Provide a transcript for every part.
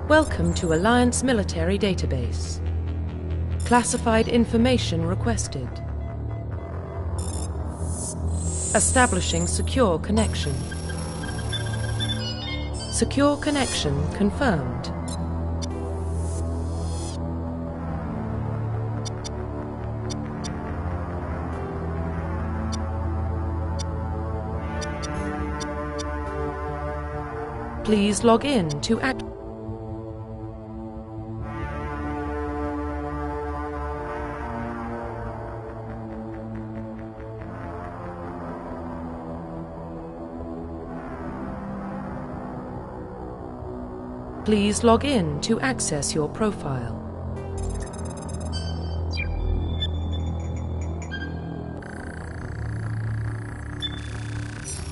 Welcome to Alliance Military Database. Classified information requested. Establishing secure connection. Secure connection confirmed. Please log in to Please log in to access your profile.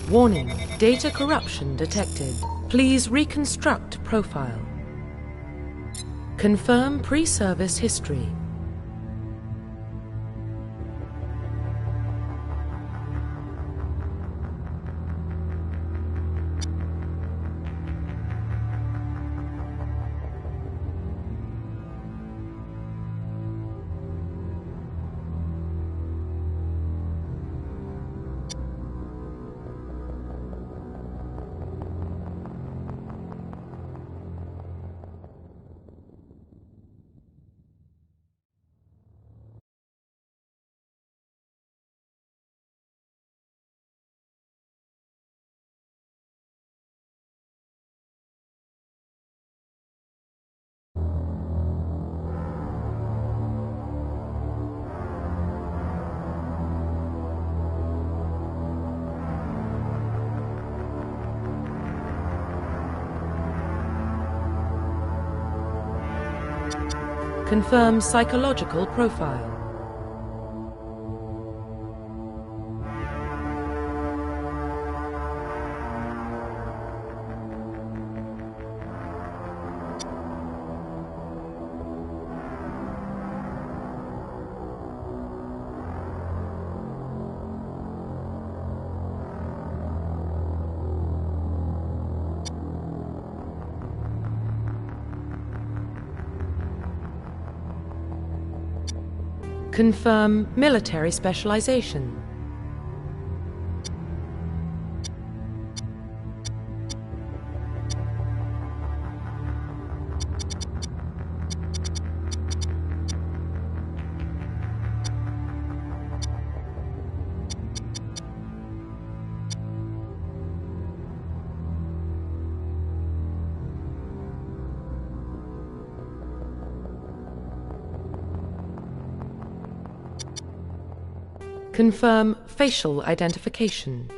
Warning, data corruption detected. Please reconstruct profile. Confirm pre-service history. Confirm psychological profile. Confirm military specialization. Confirm facial identification.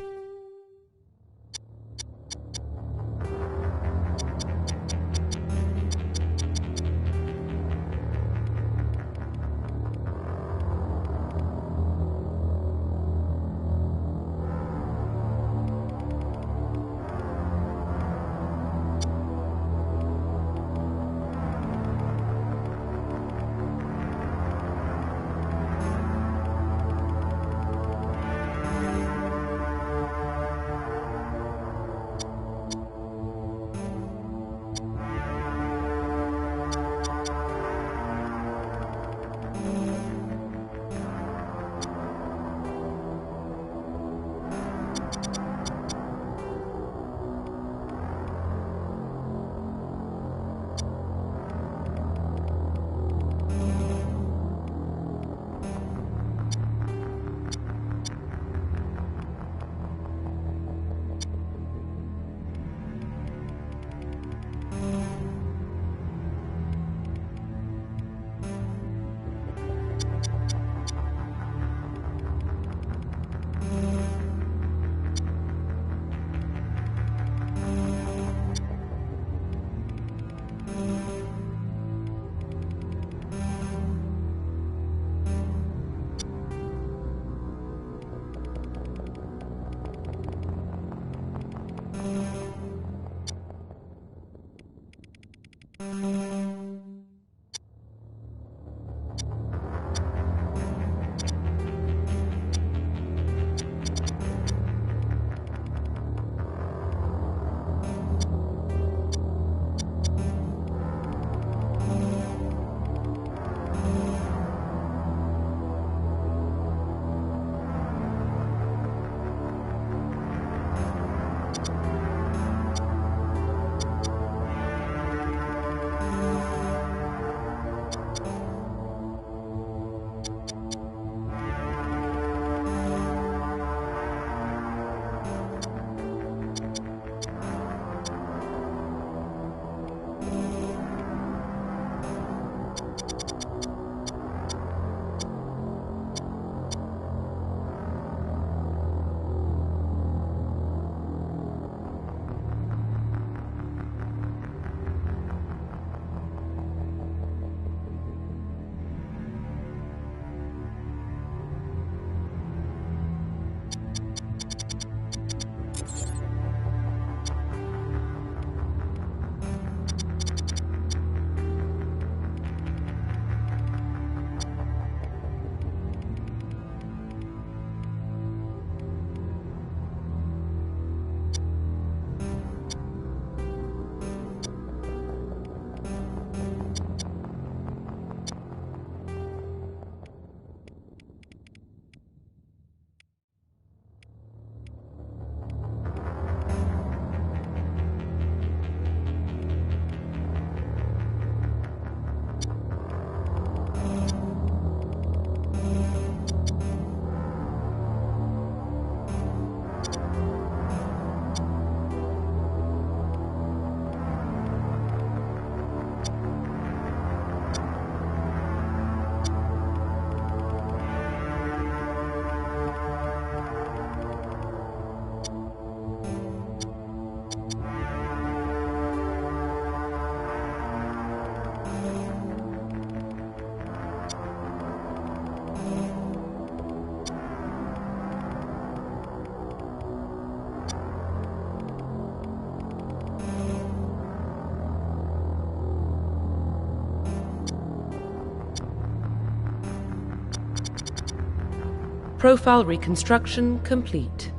Profile reconstruction complete.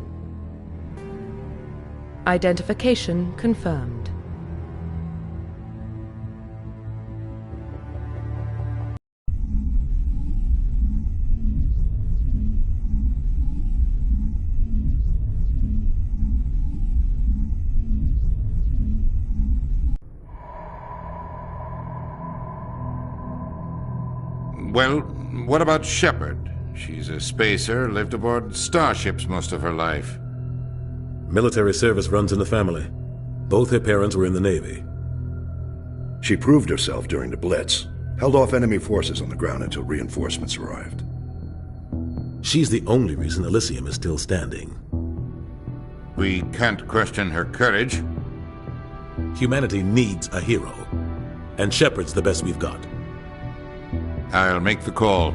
Identification confirmed. Well, what about Shepard? She's a spacer, lived aboard starships most of her life. Military service runs in the family. Both her parents were in the Navy. She proved herself during the Blitz, held off enemy forces on the ground until reinforcements arrived. She's the only reason Elysium is still standing. We can't question her courage. Humanity needs a hero, and Shepard's the best we've got. I'll make the call.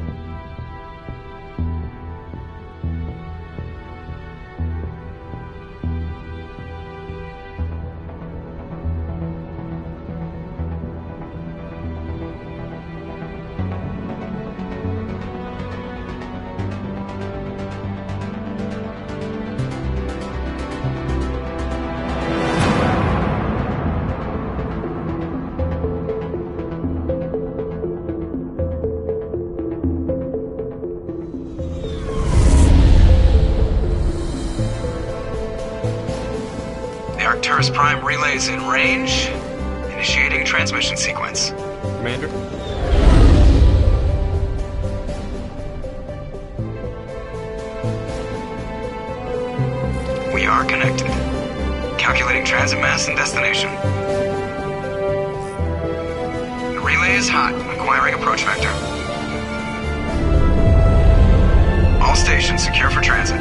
Arcturus Prime relays in range. Initiating transmission sequence. Commander? We are connected. Calculating transit mass and destination. The relay is hot. Acquiring approach vector. All stations secure for transit.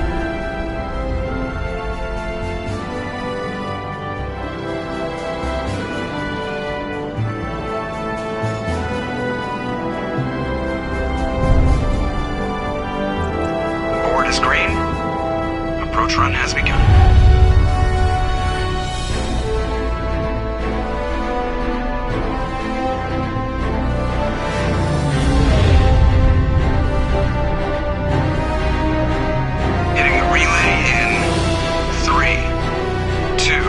Green. Approach run has begun. Hitting the relay in 3, 2,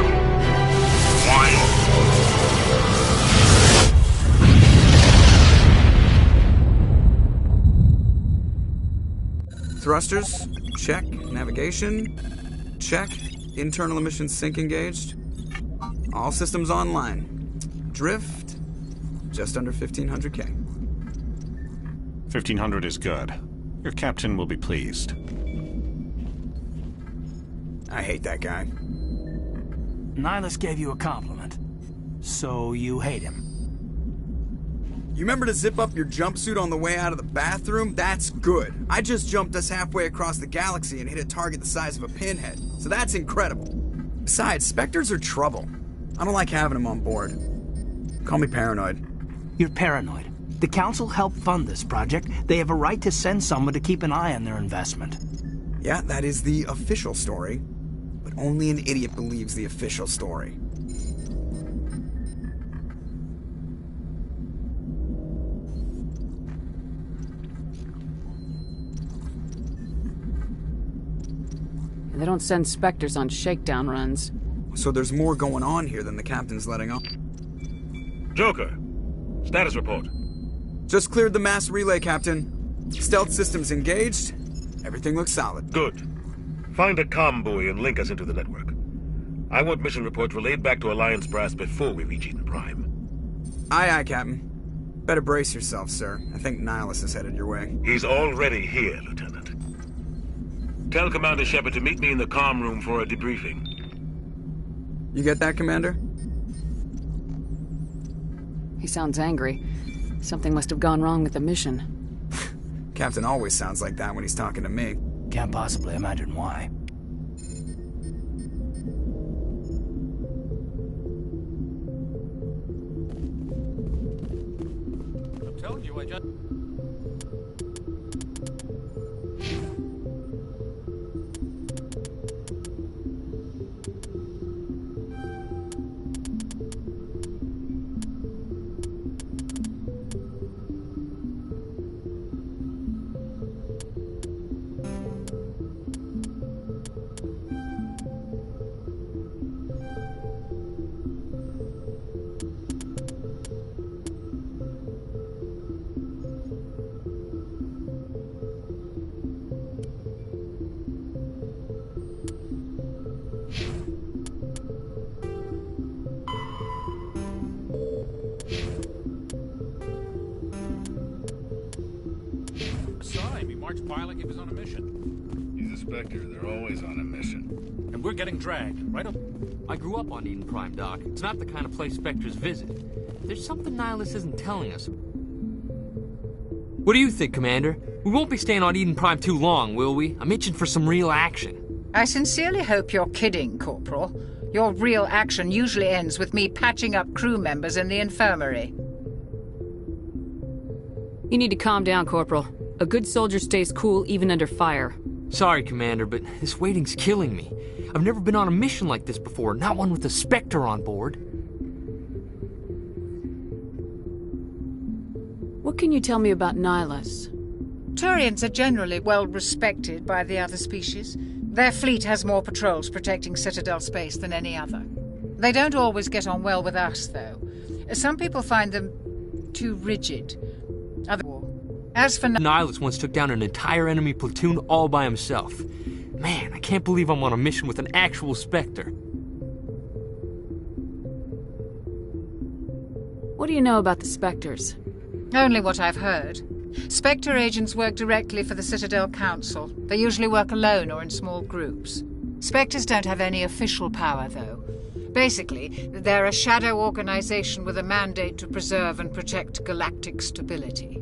1. Thrusters, check. Navigation, check. Internal emissions sync engaged. All systems online. Drift, just under 1,500K. 1,500 is good. Your captain will be pleased. I hate that guy. Nihilus gave you a compliment. So you hate him. You remember to zip up your jumpsuit on the way out of the bathroom? That's good. I just jumped us halfway across the galaxy and hit a target the size of a pinhead. So that's incredible. Besides, Spectres are trouble. I don't like having them on board. Call me paranoid. You're paranoid. The Council helped fund this project. They have a right to send someone to keep an eye on their investment. Yeah, that is the official story. But only an idiot believes the official story. They don't send Spectres on shakedown runs. So there's more going on here than the captain's letting on. Joker, status report. Just cleared the mass relay, Captain. Stealth systems engaged. Everything looks solid. Good. Find a comm buoy and link us into the network. I want mission reports relayed back to Alliance Brass before we reach Eden Prime. Aye, aye, Captain. Better brace yourself, sir. I think Nihilus is headed your way. He's already here, Lieutenant. Tell Commander Shepard to meet me in the comm room for a debriefing. You get that, Commander? He sounds angry. Something must have gone wrong with the mission. Captain always sounds like that when he's talking to me. Can't possibly imagine why. I'm telling you, I just... Mark's pilot, he was on a mission. He's a Spectre. They're always on a mission. And we're getting dragged, right up. I grew up on Eden Prime, Doc. It's not the kind of place Spectres visit. There's something Nihilus isn't telling us. What do you think, Commander? We won't be staying on Eden Prime too long, will we? I'm itching for some real action. I sincerely hope you're kidding, Corporal. Your real action usually ends with me patching up crew members in the infirmary. You need to calm down, Corporal. A good soldier stays cool even under fire. Sorry, Commander, but this waiting's killing me. I've never been on a mission like this before, not one with a Spectre on board. What can you tell me about Nihilus? Turians are generally well respected by the other species. Their fleet has more patrols protecting Citadel space than any other. They don't always get on well with us, though. Some people find them too rigid. As for Nihilus once took down an entire enemy platoon all by himself. Man, I can't believe I'm on a mission with an actual Spectre. What do you know about the Spectres? Only what I've heard. Spectre agents work directly for the Citadel Council. They usually work alone or in small groups. Spectres don't have any official power, though. Basically, they're a shadow organization with a mandate to preserve and protect galactic stability.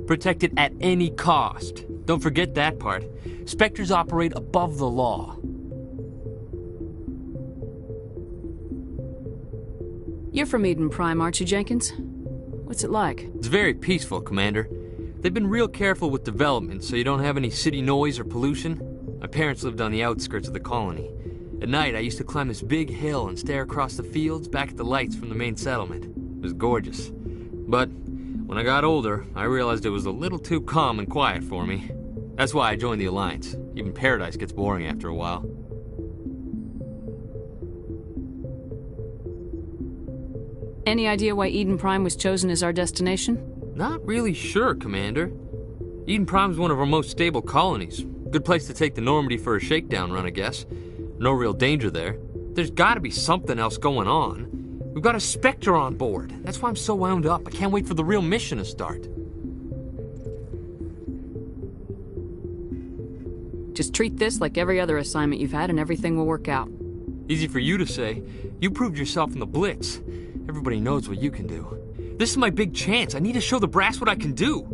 Protect it at any cost. Don't forget that part. Spectres operate above the law. You're from Eden Prime, aren't you, Jenkins? What's it like? It's very peaceful, Commander. They've been real careful with development, so you don't have any city noise or pollution. My parents lived on the outskirts of the colony. At night, I used to climb this big hill and stare across the fields back at the lights from the main settlement. It was gorgeous. But when I got older, I realized it was a little too calm and quiet for me. That's why I joined the Alliance. Even Paradise gets boring after a while. Any idea why Eden Prime was chosen as our destination? Not really sure, Commander. Eden Prime's one of our most stable colonies. Good place to take the Normandy for a shakedown run, I guess. No real danger there. There's gotta be something else going on. We've got a Spectre on board. That's why I'm so wound up. I can't wait for the real mission to start. Just treat this like every other assignment you've had and everything will work out. Easy for you to say. You proved yourself in the Blitz. Everybody knows what you can do. This is my big chance. I need to show the brass what I can do.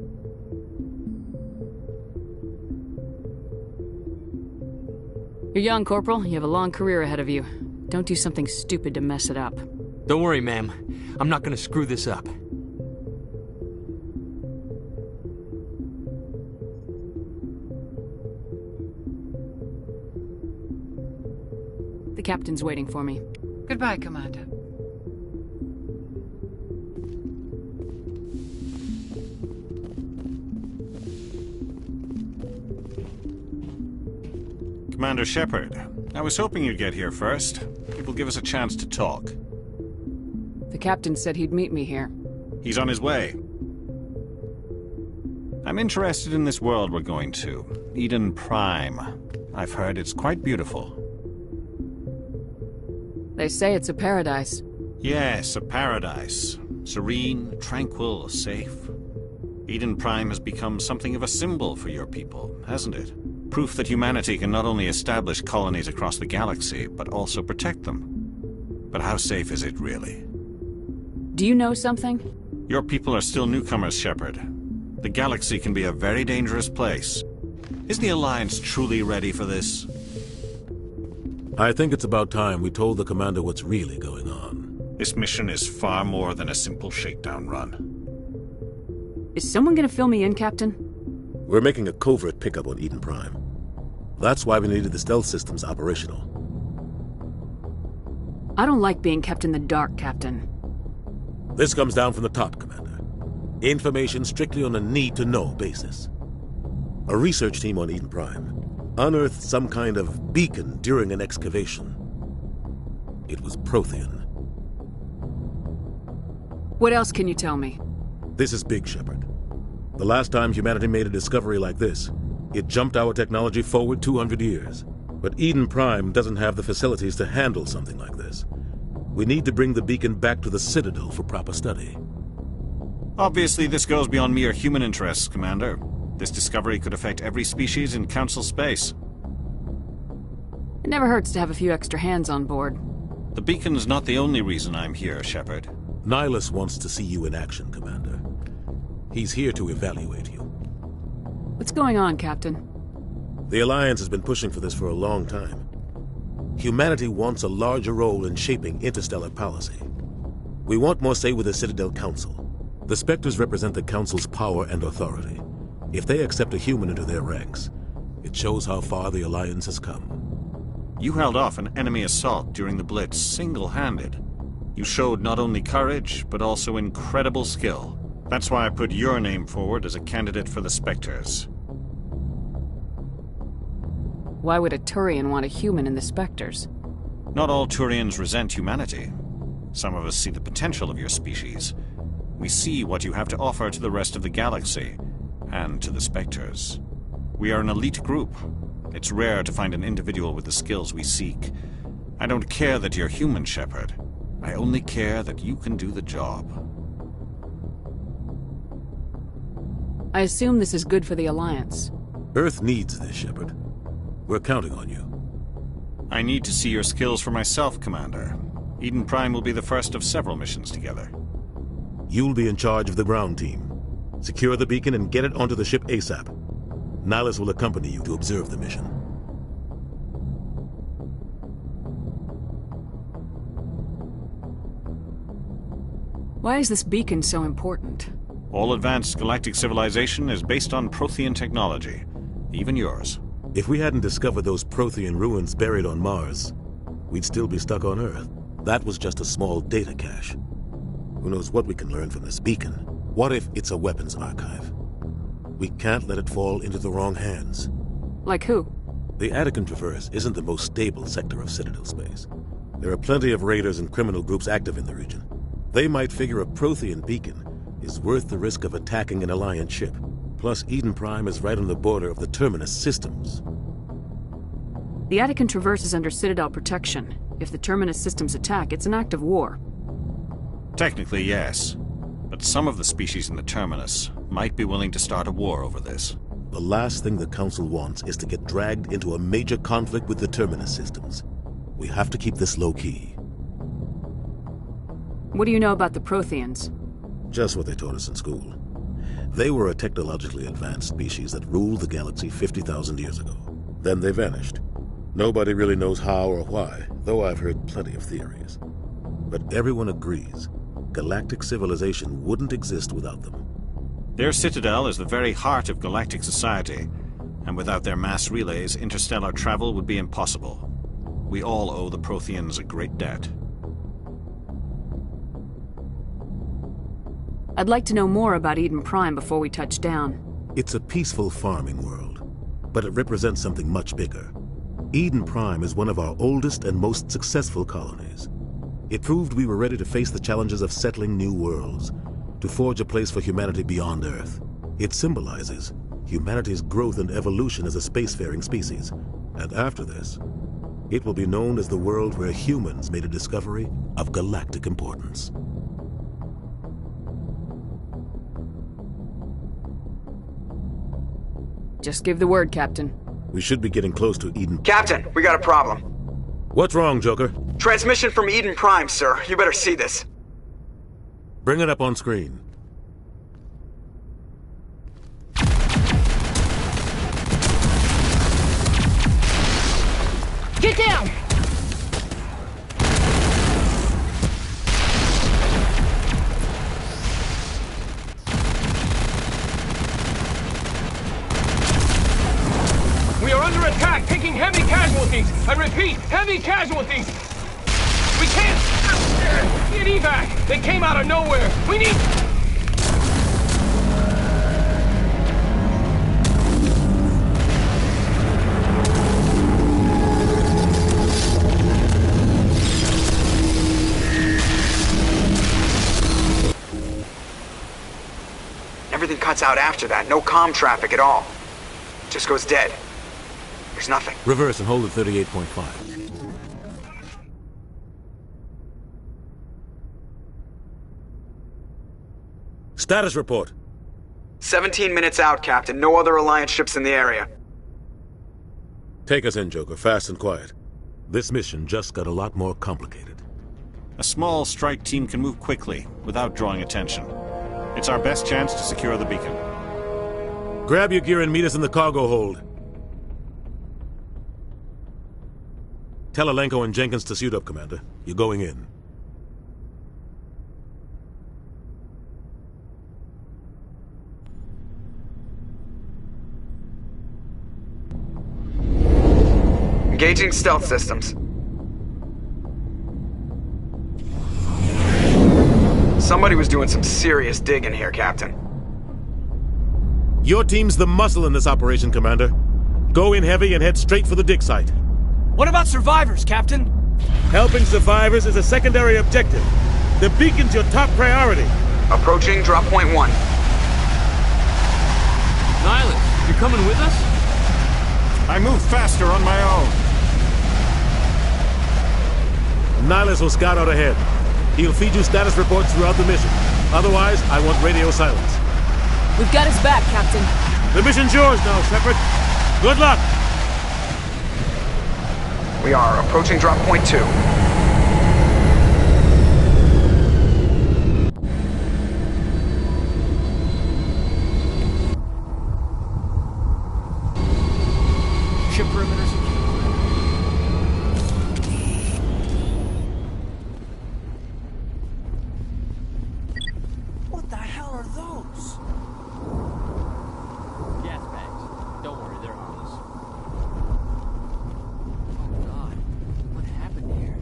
You're young, Corporal. You have a long career ahead of you. Don't do something stupid to mess it up. Don't worry, ma'am. I'm not gonna screw this up. The captain's waiting for me. Goodbye, Commander. Commander Shepard, I was hoping you'd get here first. It will give us a chance to talk. The captain said he'd meet me here. He's on his way. I'm interested in this world we're going to, Eden Prime. I've heard it's quite beautiful. They say it's a paradise. Yes, a paradise. Serene, tranquil, safe. Eden Prime has become something of a symbol for your people, hasn't it? Proof that humanity can not only establish colonies across the galaxy, but also protect them. But how safe is it, really? Do you know something? Your people are still newcomers, Shepard. The galaxy can be a very dangerous place. Is the Alliance truly ready for this? I think it's about time we told the Commander what's really going on. This mission is far more than a simple shakedown run. Is someone gonna fill me in, Captain? We're making a covert pickup on Eden Prime. That's why we needed the stealth systems operational. I don't like being kept in the dark, Captain. This comes down from the top, Commander. Information strictly on a need-to-know basis. A research team on Eden Prime unearthed some kind of beacon during an excavation. It was Prothean. What else can you tell me? This is big, Shepard. The last time humanity made a discovery like this, it jumped our technology forward 200 years. But Eden Prime doesn't have the facilities to handle something like this. We need to bring the beacon back to the Citadel for proper study. Obviously, this goes beyond mere human interests, Commander. This discovery could affect every species in Council space. It never hurts to have a few extra hands on board. The beacon's not the only reason I'm here, Shepard. Nihilus wants to see you in action, Commander. He's here to evaluate you. What's going on, Captain? The Alliance has been pushing for this for a long time. Humanity wants a larger role in shaping interstellar policy. We want more say with the Citadel Council. The Spectres represent the Council's power and authority. If they accept a human into their ranks, it shows how far the Alliance has come. You held off an enemy assault during the Blitz single-handed. You showed not only courage, but also incredible skill. That's why I put your name forward as a candidate for the Spectres. Why would a Turian want a human in the Spectres? Not all Turians resent humanity. Some of us see the potential of your species. We see what you have to offer to the rest of the galaxy, and to the Spectres. We are an elite group. It's rare to find an individual with the skills we seek. I don't care that you're human, Shepard. I only care that you can do the job. I assume this is good for the Alliance. Earth needs this, Shepard. We're counting on you. I need to see your skills for myself, Commander. Eden Prime will be the first of several missions together. You'll be in charge of the ground team. Secure the beacon and get it onto the ship ASAP. Nihilus will accompany you to observe the mission. Why is this beacon so important? All advanced galactic civilization is based on Prothean technology. Even yours. If we hadn't discovered those Prothean ruins buried on Mars, we'd still be stuck on Earth. That was just a small data cache. Who knows what we can learn from this beacon? What if it's a weapons archive? We can't let it fall into the wrong hands. Like who? The Attican Traverse isn't the most stable sector of Citadel space. There are plenty of raiders and criminal groups active in the region. They might figure a Prothean beacon is worth the risk of attacking an Alliance ship. Plus, Eden Prime is right on the border of the Terminus systems. The Attican Traverse is under Citadel protection. If the Terminus systems attack, it's an act of war. Technically, yes. But some of the species in the Terminus might be willing to start a war over this. The last thing the Council wants is to get dragged into a major conflict with the Terminus systems. We have to keep this low-key. What do you know about the Protheans? Just what they taught us in school. They were a technologically advanced species that ruled the galaxy 50,000 years ago. Then they vanished. Nobody really knows how or why, though I've heard plenty of theories. But everyone agrees, galactic civilization wouldn't exist without them. Their citadel is the very heart of galactic society, and without their mass relays, interstellar travel would be impossible. We all owe the Protheans a great debt. I'd like to know more about Eden Prime before we touch down. It's a peaceful farming world, but it represents something much bigger. Eden Prime is one of our oldest and most successful colonies. It proved we were ready to face the challenges of settling new worlds, to forge a place for humanity beyond Earth. It symbolizes humanity's growth and evolution as a spacefaring species. And after this, it will be known as the world where humans made a discovery of galactic importance. Just give the word, Captain. We should be getting close to Eden. Captain, we got a problem. What's wrong, Joker? Transmission from Eden Prime, sir. You better see this. Bring it up on screen. Get down! We are under attack, taking heavy casualties. I repeat, heavy casualties. We can't get evac. They came out of nowhere. We need... Everything cuts out after that. No comm traffic at all. Just goes dead. There's nothing. Reverse and hold at 38.5. Status report. 17 minutes out, Captain. No other Alliance ships in the area. Take us in, Joker, fast and quiet. This mission just got a lot more complicated. A small strike team can move quickly, without drawing attention. It's our best chance to secure the beacon. Grab your gear and meet us in the cargo hold. Tell Alenko and Jenkins to suit up, Commander. You're going in. Engaging stealth systems. Somebody was doing some serious digging here, Captain. Your team's the muscle in this operation, Commander. Go in heavy and head straight for the dig site. What about survivors, Captain? Helping survivors is a secondary objective. The beacon's your top priority. Approaching drop point 1. Nihilus, you're coming with us? I move faster on my own. Nihilus will scout out ahead. He'll feed you status reports throughout the mission. Otherwise, I want radio silence. We've got his back, Captain. The mission's yours now, Shepard. Good luck! We are approaching drop point 2. Ship perimeter secure. What the hell are those? Gas bags. Don't worry, they're harmless. Oh God, what happened here?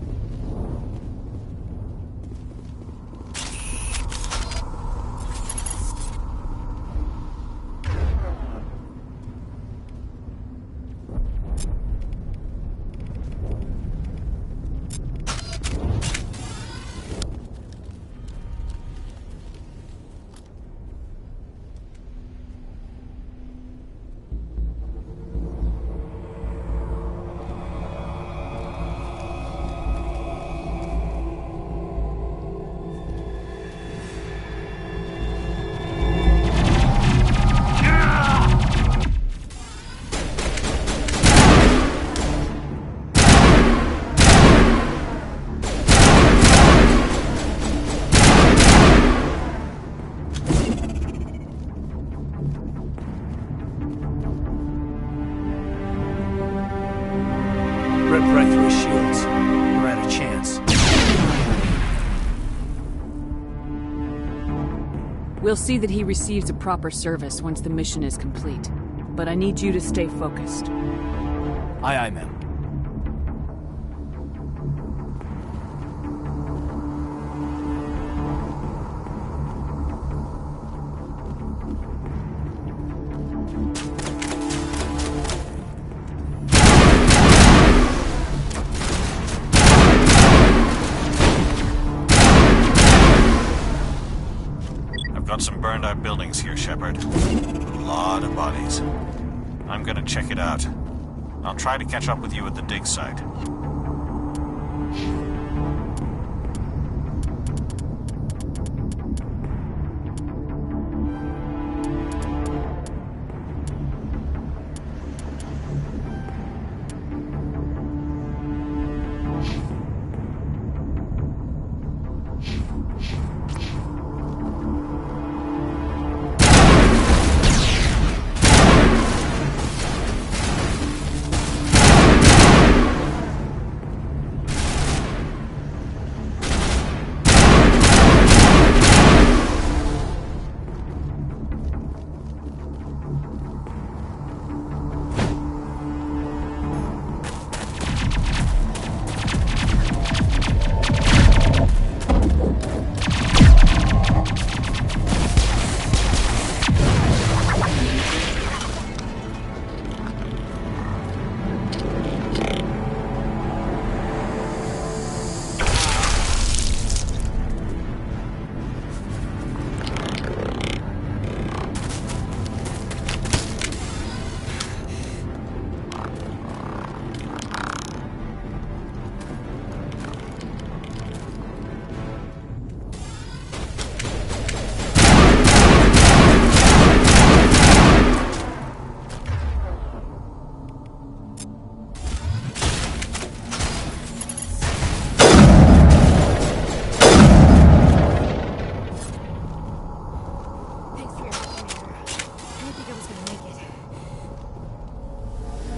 Rip right through his shields. We're at a chance. We'll see that he receives a proper service once the mission is complete. But I need you to stay focused. Aye, aye, ma'am. Got some burned out buildings here, Shepard. A lot of bodies. I'm gonna check it out. I'll try to catch up with you at the dig site.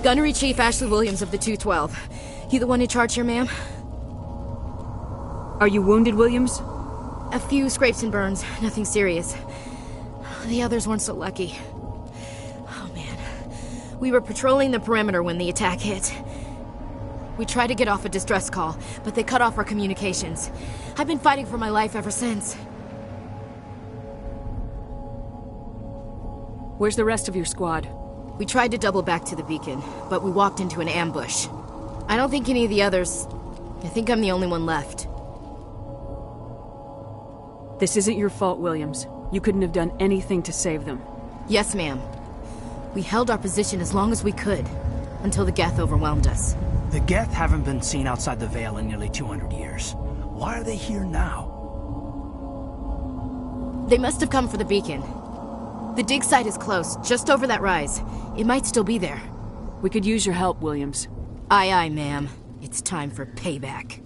Gunnery Chief Ashley Williams of the 212. You the one in charge here, ma'am? Are you wounded, Williams? A few scrapes and burns, nothing serious. The others weren't so lucky. Oh man. We were patrolling the perimeter when the attack hit. We tried to get off a distress call, but they cut off our communications. I've been fighting for my life ever since. Where's the rest of your squad? We tried to double back to the beacon, but we walked into an ambush. I don't think any of the others... I think I'm the only one left. This isn't your fault, Williams. You couldn't have done anything to save them. Yes, ma'am. We held our position as long as we could, until the Geth overwhelmed us. The Geth haven't been seen outside the Veil in nearly 200 years. Why are they here now? They must have come for the beacon. The dig site is close, just over that rise. It might still be there. We could use your help, Williams. Aye, aye, ma'am. It's time for payback.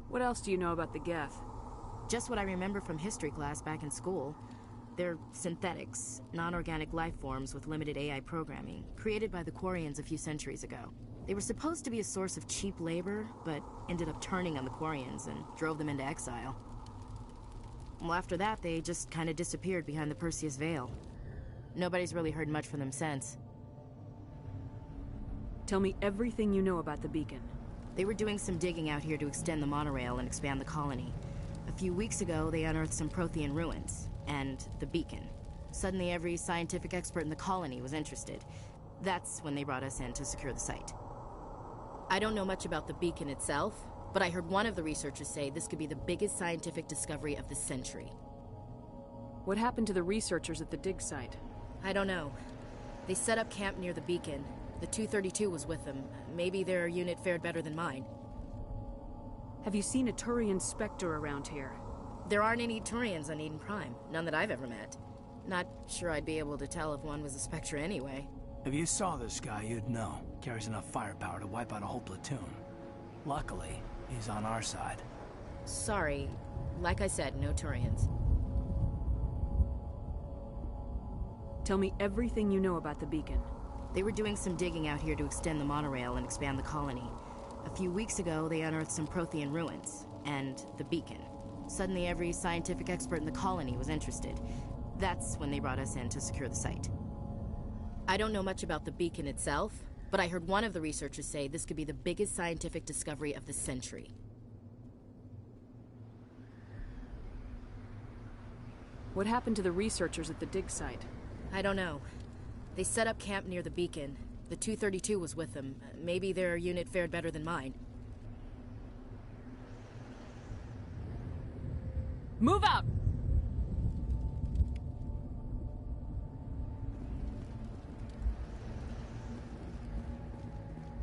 What else do you know about the Geth? Just what I remember from history class back in school. They're synthetics, non-organic life forms with limited AI programming, created by the Quarians a few centuries ago. They were supposed to be a source of cheap labor, but ended up turning on the Quarians and drove them into exile. Well, after that, they just kind of disappeared behind the Perseus Veil. Nobody's really heard much from them since. Tell me everything you know about the beacon. They were doing some digging out here to extend the monorail and expand the colony. A few weeks ago, they unearthed some Prothean ruins, and the beacon. Suddenly, every scientific expert in the colony was interested. That's when they brought us in to secure the site. I don't know much about the beacon itself, but I heard one of the researchers say this could be the biggest scientific discovery of the century. What happened to the researchers at the dig site? I don't know. They set up camp near the beacon. The 232 was with them. Maybe their unit fared better than mine. Have you seen a Turian Spectre around here? There aren't any Turians on Eden Prime. None that I've ever met. Not sure I'd be able to tell if one was a Spectre anyway. If you saw this guy, you'd know. Carries enough firepower to wipe out a whole platoon. Luckily, he's on our side. Sorry. Like I said, no Turians. Tell me everything you know about the beacon. They were doing some digging out here to extend the monorail and expand the colony. A few weeks ago, they unearthed some Prothean ruins, and the beacon. Suddenly, every scientific expert in the colony was interested. That's when they brought us in to secure the site. I don't know much about the beacon itself, but I heard one of the researchers say this could be the biggest scientific discovery of the century. What happened to the researchers at the dig site? I don't know. They set up camp near the beacon. The 232 was with them. Maybe their unit fared better than mine. Move out!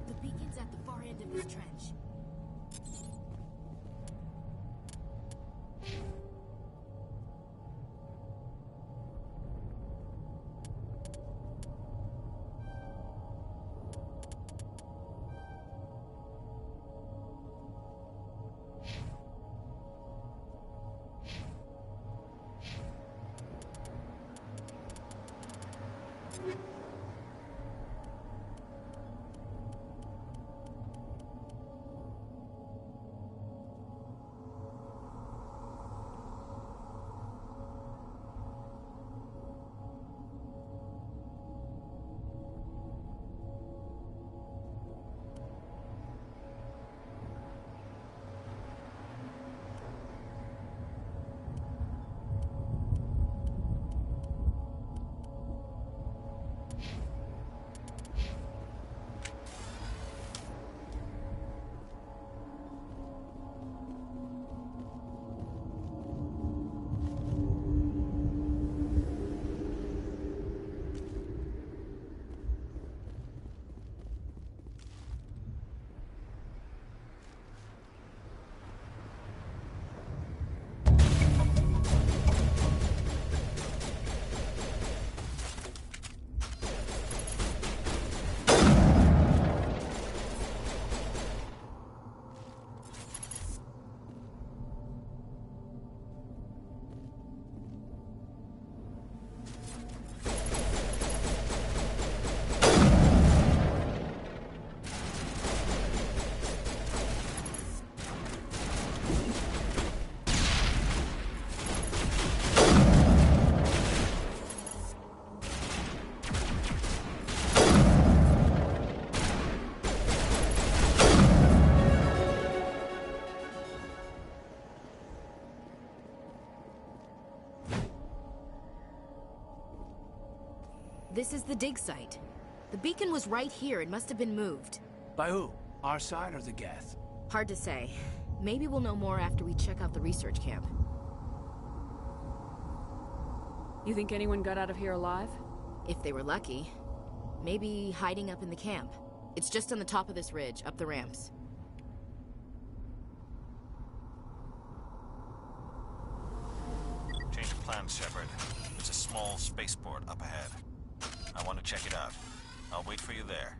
The beacon's at the far end of this trench. This is the dig site. The beacon was right here. It must have been moved. By who? Our side or the Geth? Hard to say. Maybe we'll know more after we check out the research camp. You think anyone got out of here alive? If they were lucky. Maybe hiding up in the camp. It's just on the top of this ridge, up the ramps. Change of plans, Shepard. There's a small spaceport up ahead. I want to check it out. I'll wait for you there.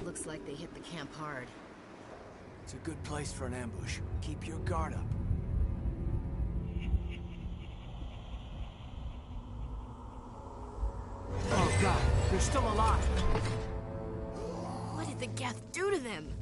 Looks like they hit the camp hard. It's a good place for an ambush. Keep your guard up. Oh god, they're still alive! What did the Geth do to them?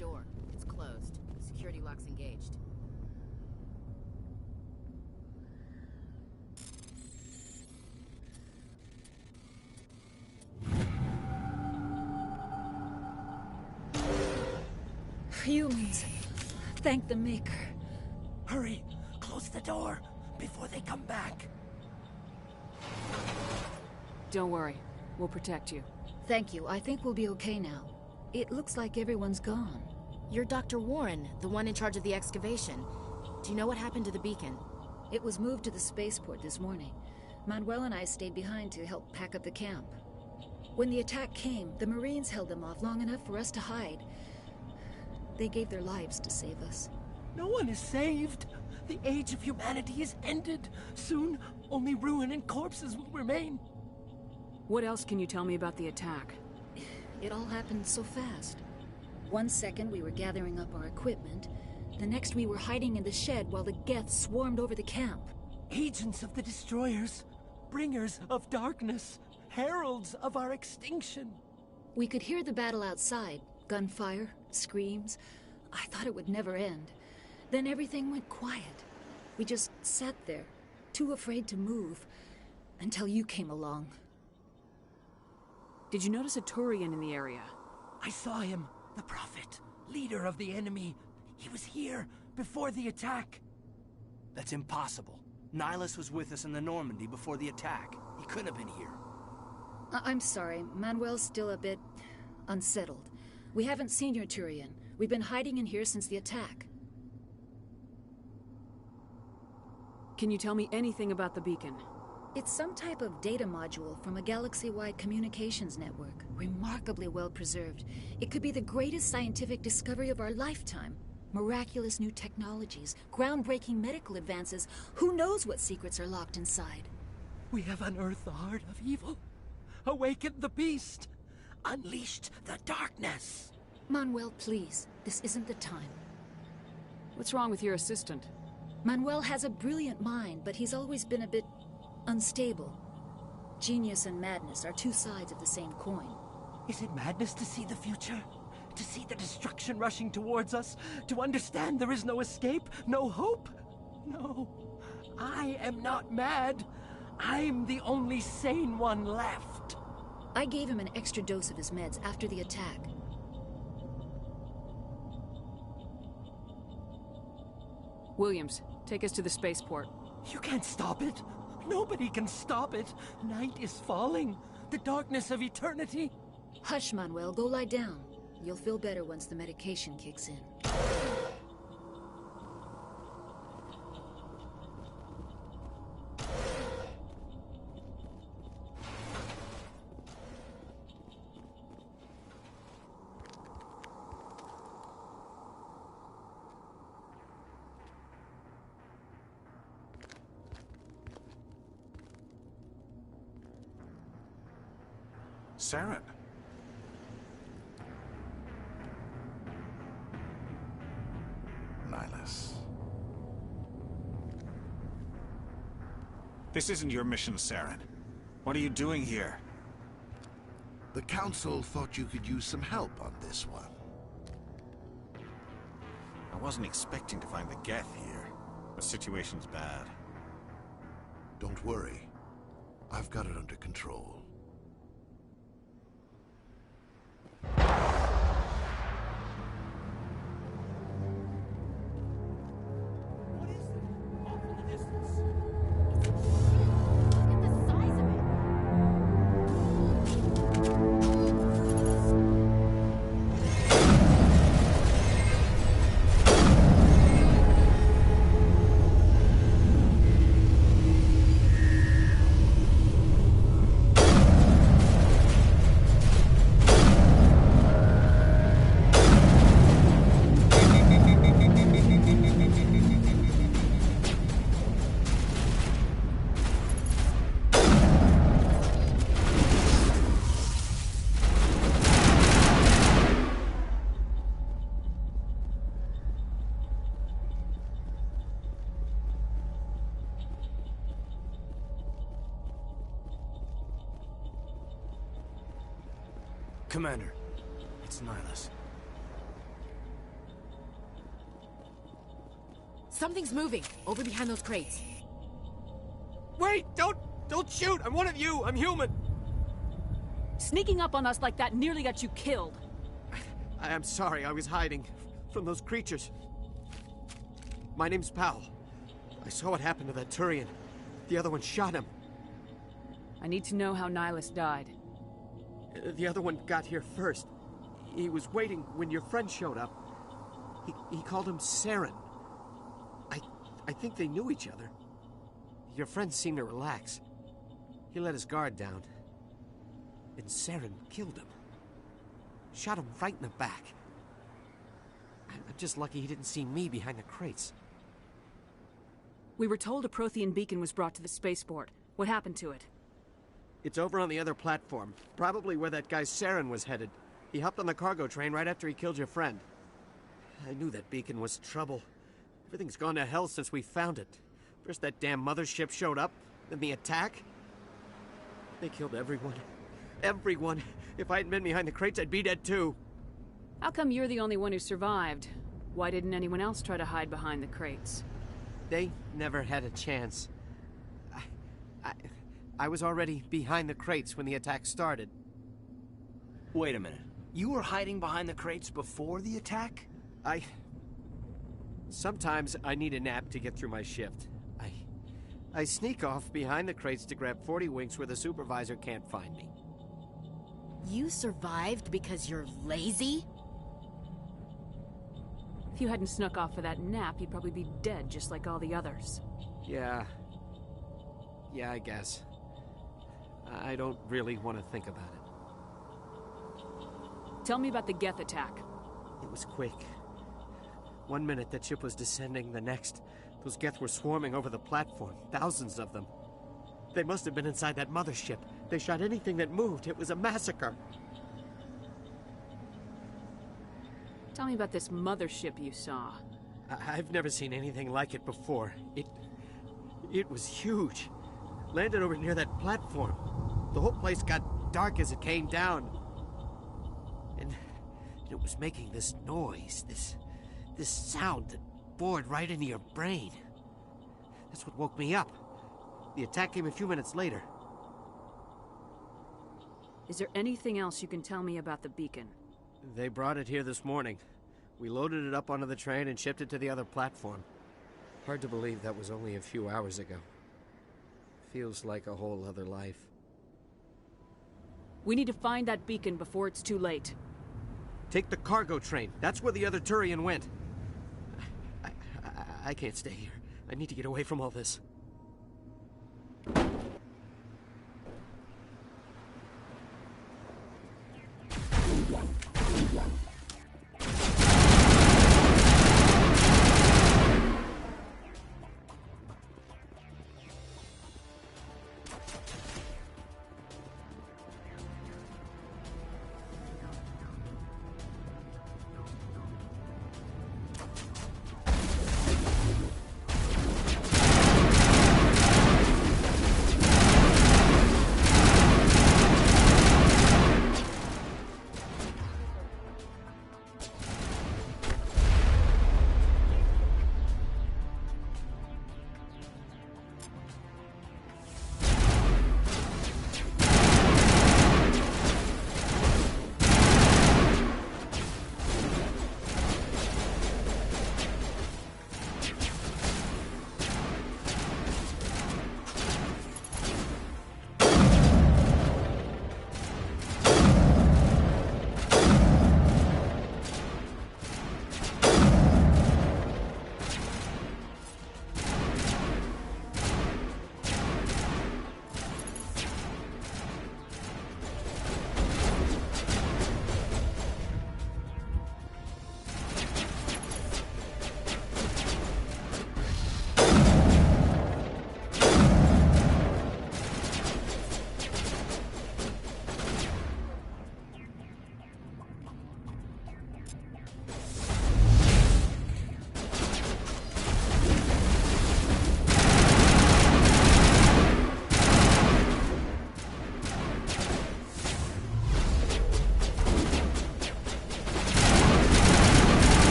door. It's closed. Security lock's engaged. Humans. Thank the Maker. Hurry! Close the door before they come back. Don't worry. We'll protect you. Thank you. I think we'll be okay now. It looks like everyone's gone. You're Dr. Warren, the one in charge of the excavation. Do you know what happened to the beacon? It was moved to the spaceport this morning. Manuel and I stayed behind to help pack up the camp. When the attack came, the Marines held them off long enough for us to hide. They gave their lives to save us. No one is saved. The age of humanity is ended. Soon, only ruin and corpses will remain. What else can you tell me about the attack? It all happened so fast. 1 second we were gathering up our equipment. The next we were hiding in the shed while the Geth swarmed over the camp. Agents of the Destroyers. Bringers of darkness. Heralds of our extinction. We could hear the battle outside. Gunfire, screams. I thought it would never end. Then everything went quiet. We just sat there, too afraid to move, until you came along. Did you notice a Turian in the area? I saw him, the Prophet, leader of the enemy. He was here before the attack. That's impossible. Nihilus was with us in the Normandy before the attack. He couldn't have been here. I'm sorry. Manuel's still a bit unsettled. We haven't seen your Turian. We've been hiding in here since the attack. Can you tell me anything about the beacon? It's some type of data module from a galaxy-wide communications network. Remarkably well preserved. It could be the greatest scientific discovery of our lifetime. Miraculous new technologies, groundbreaking medical advances. Who knows what secrets are locked inside? We have unearthed the heart of evil. Awakened the beast. Unleashed the darkness. Manuel, please. This isn't the time. What's wrong with your assistant? Manuel has a brilliant mind, but he's always been a bit unstable. Genius and madness are two sides of the same coin. Is it madness to see the future? To see the destruction rushing towards us? To understand there is no escape? No hope? No. I am not mad. I'm the only sane one left. I gave him an extra dose of his meds after the attack. Williams, take us to the spaceport. You can't stop it. Nobody can stop it. Night is falling. The darkness of eternity. Hush, Manuel. Go lie down. You'll feel better once the medication kicks in. Saren. Nihilus. This isn't your mission, Saren. What are you doing here? The Council thought you could use some help on this one. I wasn't expecting to find the Geth here. The situation's bad. Don't worry. I've got it under control. Commander, it's Nihilus. Something's moving, over behind those crates. Wait! Don't shoot! I'm one of you! I'm human! Sneaking up on us like that nearly got you killed. I'm sorry, I was hiding from those creatures. My name's Powell. I saw what happened to that Turian. The other one shot him. I need to know how Nihilus died. The other one got here first. He was waiting when your friend showed up. He called him Saren. I think they knew each other. Your friend seemed to relax. He let his guard down. And Saren killed him. Shot him right in the back. I'm just lucky he didn't see me behind the crates. We were told a Prothean beacon was brought to the spaceport. What happened to it? It's over on the other platform. Probably where that guy Saren was headed. He hopped on the cargo train right after he killed your friend. I knew that beacon was trouble. Everything's gone to hell since we found it. First that damn mothership showed up, then the attack. They killed everyone. Everyone. If I hadn't been behind the crates, I'd be dead too. How come you're the only one who survived? Why didn't anyone else try to hide behind the crates? They never had a chance. I was already behind the crates when the attack started. Wait a minute. You were hiding behind the crates before the attack? Sometimes I need a nap to get through my shift. I sneak off behind the crates to grab 40 winks where the supervisor can't find me. You survived because you're lazy? If you hadn't snuck off for that nap, you'd probably be dead just like all the others. Yeah, I guess. I don't really want to think about it. Tell me about the Geth attack. It was quick. 1 minute the ship was descending, the next, those Geth were swarming over the platform, thousands of them. They must have been inside that mothership. They shot anything that moved. It was a massacre. Tell me about this mothership you saw. I've never seen anything like it before. It was huge. Landed over near that platform. The whole place got dark as it came down. And it was making this noise, this sound that bored right into your brain. That's what woke me up. The attack came a few minutes later. Is there anything else you can tell me about the beacon? They brought it here this morning. We loaded it up onto the train and shipped it to the other platform. Hard to believe that was only a few hours ago. Feels like a whole other life. We need to find that beacon before it's too late. Take the cargo train. That's where the other Turian went. I can't stay here. I need to get away from all this.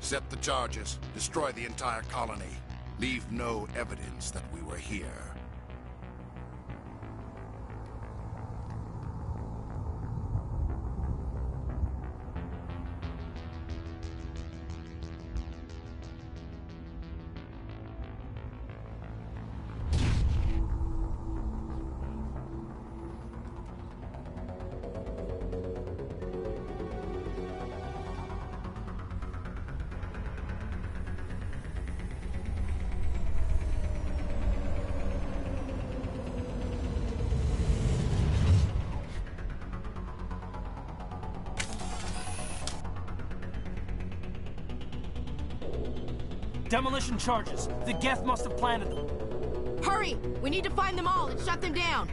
Set the charges. Destroy the entire colony. Leave no evidence that we were here. Demolition charges. The Geth must have planted them. Hurry! We need to find them all and shut them down!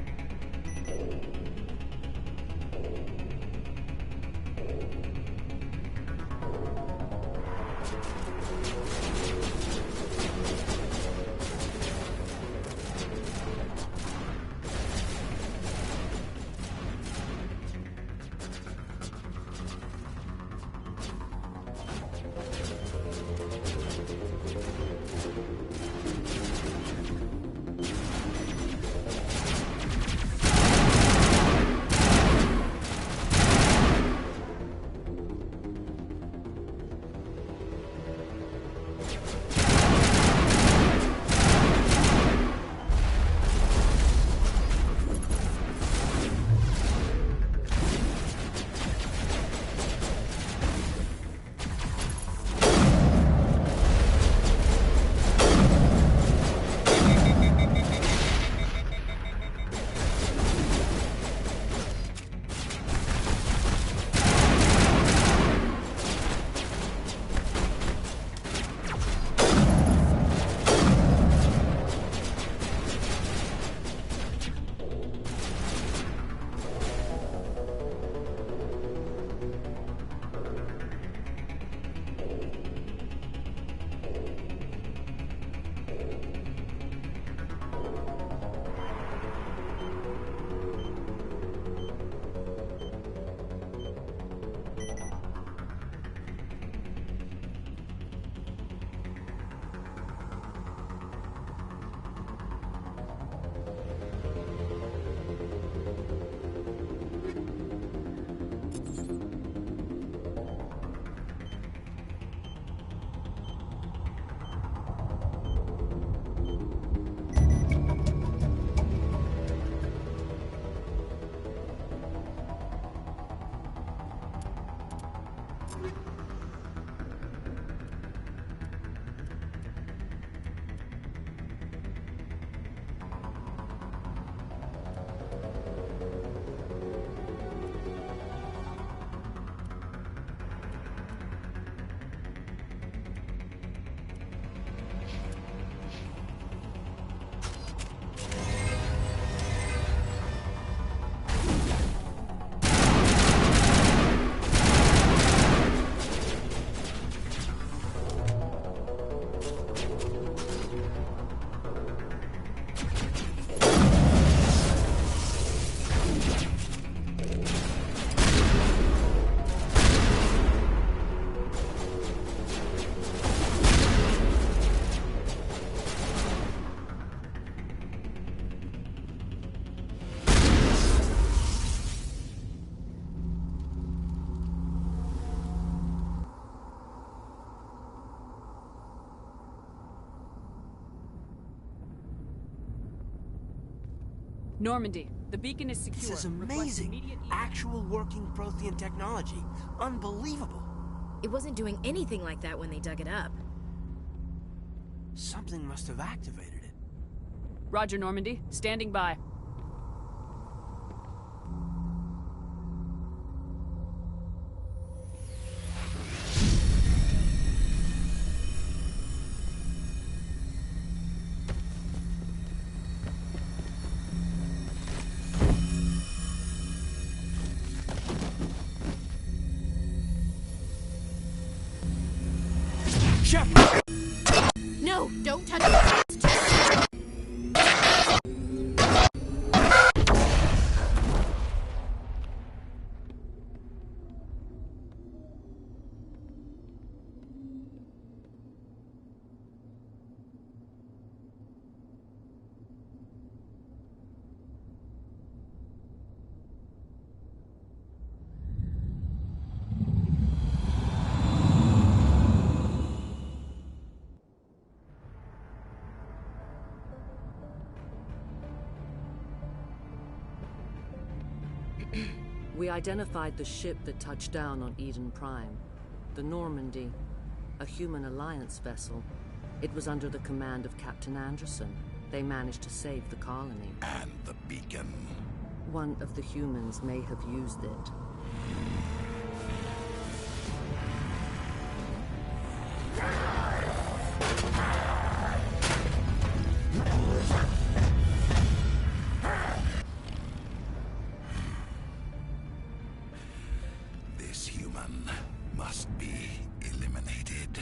Normandy, the beacon is secure. This is amazing. Actual working Prothean technology. Unbelievable. It wasn't doing anything like that when they dug it up. Something must have activated it. Roger, Normandy. Standing by. No, don't touch it. We identified the ship that touched down on Eden Prime. The Normandy. A human alliance vessel. It was under the command of Captain Anderson. They managed to save the colony. And the beacon. One of the humans may have used it. This human must be eliminated.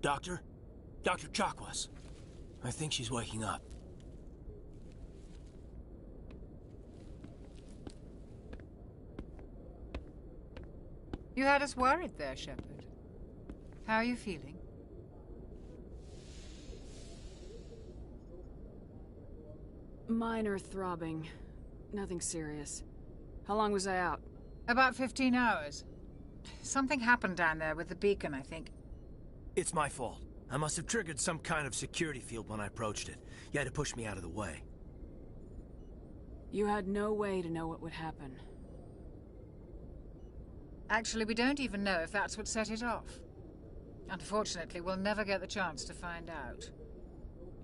Doctor? Dr. Chakwas. I think she's waking up. You had us worried there, Shepard. How are you feeling? Minor throbbing. Nothing serious. How long was I out? About 15 hours. Something happened down there with the beacon, I think. It's my fault. I must have triggered some kind of security field when I approached it. You had to push me out of the way. You had no way to know what would happen. Actually, we don't even know if that's what set it off. Unfortunately, we'll never get the chance to find out.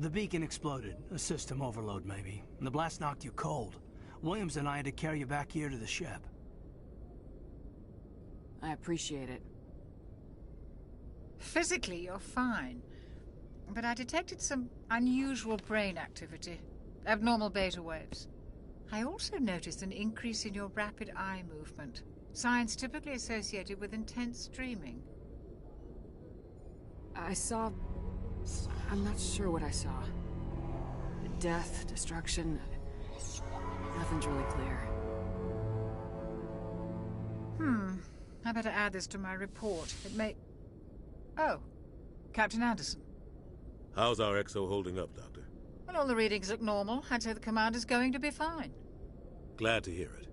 The beacon exploded. A system overload, maybe. And the blast knocked you cold. Williams and I had to carry you back here to the ship. I appreciate it. Physically, you're fine. But I detected some unusual brain activity. Abnormal beta waves. I also noticed an increase in your rapid eye movement. Signs typically associated with intense dreaming. I saw... I'm not sure what I saw. Death, destruction... Nothing's really clear. I better add this to my report. It may... Oh, Captain Anderson. How's our XO holding up, Doctor? Well, all the readings look normal. I'd say the commander's going to be fine. Glad to hear it.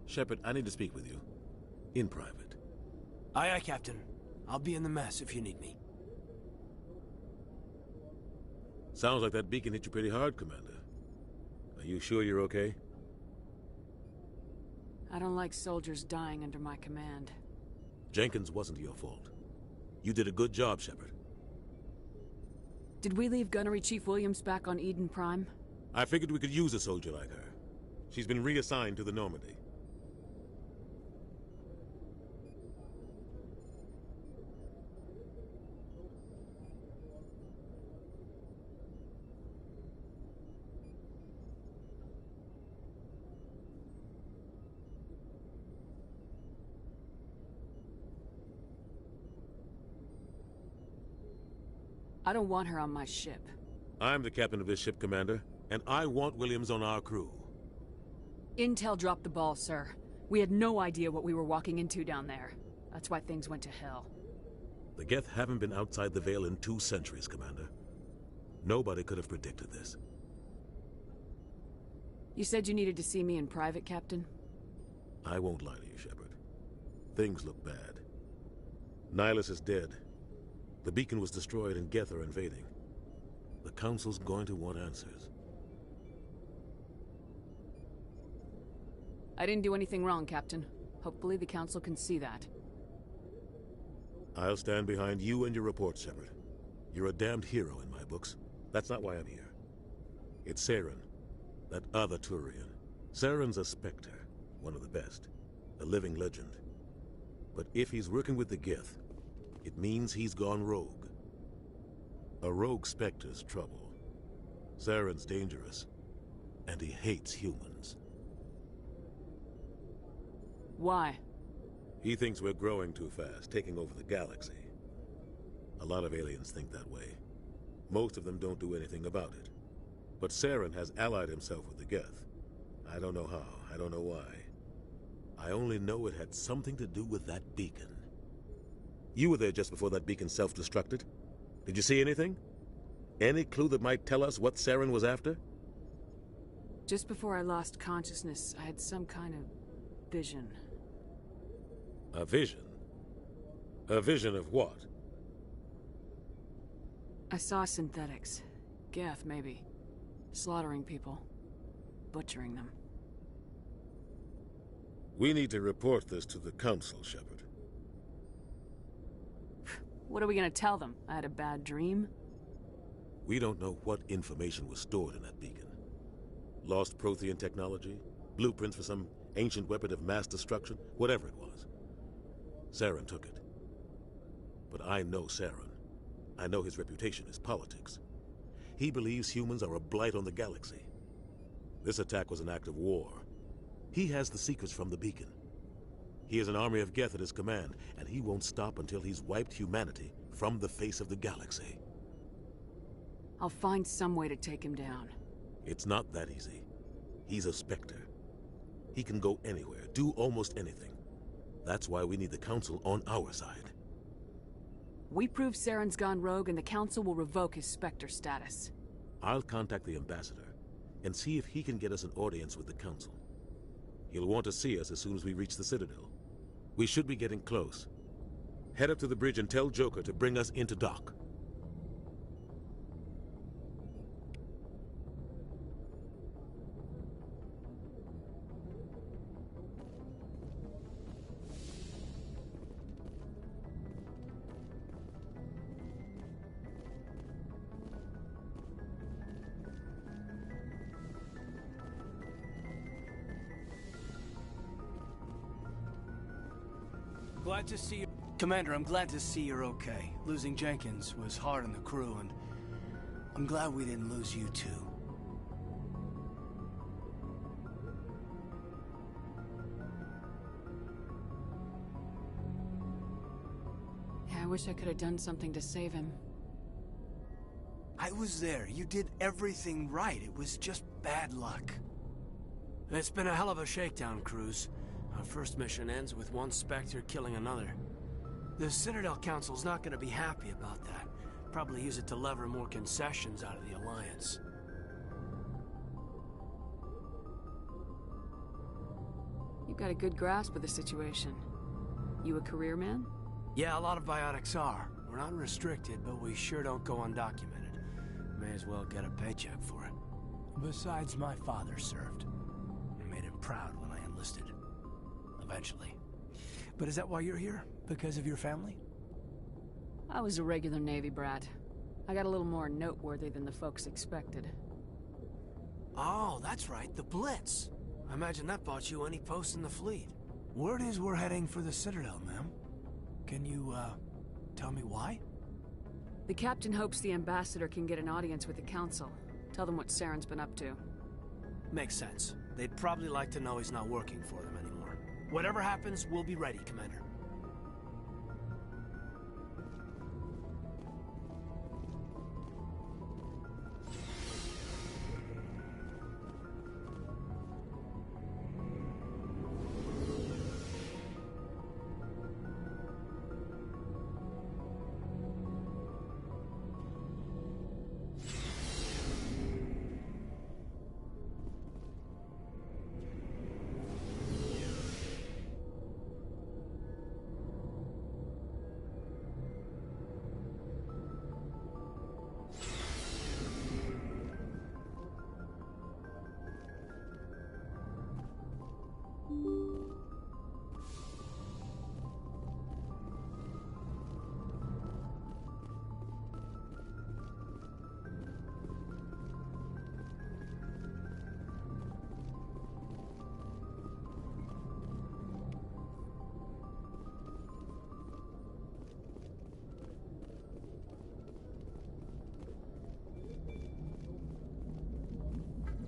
Shepard, I need to speak with you. In private. Aye, aye, Captain. I'll be in the mess if you need me. Sounds like that beacon hit you pretty hard, Commander. Are you sure you're okay? I don't like soldiers dying under my command. Jenkins wasn't your fault. You did a good job, Shepard. Did we leave Gunnery Chief Williams back on Eden Prime? I figured we could use a soldier like her. She's been reassigned to the Normandy. I don't want her on my ship. I'm the captain of this ship, Commander, and I want Williams on our crew. Intel dropped the ball, sir. We had no idea what we were walking into down there. That's why things went to hell. The Geth haven't been outside the Veil in 2 centuries, Commander. Nobody could have predicted this. You said you needed to see me in private, Captain? I won't lie to you, Shepard. Things look bad. Nihilus is dead. The beacon was destroyed and Geth are invading. The Council's going to want answers. I didn't do anything wrong, Captain. Hopefully the Council can see that. I'll stand behind you and your report, Shepard. You're a damned hero in my books. That's not why I'm here. It's Saren, that other Turian. Saren's a Spectre, one of the best. A living legend. But if he's working with the Geth, it means he's gone rogue. A rogue Spectre's trouble. Saren's dangerous, and he hates humans. Why? He thinks we're growing too fast, taking over the galaxy. A lot of aliens think that way. Most of them don't do anything about it. But Saren has allied himself with the Geth. I don't know how, I don't know why. I only know it had something to do with that beacon. You were there just before that beacon self-destructed. Did you see anything? Any clue that might tell us what Saren was after? Just before I lost consciousness, I had some kind of vision. A vision? A vision of what? I saw synthetics. Geth, maybe. Slaughtering people. Butchering them. We need to report this to the Council, Shepard. What are we gonna tell them? I had a bad dream? We don't know what information was stored in that beacon. Lost Prothean technology? Blueprints for some ancient weapon of mass destruction? Whatever it was. Saren took it. But I know Saren. I know his reputation is politics. He believes humans are a blight on the galaxy. This attack was an act of war. He has the secrets from the beacon. He has an army of Geth at his command, and he won't stop until he's wiped humanity from the face of the galaxy. I'll find some way to take him down. It's not that easy. He's a Spectre. He can go anywhere, do almost anything. That's why we need the Council on our side. We prove Saren's gone rogue and the Council will revoke his Spectre status. I'll contact the Ambassador and see if he can get us an audience with the Council. He'll want to see us as soon as we reach the Citadel. We should be getting close. Head up to the bridge and tell Joker to bring us into dock. Glad to see you. Commander, I'm glad to see you're okay. Losing Jenkins was hard on the crew, and I'm glad we didn't lose you too. Yeah, I wish I could have done something to save him. I was there. You did everything right. It was just bad luck. It's been a hell of a shakedown, Cruz. Our first mission ends with one Spectre killing another. The Citadel Council's not gonna be happy about that. Probably use it to lever more concessions out of the Alliance. You've got a good grasp of the situation. You a career man? Yeah, a lot of biotics are. We're not restricted, but we sure don't go undocumented. May as well get a paycheck for it. Besides, my father served. I made him proud when I enlisted. Eventually. But is that why you're here? Because of your family? I was a regular Navy brat. I got a little more noteworthy than the folks expected. Oh, that's right, the Blitz. I imagine that bought you any post in the fleet. Word is we're heading for the Citadel, ma'am. Can you, tell me why? The captain hopes the Ambassador can get an audience with the Council. Tell them what Saren's been up to. Makes sense. They'd probably like to know he's not working for them anymore. Whatever happens, we'll be ready, Commander.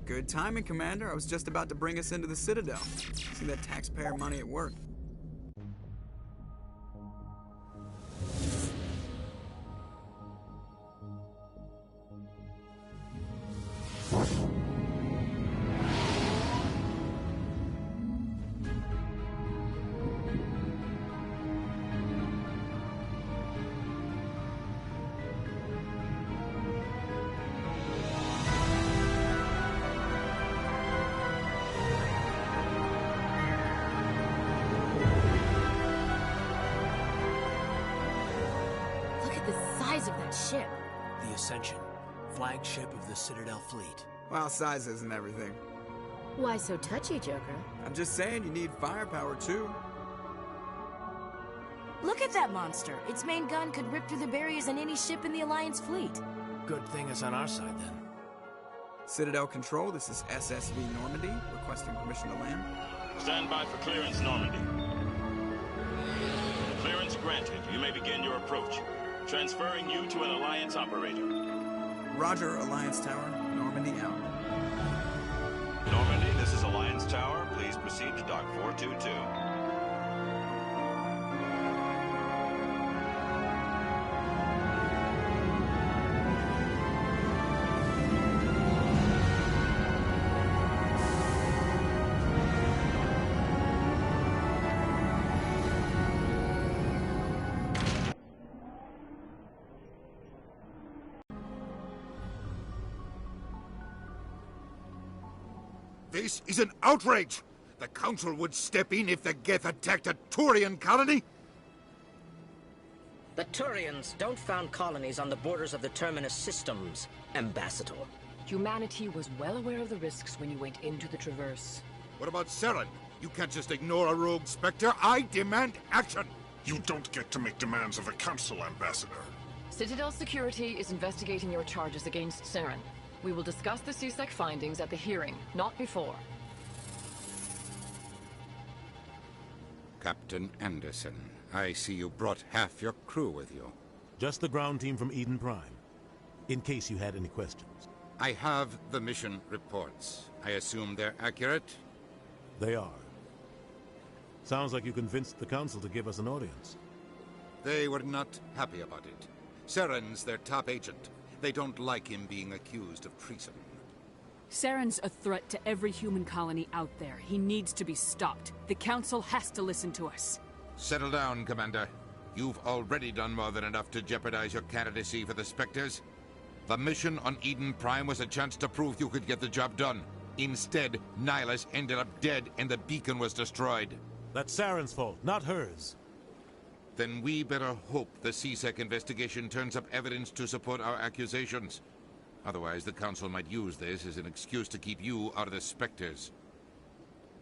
Good timing, Commander. I was just about to bring us into the Citadel. See that taxpayer money at work. size of that ship? The Ascension, flagship of the Citadel fleet. Well, size isn't everything. Why so touchy, Joker? I'm just saying you need firepower, too. Look at that monster. Its main gun could rip through the barriers in any ship in the Alliance fleet. Good thing it's on our side, then. Citadel Control, this is SSV Normandy, requesting permission to land. Stand by for clearance, Normandy. Clearance granted. You may begin your approach. Transferring you to an Alliance operator. Roger, Alliance Tower. Normandy out. Normandy, this is Alliance Tower. Please proceed to Dock 422. This is an outrage! The Council would step in if the Geth attacked a Turian colony? The Turians don't found colonies on the borders of the Terminus systems, Ambassador. Humanity was well aware of the risks when you went into the Traverse. What about Saren? You can't just ignore a rogue Spectre. I demand action! You don't get to make demands of the Council, Ambassador. Citadel Security is investigating your charges against Saren. We will discuss the CSEC findings at the hearing, not before. Captain Anderson, I see you brought half your crew with you. Just the ground team from Eden Prime, in case you had any questions. I have the mission reports. I assume they're accurate? They are. Sounds like you convinced the Council to give us an audience. They were not happy about it. Saren's their top agent. They don't like him being accused of treason. Saren's a threat to every human colony out there. He needs to be stopped. The Council has to listen to us. Settle down, Commander. You've already done more than enough to jeopardize your candidacy for the Spectres. The mission on Eden Prime was a chance to prove you could get the job done. Instead, Nihilus ended up dead and the beacon was destroyed. That's Saren's fault, not hers. Then we better hope the CSEC investigation turns up evidence to support our accusations. Otherwise, the Council might use this as an excuse to keep you out of the Spectres.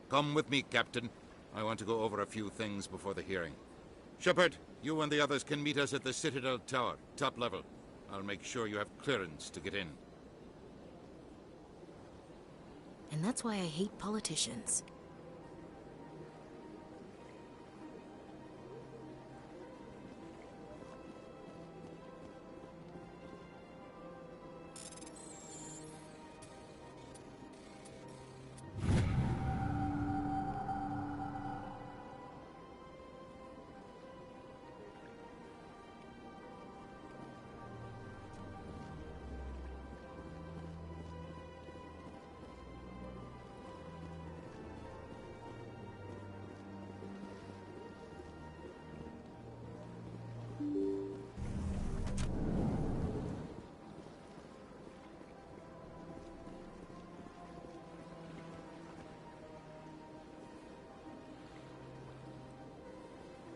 Come with me, Captain. I want to go over a few things before the hearing. Shepard, you and the others can meet us at the Citadel Tower, top level. I'll make sure you have clearance to get in. And that's why I hate politicians.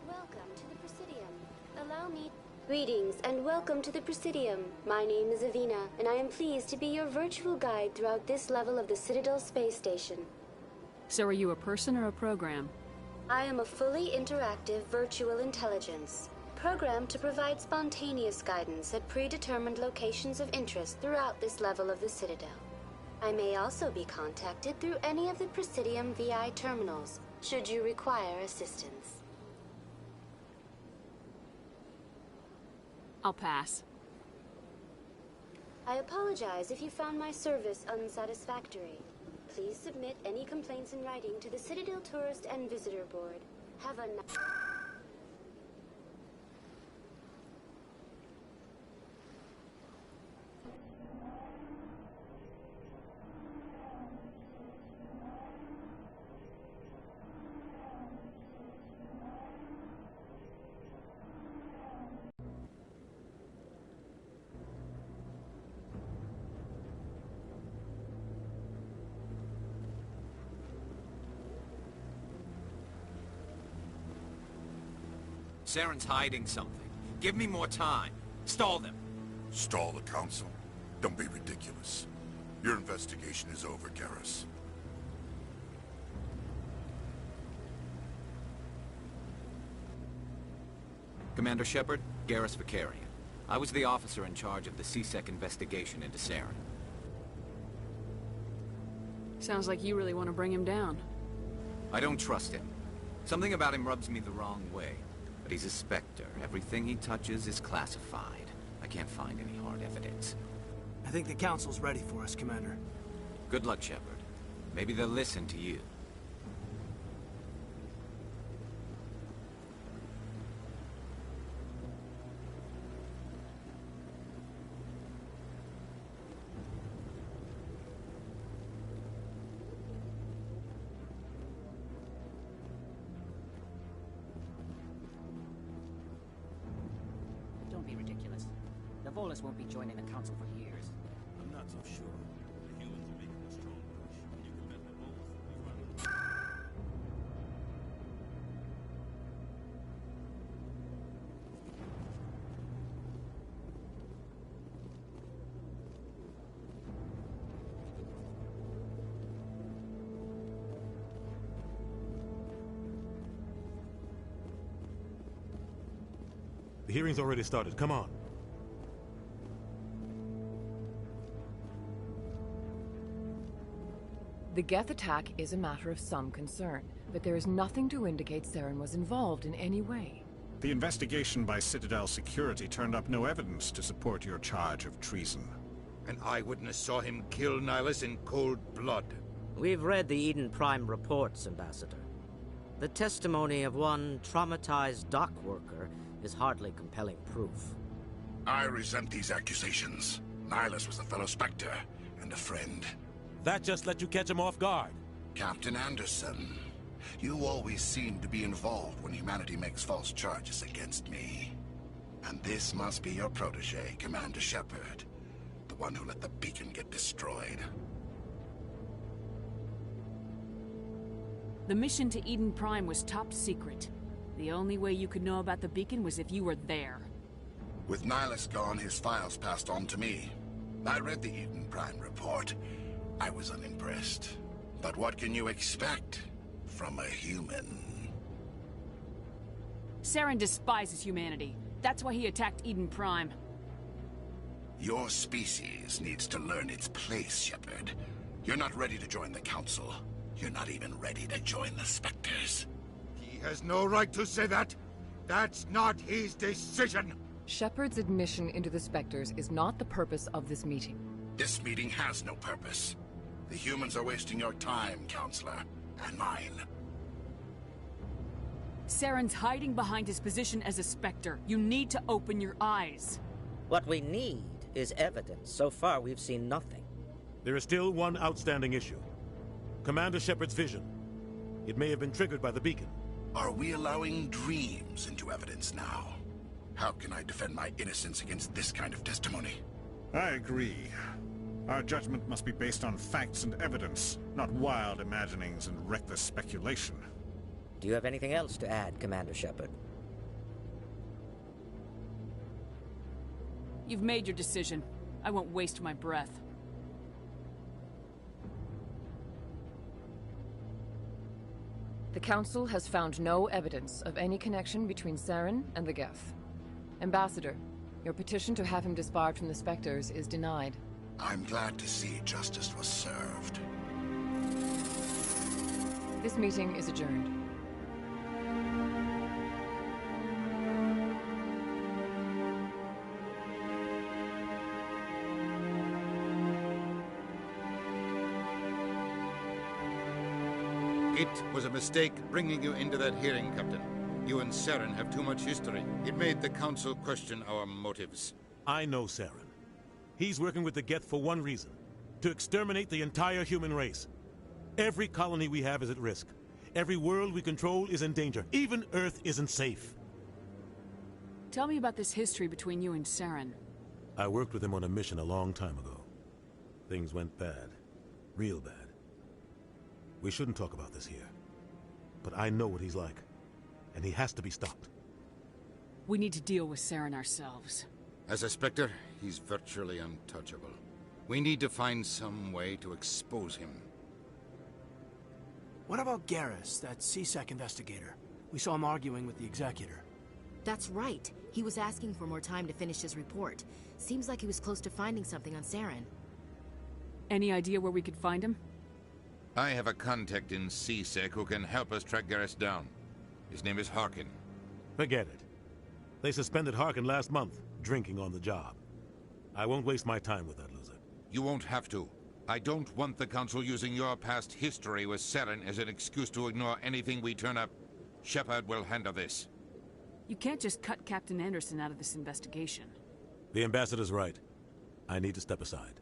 Welcome to the Presidium. Allow me... Greetings and welcome to the Presidium. My name is Avina, and I am pleased to be your virtual guide throughout this level of the Citadel space station. So are you a person or a program? I am a fully interactive virtual intelligence, programmed to provide spontaneous guidance at predetermined locations of interest throughout this level of the Citadel. I may also be contacted through any of the Presidium VI terminals, should you require assistance. I'll pass. I apologize if you found my service unsatisfactory. Please submit any complaints in writing to the Citadel Tourist and Visitor Board. Have a nice... Saren's hiding something. Give me more time. Stall them. Stall the Council? Don't be ridiculous. Your investigation is over, Garrus. Commander Shepard, Garrus Vakarian. I was the officer in charge of the C-Sec investigation into Saren. Sounds like you really want to bring him down. I don't trust him. Something about him rubs me the wrong way. But he's a Spectre. Everything he touches is classified. I can't find any hard evidence. I think the Council's ready for us, Commander. Good luck, Shepard. Maybe they'll listen to you. Don't be ridiculous. The Volus won't be joining the Council for years. I'm not so sure. The humans are making a strong push, and you can bet the Volus will be running. The hearing's already started. Come on. The Geth attack is a matter of some concern, but there is nothing to indicate Saren was involved in any way. The investigation by Citadel Security turned up no evidence to support your charge of treason. An eyewitness saw him kill Nihilus in cold blood. We've read the Eden Prime reports, Ambassador. The testimony of one traumatized dock worker is hardly compelling proof. I resent these accusations. Nihilus was a fellow Spectre and a friend. That just let you catch him off guard. Captain Anderson, you always seem to be involved when humanity makes false charges against me. And this must be your protege, Commander Shepard. The one who let the beacon get destroyed. The mission to Eden Prime was top secret. The only way you could know about the beacon was if you were there. With Nihilus gone, his files passed on to me. I read the Eden Prime report. I was unimpressed. But what can you expect from a human? Saren despises humanity. That's why he attacked Eden Prime. Your species needs to learn its place, Shepard. You're not ready to join the Council. You're not even ready to join the Spectres. He has no right to say that. That's not his decision. Shepard's admission into the Spectres is not the purpose of this meeting. This meeting has no purpose. The humans are wasting your time, Counselor, and mine. Saren's hiding behind his position as a Spectre. You need to open your eyes. What we need is evidence. So far, we've seen nothing. There is still one outstanding issue. Commander Shepard's vision. It may have been triggered by the beacon. Are we allowing dreams into evidence now? How can I defend my innocence against this kind of testimony? I agree. Our judgment must be based on facts and evidence, not wild imaginings and reckless speculation. Do you have anything else to add, Commander Shepard? You've made your decision. I won't waste my breath. The Council has found no evidence of any connection between Saren and the Geth. Ambassador, your petition to have him disbarred from the Spectres is denied. I'm glad to see justice was served. This meeting is adjourned. It was a mistake bringing you into that hearing, Captain. You and Saren have too much history. It made the Council question our motives. I know Saren. He's working with the Geth for one reason. To exterminate the entire human race. Every colony we have is at risk. Every world we control is in danger. Even Earth isn't safe. Tell me about this history between you and Saren. I worked with him on a mission a long time ago. Things went bad. Real bad. We shouldn't talk about this here. But I know what he's like. And he has to be stopped. We need to deal with Saren ourselves. As a Spectre, he's virtually untouchable. We need to find some way to expose him. What about Garrus, that CSEC investigator? We saw him arguing with the Executor. That's right. He was asking for more time to finish his report. Seems like he was close to finding something on Saren. Any idea where we could find him? I have a contact in CSEC who can help us track Garrus down. His name is Harkin. Forget it. They suspended Harkin last month, drinking on the job. I won't waste my time with that loser. You won't have to. I don't want the Council using your past history with Saren as an excuse to ignore anything we turn up. Shepard will handle this. You can't just cut Captain Anderson out of this investigation. The Ambassador's right. I need to step aside.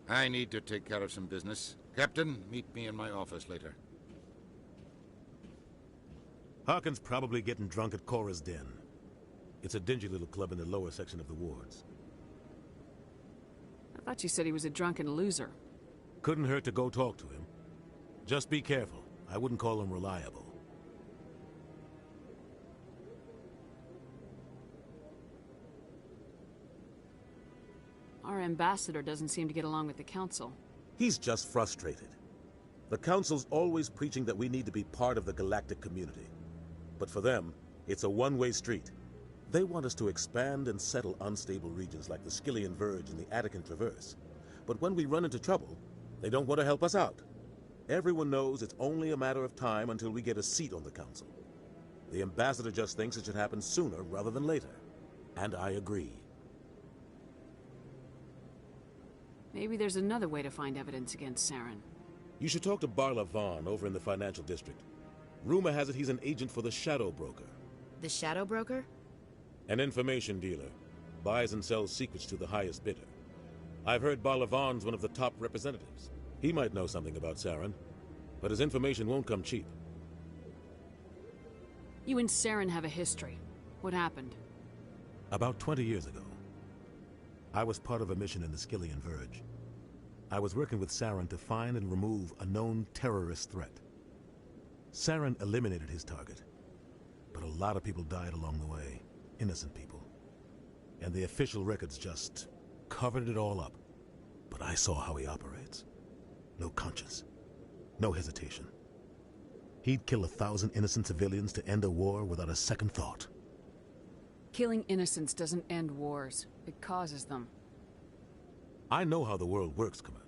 I need to take care of some business. Captain, meet me in my office later. Harkin's probably getting drunk at Cora's Den. It's a dingy little club in the lower section of the wards. I thought you said he was a drunken loser. Couldn't hurt to go talk to him. Just be careful. I wouldn't call him reliable. Our ambassador doesn't seem to get along with the Council. He's just frustrated. The Council's always preaching that we need to be part of the galactic community. But for them, it's a one-way street. They want us to expand and settle unstable regions like the Skillian Verge and the Attican Traverse. But when we run into trouble, they don't want to help us out. Everyone knows it's only a matter of time until we get a seat on the Council. The Ambassador just thinks it should happen sooner rather than later. And I agree. Maybe there's another way to find evidence against Saren. You should talk to Barla Vaughn over in the financial district. Rumor has it he's an agent for the Shadow Broker. The Shadow Broker? An information dealer. Buys and sells secrets to the highest bidder. I've heard Barla Vaughn's one of the top representatives. He might know something about Saren, but his information won't come cheap. You and Saren have a history. What happened? About 20 years ago, I was part of a mission in the Skillian Verge. I was working with Saren to find and remove a known terrorist threat. Saren eliminated his target, but a lot of people died along the way, innocent people. And the official records just covered it all up. But I saw how he operates. No conscience, no hesitation. He'd kill 1,000 innocent civilians to end a war without a second thought. Killing innocents doesn't end wars. It causes them. I know how the world works, Commander.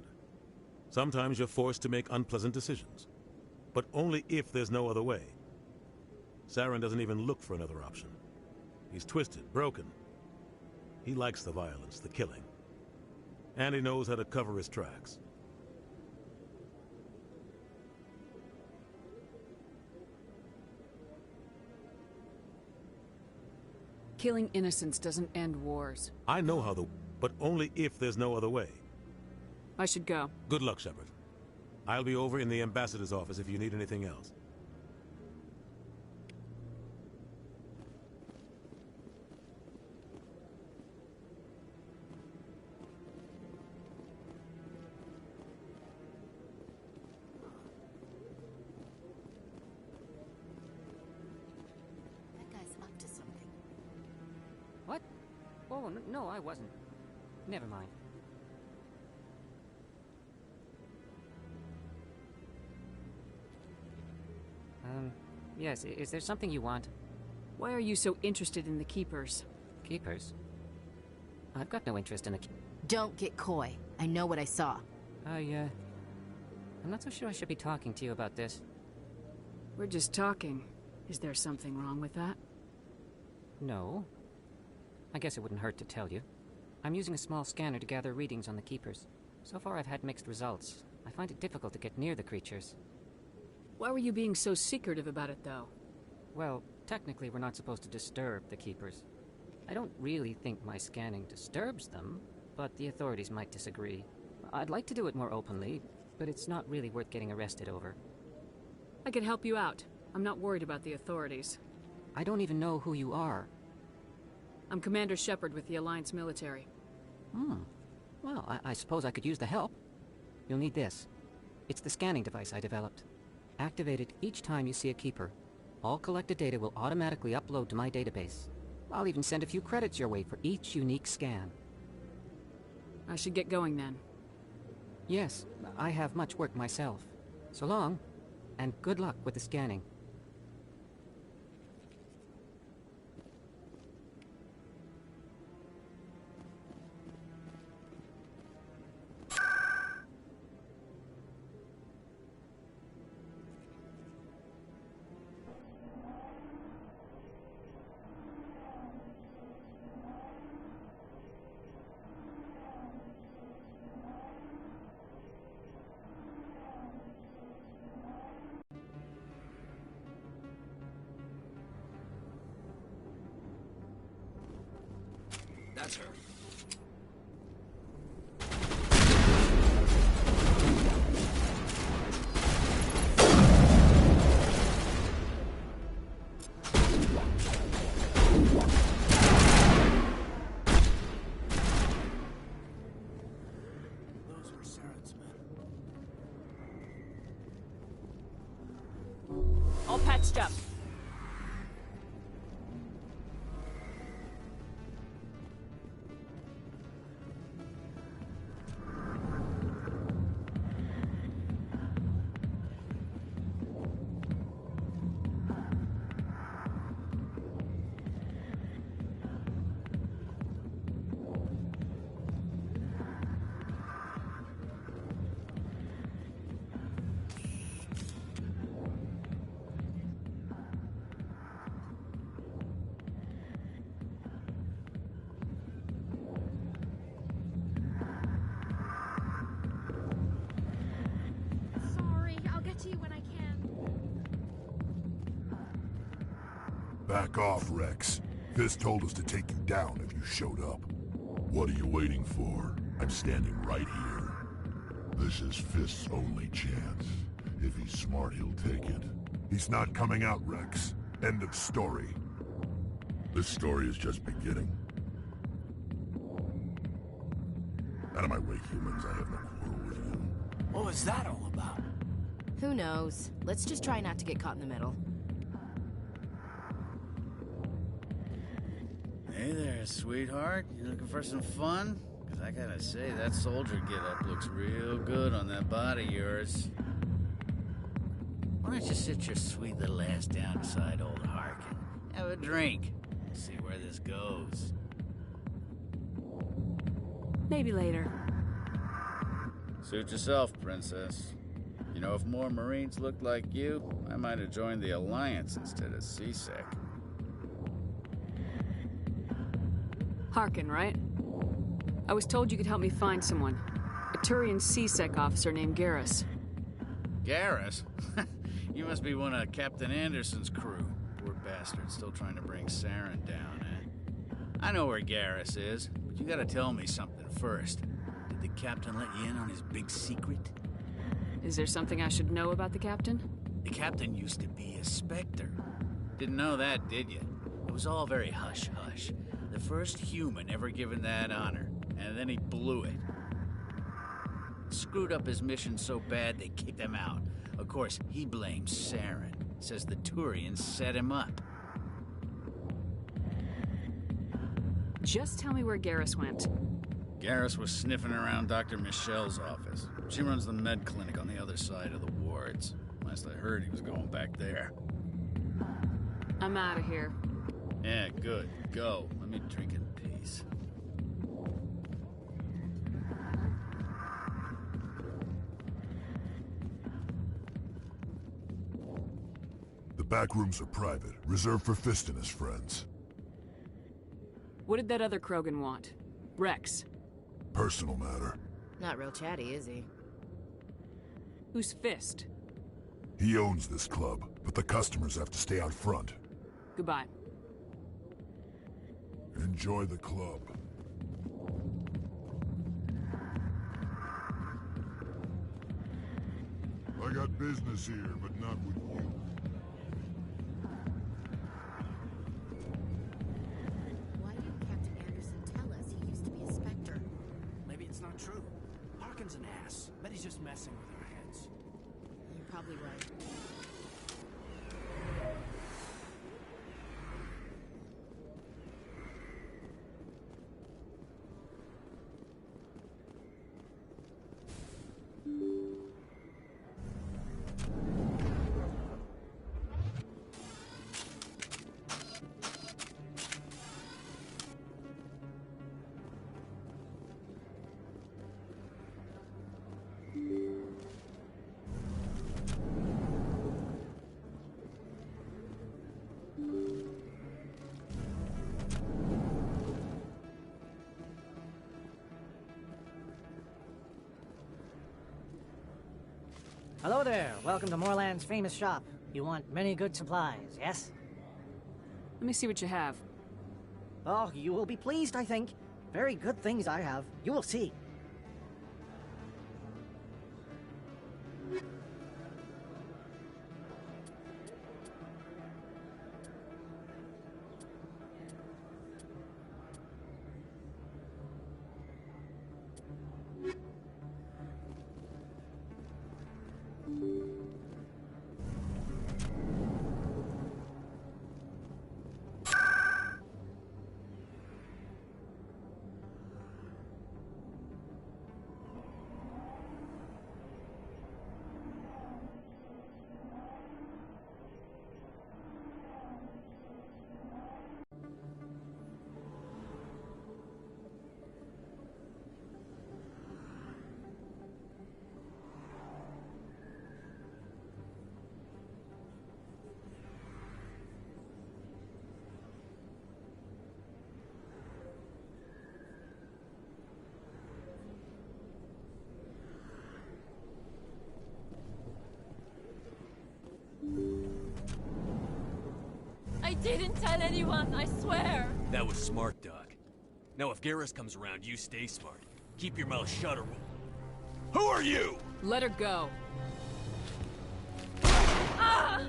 Sometimes you're forced to make unpleasant decisions. But only if there's no other way. Saren doesn't even look for another option. He's twisted, broken. He likes the violence, the killing. And he knows how to cover his tracks. Killing innocents doesn't end wars. I know how but only if there's no other way. I should go. Good luck, Shepard. I'll be over in the Ambassador's office if you need anything else. That guy's up to something. What? Oh, no, I wasn't. Never mind. Yes, is there something you want? Why are you so interested in the Keepers? Keepers? I've got no interest in the Don't get coy. I know what I saw. I'm not so sure I should be talking to you about this. We're just talking. Is there something wrong with that? No. I guess it wouldn't hurt to tell you. I'm using a small scanner to gather readings on the Keepers. So far I've had mixed results. I find it difficult to get near the creatures. Why were you being so secretive about it, though? Well, technically we're not supposed to disturb the Keepers. I don't really think my scanning disturbs them, but the authorities might disagree. I'd like to do it more openly, but it's not really worth getting arrested over. I can help you out. I'm not worried about the authorities. I don't even know who you are. I'm Commander Shepard with the Alliance military. Well, I suppose I could use the help. You'll need this. It's the scanning device I developed. Activate it each time you see a Keeper. All collected data will automatically upload to my database. I'll even send a few credits your way for each unique scan. I should get going then. Yes, I have much work myself. So long, and good luck with the scanning. That's her. Those were Saren's men. All patched up. Sorry, I'll get to you when I can. Back off, Rex. Fist told us to take you down if you showed up. What are you waiting for? I'm standing right here. This is Fist's only chance. If he's smart, he'll take it. He's not coming out, Rex. End of story. This story is just beginning. Out of my way, humans. I have no quarrel with you. What was that all about? Who knows? Let's just try not to get caught in the middle. Hey there, sweetheart. You looking for some fun? Because I gotta say, that soldier get-up looks real good on that body of yours. Why don't you sit your sweet little ass down beside old Harkin? Have a drink. See where this goes. Maybe later. Suit yourself, princess. You know, if more Marines looked like you, I might have joined the Alliance instead of CSEC. Harkin, right? I was told you could help me find someone. A Turian CSEC officer named Garrus. Garrus? You must be one of Captain Anderson's crew. Poor bastard, still trying to bring Saren down, eh? I know where Garrus is, but you gotta tell me something first. Did the captain let you in on his big secret? Is there something I should know about the captain? The captain used to be a Spectre. Didn't know that, did you? It was all very hush-hush. The first human ever given that honor, and then he blew it. Screwed up his mission so bad they kicked him out. Of course, he blames Saren. Says the Turians set him up. Just tell me where Garrus went. Garrus was sniffing around Dr. Michelle's office. She runs the med clinic on the other side of the wards. Last I heard, he was going back there. I'm out of here. Yeah, good. Go. Let me drink in peace. The back rooms are private, reserved for Fist and his friends. What did that other Krogan want? Rex. Personal matter. Not real chatty, is he? Who's Fist? He owns this club, but the customers have to stay out front. Goodbye. Enjoy the club. I got business here, but not with you. Why didn't Captain Anderson tell us he used to be a Spectre? Maybe it's not true. Harkin's an ass. Bet he's just messing with our heads. You're probably right. Hello there. Welcome to Moorland's famous shop. You want many good supplies, yes? Let me see what you have. Oh, you will be pleased, I think. Very good things I have. You will see. I didn't tell anyone, I swear! That was smart, Doc. Now if Garrus comes around, you stay smart. Keep your mouth shut or we'll... Who are you? Let her go. Ah!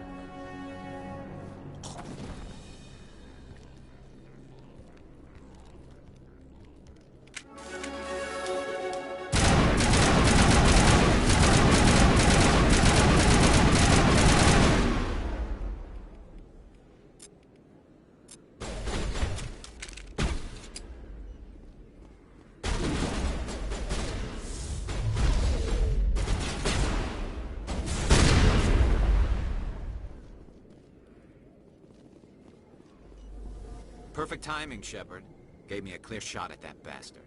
Perfect timing, Shepard. Gave me a clear shot at that bastard.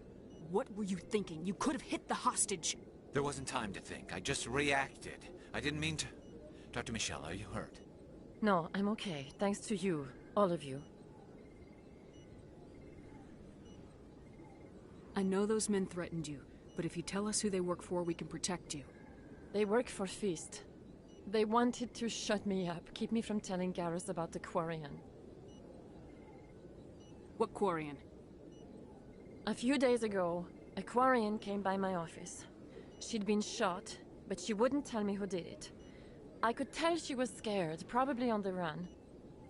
What were you thinking? You could have hit the hostage. There wasn't time to think. I just reacted. I didn't mean to... Dr. Michelle, are you hurt? No, I'm okay. Thanks to you. All of you. I know those men threatened you, but if you tell us who they work for, we can protect you. They work for Feast. They wanted to shut me up, keep me from telling Garrus about the Quarian. What Quarian? A few days ago, a Quarian came by my office. She'd been shot, but she wouldn't tell me who did it. I could tell she was scared, probably on the run.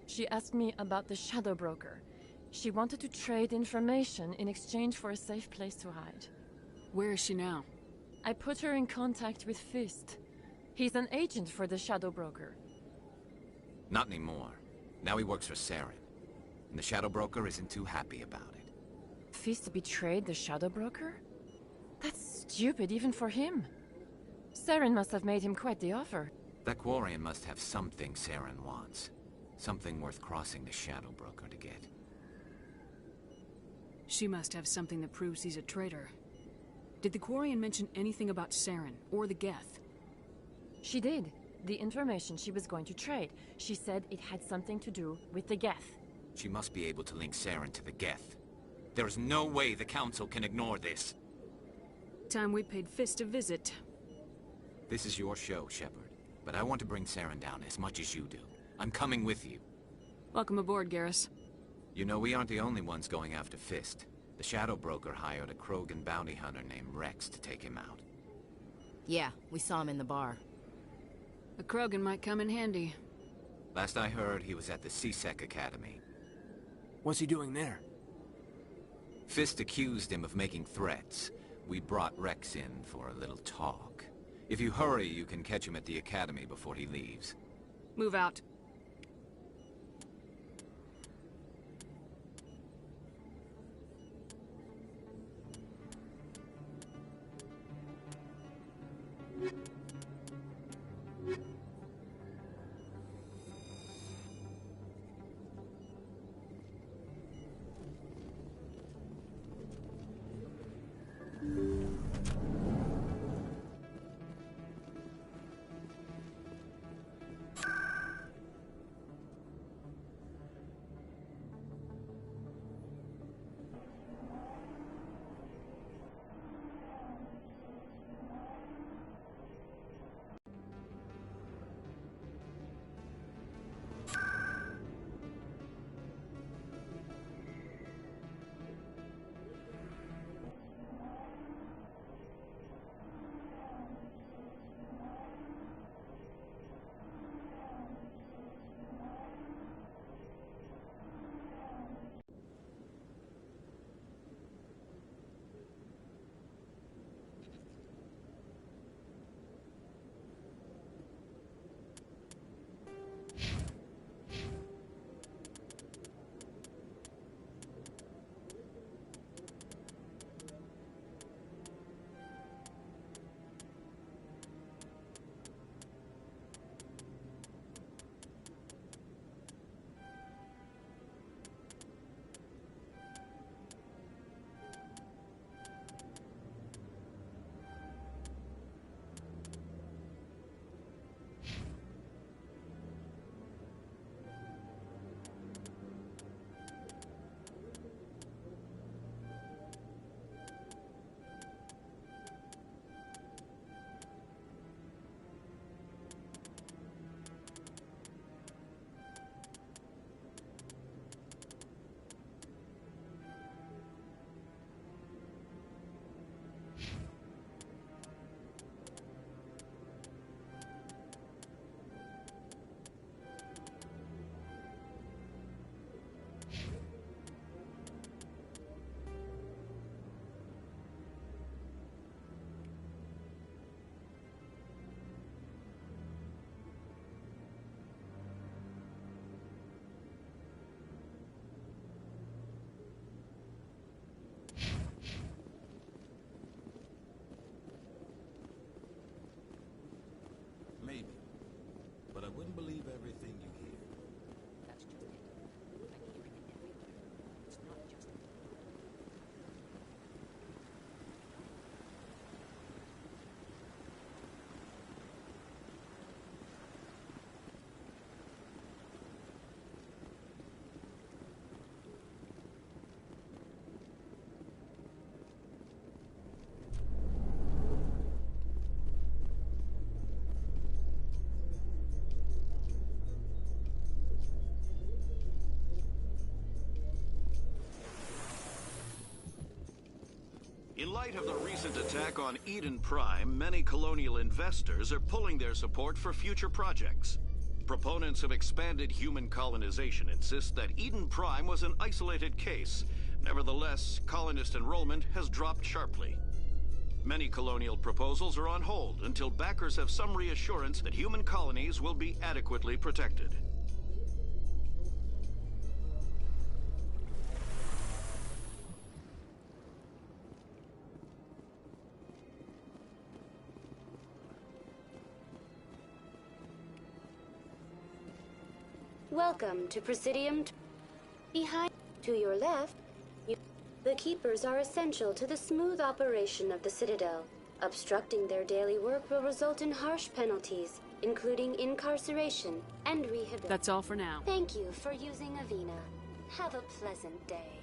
She asked me about the Shadow Broker. She wanted to trade information in exchange for a safe place to hide. Where is she now? I put her in contact with Fist. He's an agent for the Shadow Broker. Not anymore. Now he works for Saren. And the Shadow Broker isn't too happy about it. Fist betrayed the Shadow Broker? That's stupid even for him. Saren must have made him quite the offer. That Quarian must have something Saren wants. Something worth crossing the Shadow Broker to get. She must have something that proves he's a traitor. Did the Quarian mention anything about Saren or the Geth? She did. The information she was going to trade. She said it had something to do with the Geth. She must be able to link Saren to the Geth. There is no way the Council can ignore this. Time we paid Fist a visit. This is your show, Shepard. But I want to bring Saren down as much as you do. I'm coming with you. Welcome aboard, Garrus. You know, we aren't the only ones going after Fist. The Shadow Broker hired a Krogan bounty hunter named Rex to take him out. Yeah, we saw him in the bar. A Krogan might come in handy. Last I heard, he was at the CSEC Academy. What's he doing there? Fist accused him of making threats. We brought Rex in for a little talk. If you hurry, you can catch him at the Academy before he leaves. Move out. In light of the recent attack on Eden Prime, many colonial investors are pulling their support for future projects. Proponents of expanded human colonization insist that Eden Prime was an isolated case. Nevertheless, colonist enrollment has dropped sharply. Many colonial proposals are on hold until backers have some reassurance that human colonies will be adequately protected. Welcome to Presidium. Behind, to your left, the Keepers are essential to the smooth operation of the Citadel. Obstructing their daily work will result in harsh penalties, including incarceration and rehabilitation. That's all for now. Thank you for using Avina. Have a pleasant day.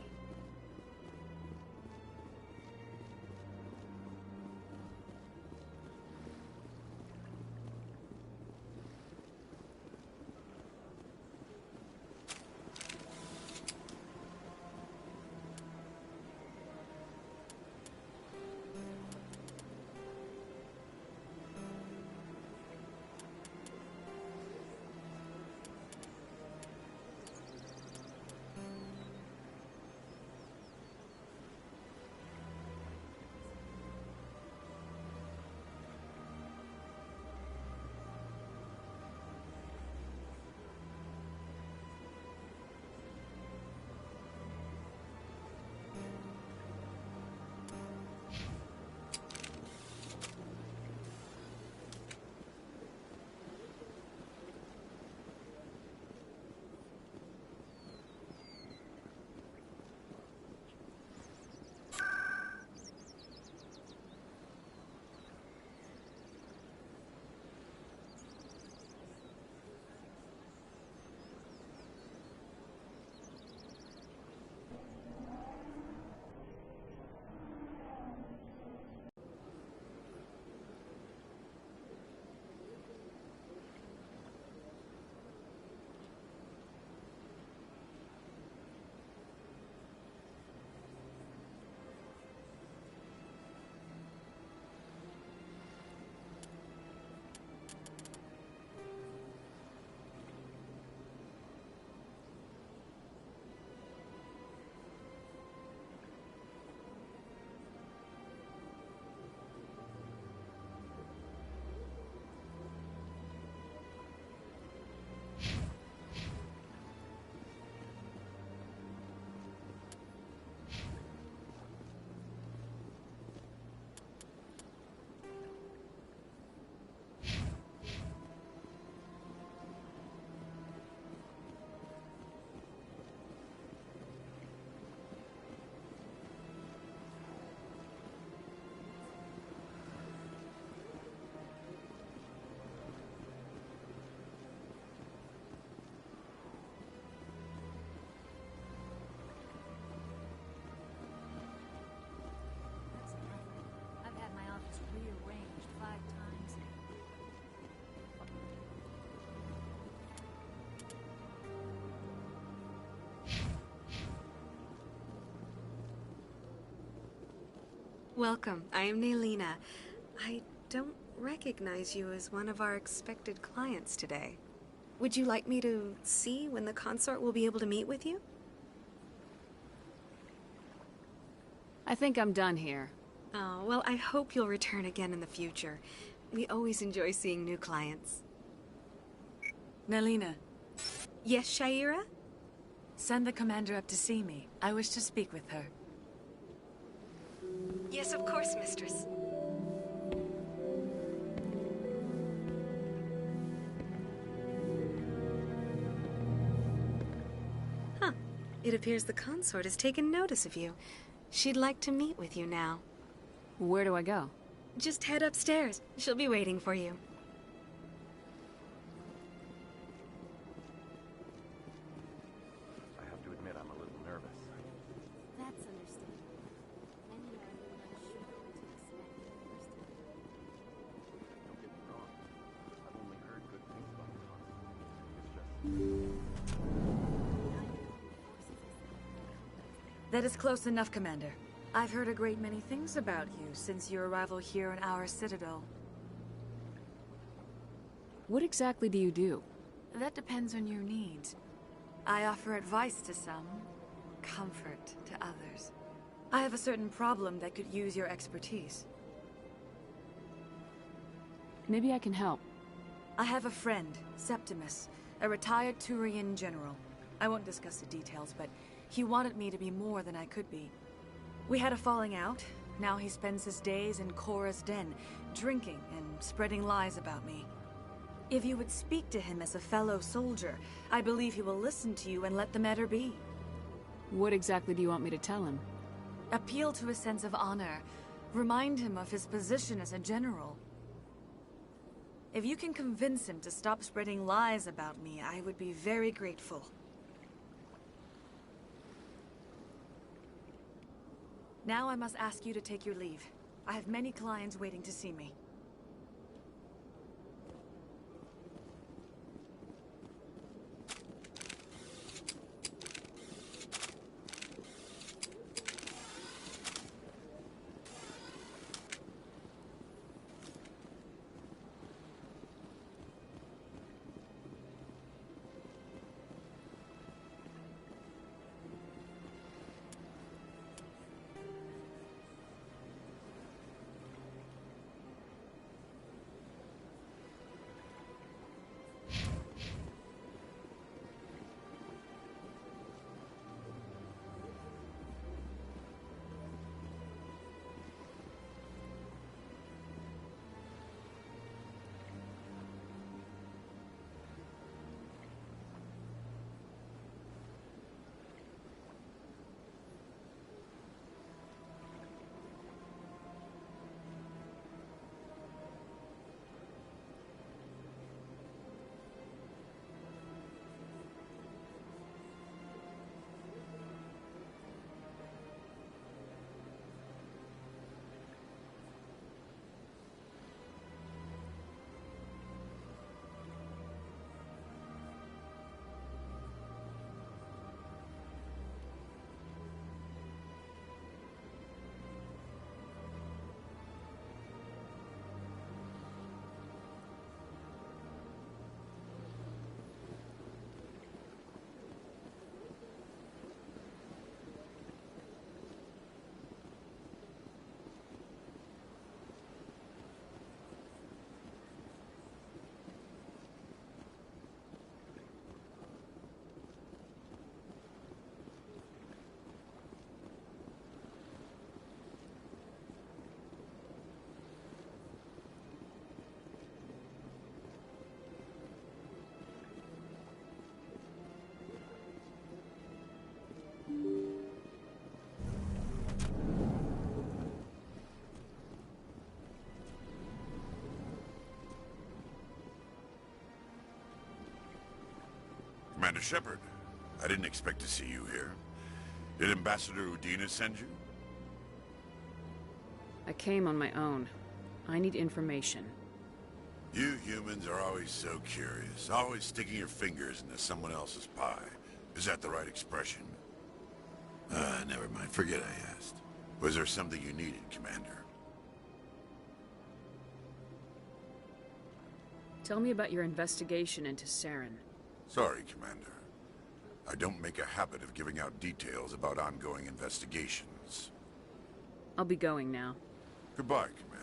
Welcome. I am Naelina. I don't recognize you as one of our expected clients today. Would you like me to see when the consort will be able to meet with you? I think I'm done here. Oh, well, I hope you'll return again in the future. We always enjoy seeing new clients. Naelina. Yes, Sha'ira? Send the commander up to see me. I wish to speak with her. Yes, of course, mistress. Huh. It appears the consort has taken notice of you. She'd like to meet with you now. Where do I go? Just head upstairs. She'll be waiting for you. I have to admit I'm a little nervous. That's understandable. Many are a little unsure what to expect the first time. Don't get me wrong. I've only heard good things about the consort. It's just... That is close enough, Commander. I've heard a great many things about you since your arrival here in our citadel. What exactly do you do? That depends on your needs. I offer advice to some, comfort to others. I have a certain problem that could use your expertise. Maybe I can help. I have a friend, Septimus, a retired Turian general. I won't discuss the details, but he wanted me to be more than I could be. We had a falling out. Now he spends his days in Korra's den, drinking and spreading lies about me. If you would speak to him as a fellow soldier, I believe he will listen to you and let the matter be. What exactly do you want me to tell him? Appeal to his sense of honor. Remind him of his position as a general. If you can convince him to stop spreading lies about me, I would be very grateful. Now I must ask you to take your leave. I have many clients waiting to see me. Commander Shepard, I didn't expect to see you here. Did Ambassador Udina send you? I came on my own. I need information. You humans are always so curious, always sticking your fingers into someone else's pie. Is that the right expression? Never mind. Forget I asked. Was there something you needed, Commander? Tell me about your investigation into Saren. Sorry, Commander. I don't make a habit of giving out details about ongoing investigations. I'll be going now. Goodbye, Commander.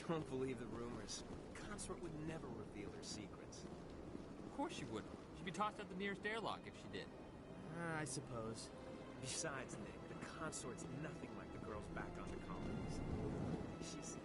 Don't believe the rumors. Consort would never reveal her secrets. Of course she wouldn't. She'd be tossed out the nearest airlock if she did. I suppose. Besides, Nick, the Consort's nothing like the girls back on the colonies. She's...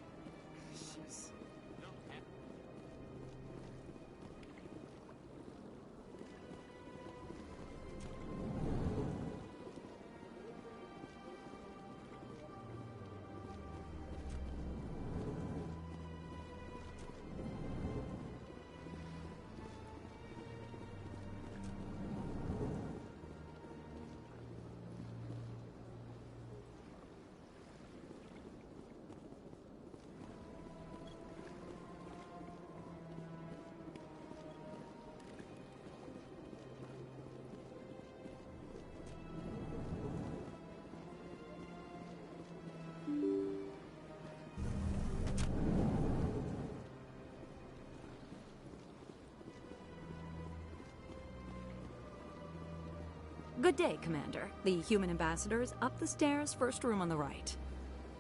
Good day, Commander. The human ambassador is up the stairs, first room on the right.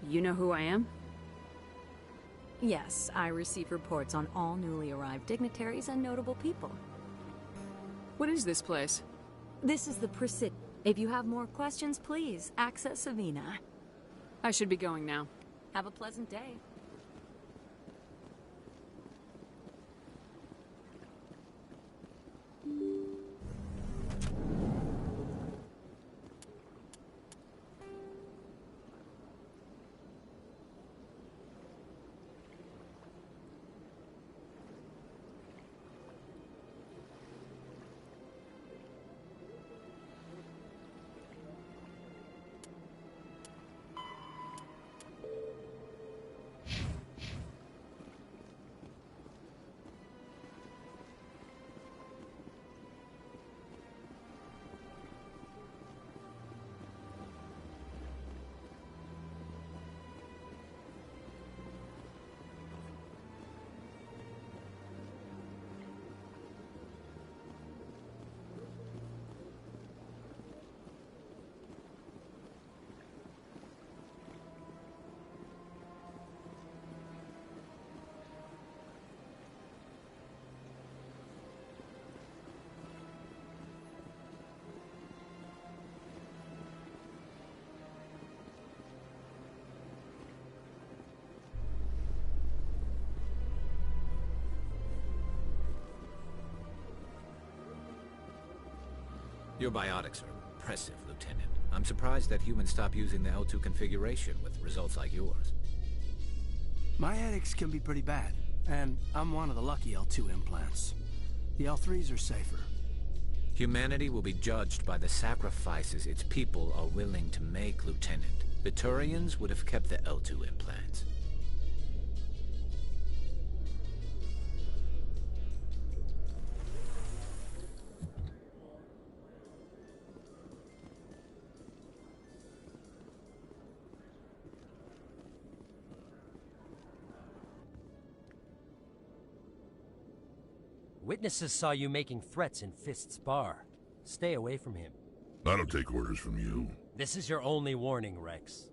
You know who I am? Yes, I receive reports on all newly arrived dignitaries and notable people. What is this place? This is the Presidio. If you have more questions, please access Savina. I should be going now. Have a pleasant day. Your biotics are impressive, Lieutenant. I'm surprised that humans stop using the L2 configuration with results like yours. My headaches can be pretty bad, and I'm one of the lucky L2 implants. The L3s are safer. Humanity will be judged by the sacrifices its people are willing to make, Lieutenant. The Turians would have kept the L2 implants. Witnesses saw you making threats in Fist's bar. Stay away from him. I don't take orders from you. This is your only warning, Rex.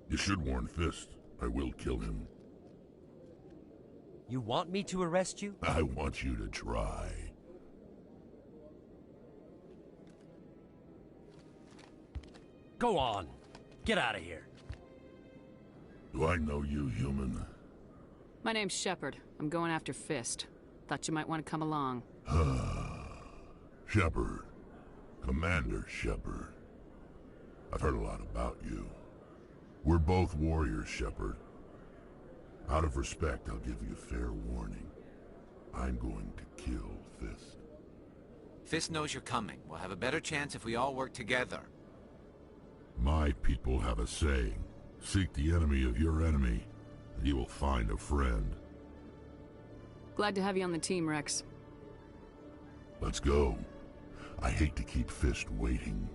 You should warn Fist. I will kill him. You want me to arrest you? I want you to try. Go on. Get out of here. Do I know you, human? My name's Shepard. I'm going after Fist. Thought you might want to come along. Shepard. Commander Shepard. I've heard a lot about you. We're both warriors, Shepard. Out of respect, I'll give you fair warning. I'm going to kill Fist. Fist knows you're coming. We'll have a better chance if we all work together. My people have a saying. Seek the enemy of your enemy, and you will find a friend. Glad to have you on the team, Rex. Let's go. I hate to keep Fist waiting.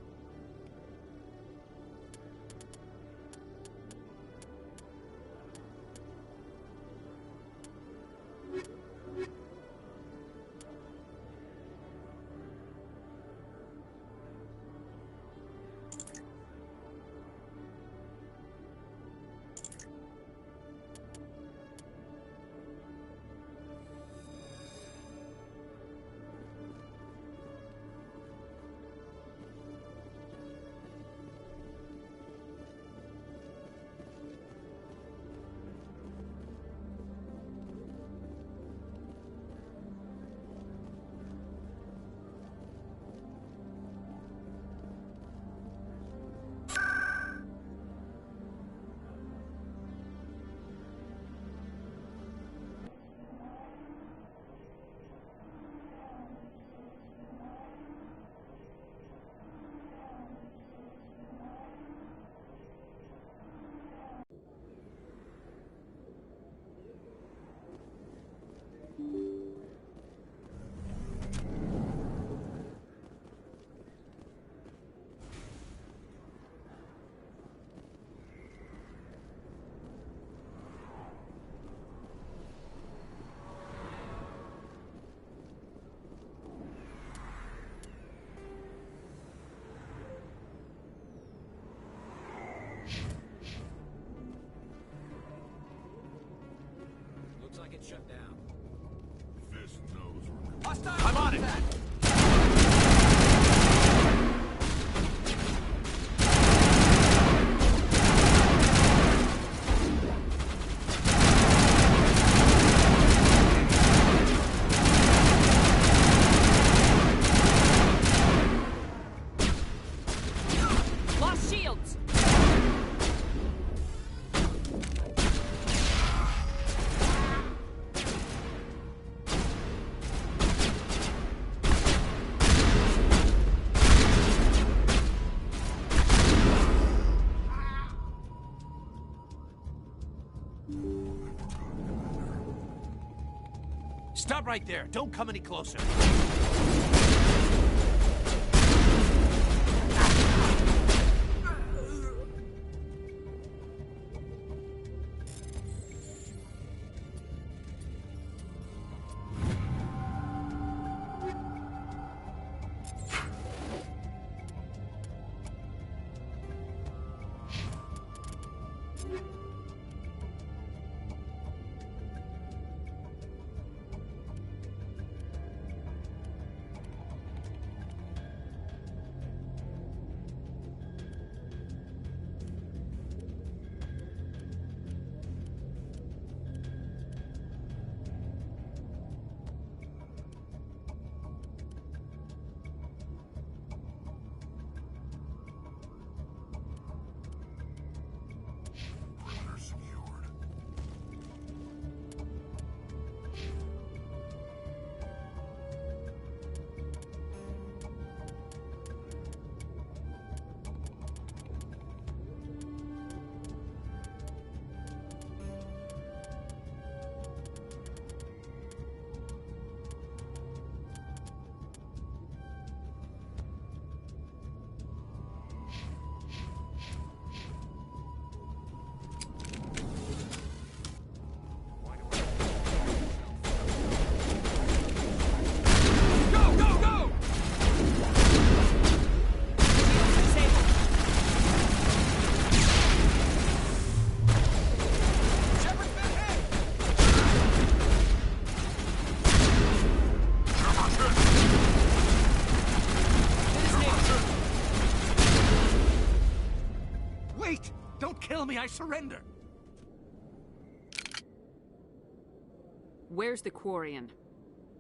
get shut down. Fist knows we're... Hostile! I'm on it! Lost shields! Stop right there. Don't come any closer. Kill me, I surrender. Where's the Quarian?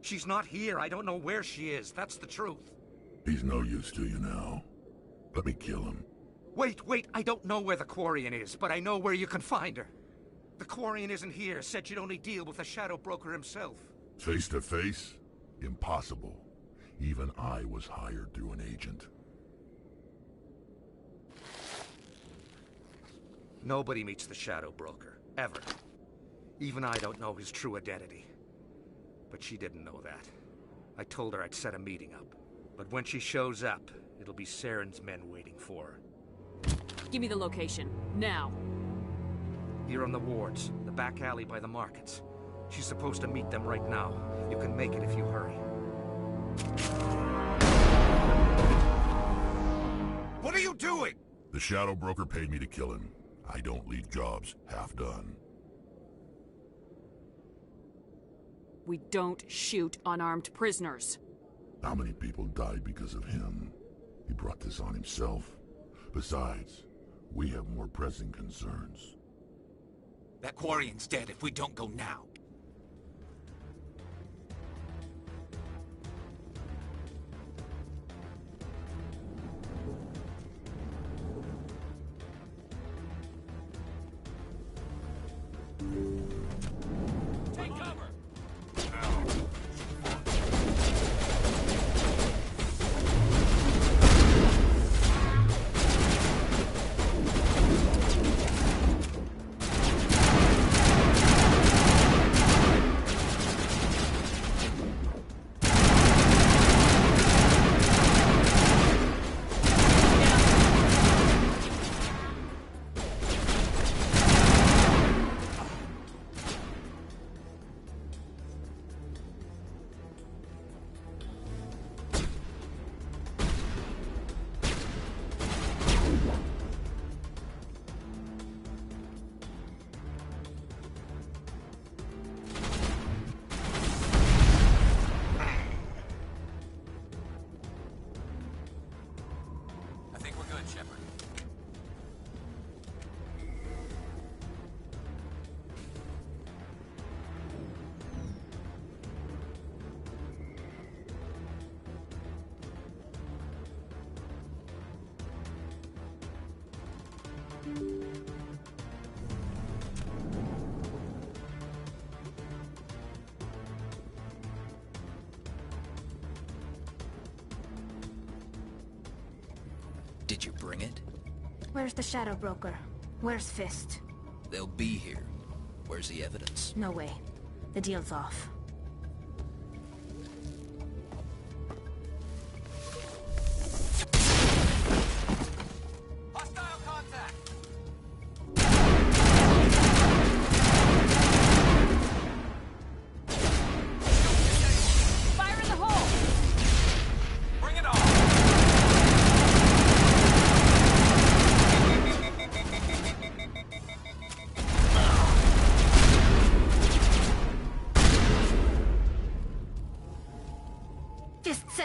She's not here. I don't know where she is. That's the truth. He's no use to you now. Let me kill him. Wait. I don't know where the Quarian is, but I know where you can find her. The Quarian isn't here. Said she'd only deal with the Shadow Broker himself. Face to face? Impossible. Even I was hired through an agent. Nobody meets the Shadow Broker, ever. Even I don't know his true identity. But she didn't know that. I told her I'd set a meeting up. But when she shows up, it'll be Saren's men waiting for her. Give me the location, now. Here on the wards, the back alley by the markets. She's supposed to meet them right now. You can make it if you hurry. What are you doing? The Shadow Broker paid me to kill him. I don't leave jobs half done. We don't shoot unarmed prisoners. How many people died because of him? He brought this on himself. Besides, we have more pressing concerns. That Quarian's dead if we don't go now. Take cover! Did you bring it? Where's the Shadow Broker? Where's Fist? They'll be here. Where's the evidence? No way. The deal's off.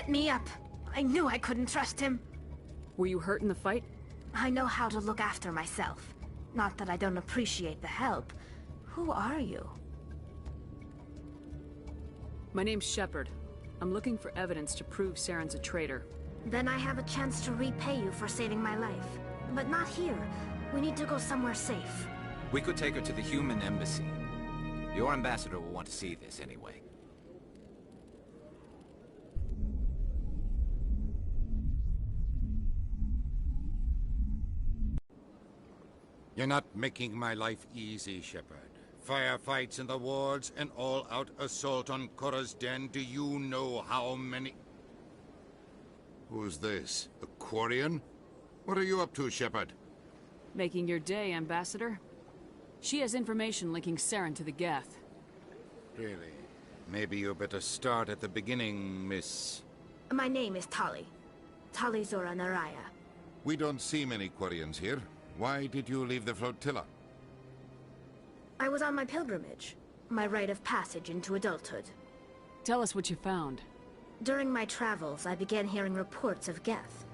Me up. I knew I couldn't trust him. Were you hurt in the fight? I know how to look after myself. Not that I don't appreciate the help. Who are you? My name's Shepard. I'm looking for evidence to prove Saren's a traitor. Then I have a chance to repay you for saving my life. But not here. We need to go somewhere safe. We could take her to the human embassy. Your ambassador will want to see this anyway. You're not making my life easy, Shepard. Firefights in the wards, an all-out assault on Korra's den. Do you know how many... Who's this? The Quarian? What are you up to, Shepard? Making your day, Ambassador. She has information linking Saren to the Geth. Really? Maybe you better start at the beginning, Miss... My name is Tali. Tali Zora Naraya. We don't see many Quarians here. Why did you leave the flotilla? I was on my pilgrimage. My rite of passage into adulthood. Tell us what you found. During my travels, I began hearing reports of Geth.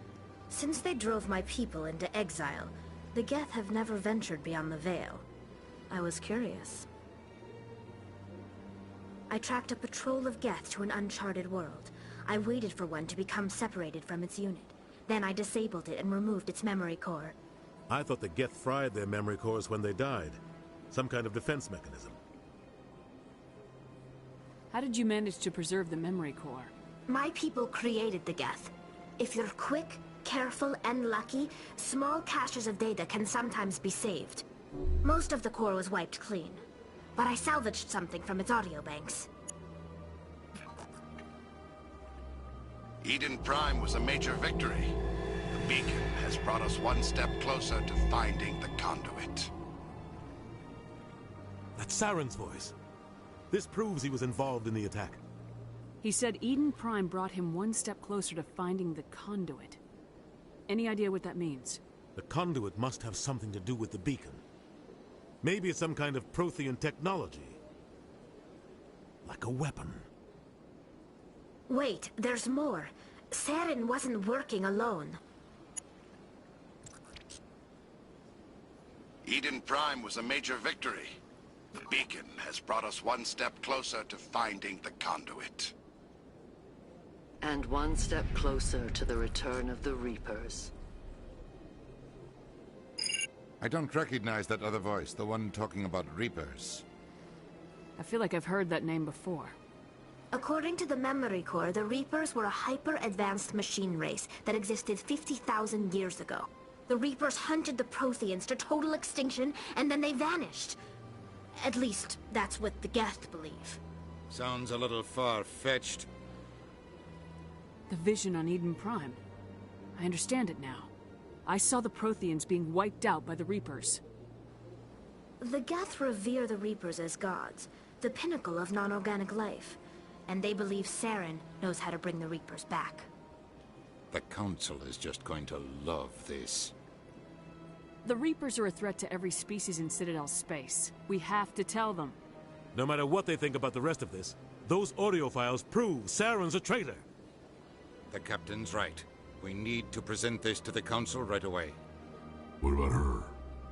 Since they drove my people into exile, the Geth have never ventured beyond the Veil. I was curious. I tracked a patrol of Geth to an uncharted world. I waited for one to become separated from its unit. Then I disabled it and removed its memory core. I thought the Geth fried their memory cores when they died. Some kind of defense mechanism. How did you manage to preserve the memory core? My people created the Geth. If you're quick, careful, and lucky, small caches of data can sometimes be saved. Most of the core was wiped clean, but I salvaged something from its audio banks. Eden Prime was a major victory. The beacon has brought us one step closer to finding the conduit. That's Saren's voice. This proves he was involved in the attack. He said Eden Prime brought him one step closer to finding the conduit. Any idea what that means? The conduit must have something to do with the beacon. Maybe it's some kind of Prothean technology. Like a weapon. Wait, there's more. Saren wasn't working alone. Eden Prime was a major victory. The beacon has brought us one step closer to finding the conduit. And one step closer to the return of the Reapers. I don't recognize that other voice, the one talking about Reapers. I feel like I've heard that name before. According to the memory core, the Reapers were a hyper-advanced machine race that existed 50,000 years ago. The Reapers hunted the Protheans to total extinction, and then they vanished. At least, that's what the Geth believe. Sounds a little far-fetched. The vision on Eden Prime. I understand it now. I saw the Protheans being wiped out by the Reapers. The Geth revere the Reapers as gods, the pinnacle of non-organic life. And they believe Saren knows how to bring the Reapers back. The Council is just going to love this. The Reapers are a threat to every species in Citadel space. We have to tell them. No matter what they think about the rest of this, those audio files prove Saren's a traitor. The Captain's right. We need to present this to the Council right away. What about her?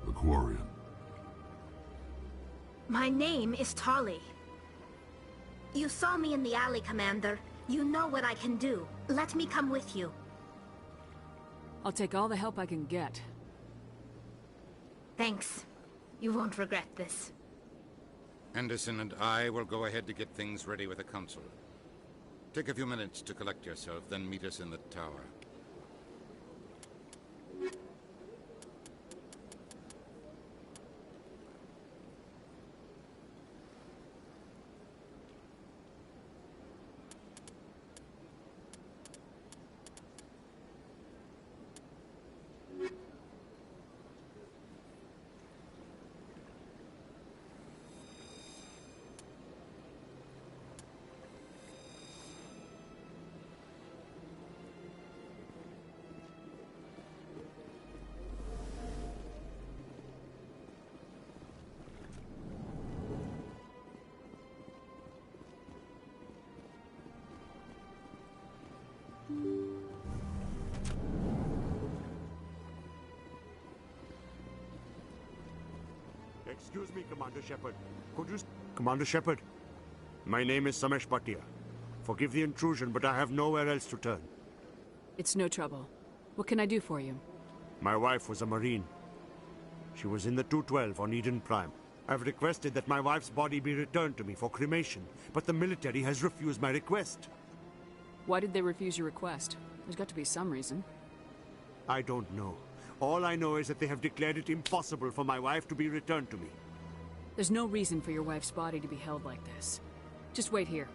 The Quarian? My name is Tali. You saw me in the alley, Commander. You know what I can do. Let me come with you. I'll take all the help I can get. Thanks. You won't regret this. Anderson and I will go ahead to get things ready with the Council. Take a few minutes to collect yourself, then meet us in the tower. Excuse me, Commander Shepard. Could you... Commander Shepard, my name is Samesh Bhatia. Forgive the intrusion, but I have nowhere else to turn. It's no trouble. What can I do for you? My wife was a Marine. She was in the 212 on Eden Prime. I've requested that my wife's body be returned to me for cremation, but the military has refused my request. Why did they refuse your request? There's got to be some reason. I don't know. All I know is that they have declared it impossible for my wife to be returned to me. There's no reason for your wife's body to be held like this. Just wait here.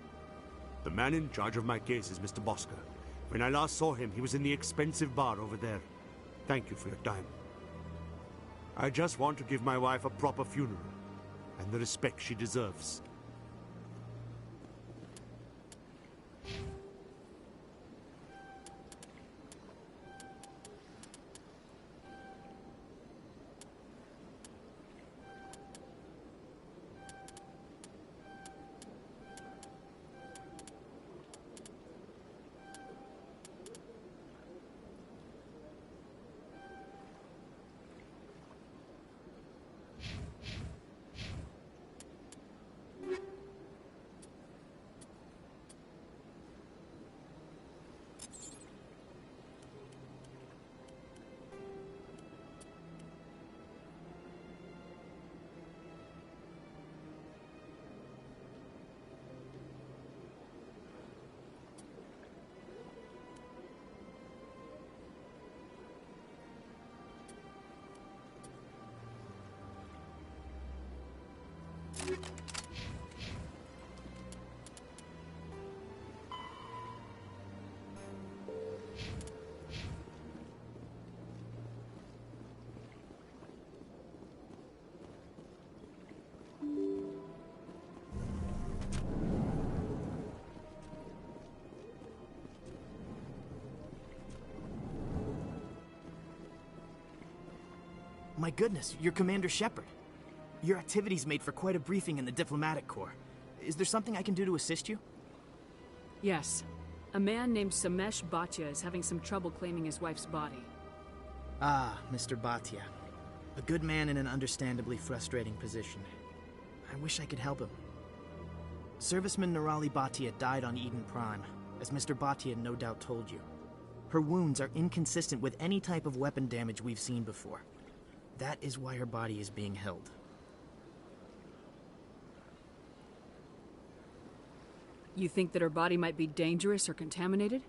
The man in charge of my case is Mr. Bosker. When I last saw him, he was in the expensive bar over there. Thank you for your time. I just want to give my wife a proper funeral, and the respect she deserves. My goodness, you're Commander Shepard. Your activities made for quite a briefing in the Diplomatic Corps. Is there something I can do to assist you? Yes. A man named Samesh Bhatia is having some trouble claiming his wife's body. Ah, Mr. Bhatia. A good man in an understandably frustrating position. I wish I could help him. Serviceman Nirali Bhatia died on Eden Prime, as Mr. Bhatia no doubt told you. Her wounds are inconsistent with any type of weapon damage we've seen before. That is why her body is being held. You think that her body might be dangerous or contaminated?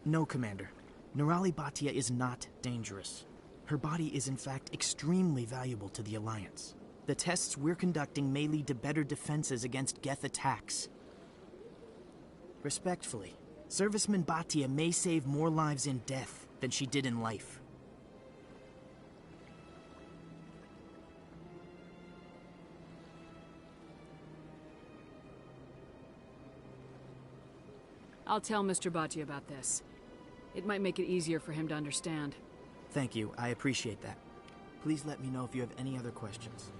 No, Commander. Nirali Bhatia is not dangerous. Her body is in fact extremely valuable to the Alliance. The tests we're conducting may lead to better defenses against Geth attacks. Respectfully, Serviceman Bhatia may save more lives in death than she did in life. I'll tell Mr. Bhatia about this. It might make it easier for him to understand. Thank you. I appreciate that. Please let me know if you have any other questions.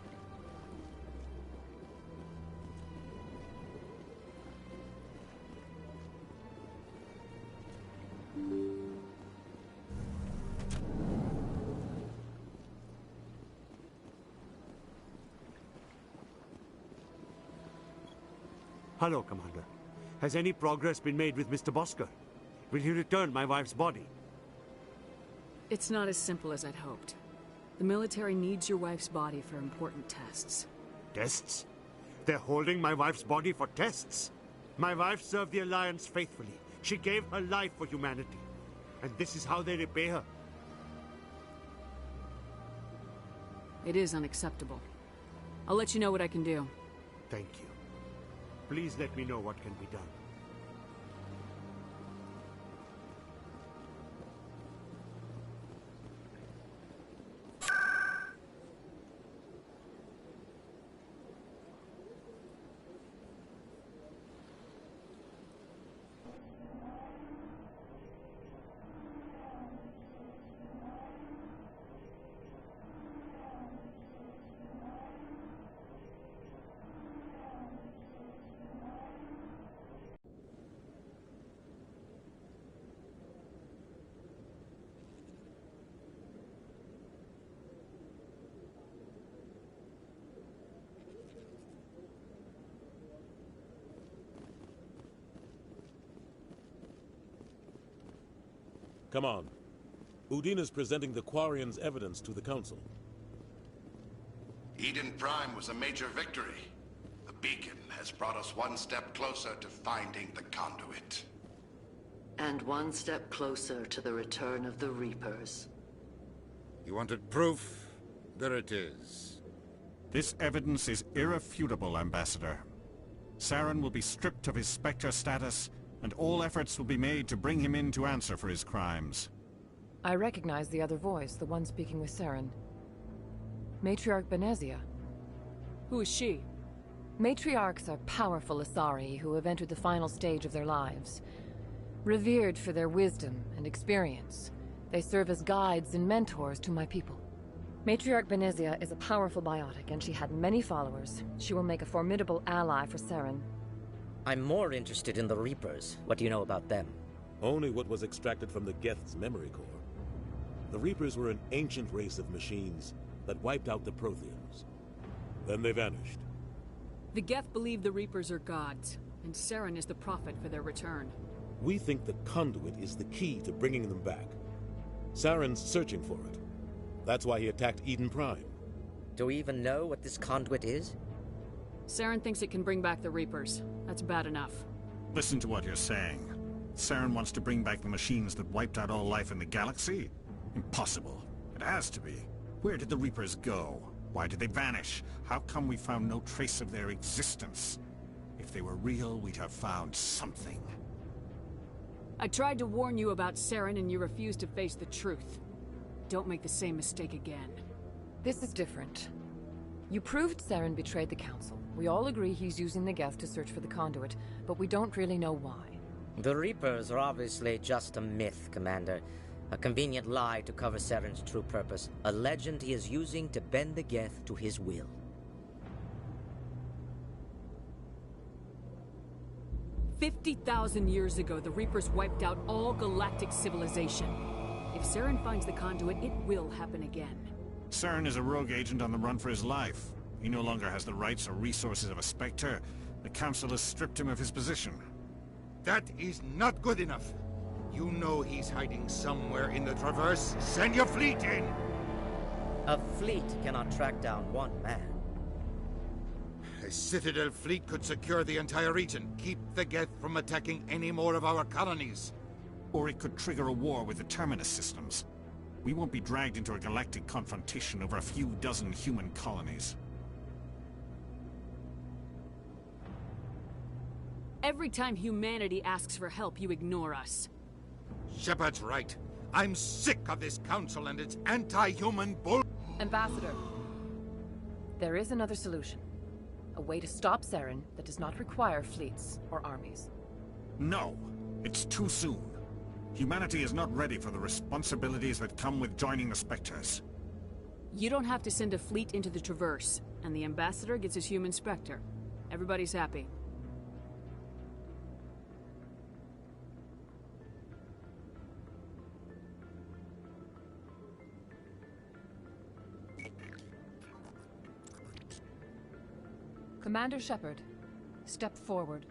Hello, Commander. Has any progress been made with Mr. Bosker? Will he return my wife's body? It's not as simple as I'd hoped. The military needs your wife's body for important tests. Tests? They're holding my wife's body for tests? My wife served the Alliance faithfully. She gave her life for humanity. And this is how they repay her. It is unacceptable. I'll let you know what I can do. Thank you. Please let me know what can be done. Come on. Udine is presenting the Quarians' evidence to the Council. Eden Prime was a major victory. The beacon has brought us one step closer to finding the conduit. And one step closer to the return of the Reapers. You wanted proof? There it is. This evidence is irrefutable, Ambassador. Saren will be stripped of his Spectre status, and all efforts will be made to bring him in to answer for his crimes. I recognize the other voice, the one speaking with Saren. Matriarch Benezia. Who is she? Matriarchs are powerful Asari who have entered the final stage of their lives. Revered for their wisdom and experience, they serve as guides and mentors to my people. Matriarch Benezia is a powerful biotic, and she had many followers. She will make a formidable ally for Saren. I'm more interested in the Reapers. What do you know about them? Only what was extracted from the Geth's memory core. The Reapers were an ancient race of machines that wiped out the Protheans. Then they vanished. The Geth believe the Reapers are gods, and Saren is the prophet for their return. We think the conduit is the key to bringing them back. Saren's searching for it. That's why he attacked Eden Prime. Do we even know what this conduit is? Saren thinks it can bring back the Reapers. That's bad enough. Listen to what you're saying. Saren wants to bring back the machines that wiped out all life in the galaxy? Impossible. It has to be. Where did the Reapers go? Why did they vanish? How come we found no trace of their existence? If they were real, we'd have found something. I tried to warn you about Saren, and you refused to face the truth. Don't make the same mistake again. This is different. You proved Saren betrayed the Council. We all agree he's using the Geth to search for the conduit, but we don't really know why. The Reapers are obviously just a myth, Commander. A convenient lie to cover Saren's true purpose. A legend he is using to bend the Geth to his will. "50,000 years ago, the Reapers wiped out all galactic civilization. If Saren finds the conduit, it will happen again. Saren is a rogue agent on the run for his life. He no longer has the rights or resources of a Spectre. The Council has stripped him of his position. That is not good enough. You know he's hiding somewhere in the Traverse. Send your fleet in! A fleet cannot track down one man. A Citadel fleet could secure the entire region, keep the Geth from attacking any more of our colonies. Or it could trigger a war with the Terminus systems. We won't be dragged into a galactic confrontation over a few dozen human colonies. Every time humanity asks for help, you ignore us. Shepard's right. I'm sick of this council and its anti-human bull— Ambassador, there is another solution. A way to stop Saren that does not require fleets or armies. No, it's too soon. Humanity is not ready for the responsibilities that come with joining the Spectres. You don't have to send a fleet into the Traverse, and the Ambassador gets his human Spectre. Everybody's happy. Commander Shepard, step forward.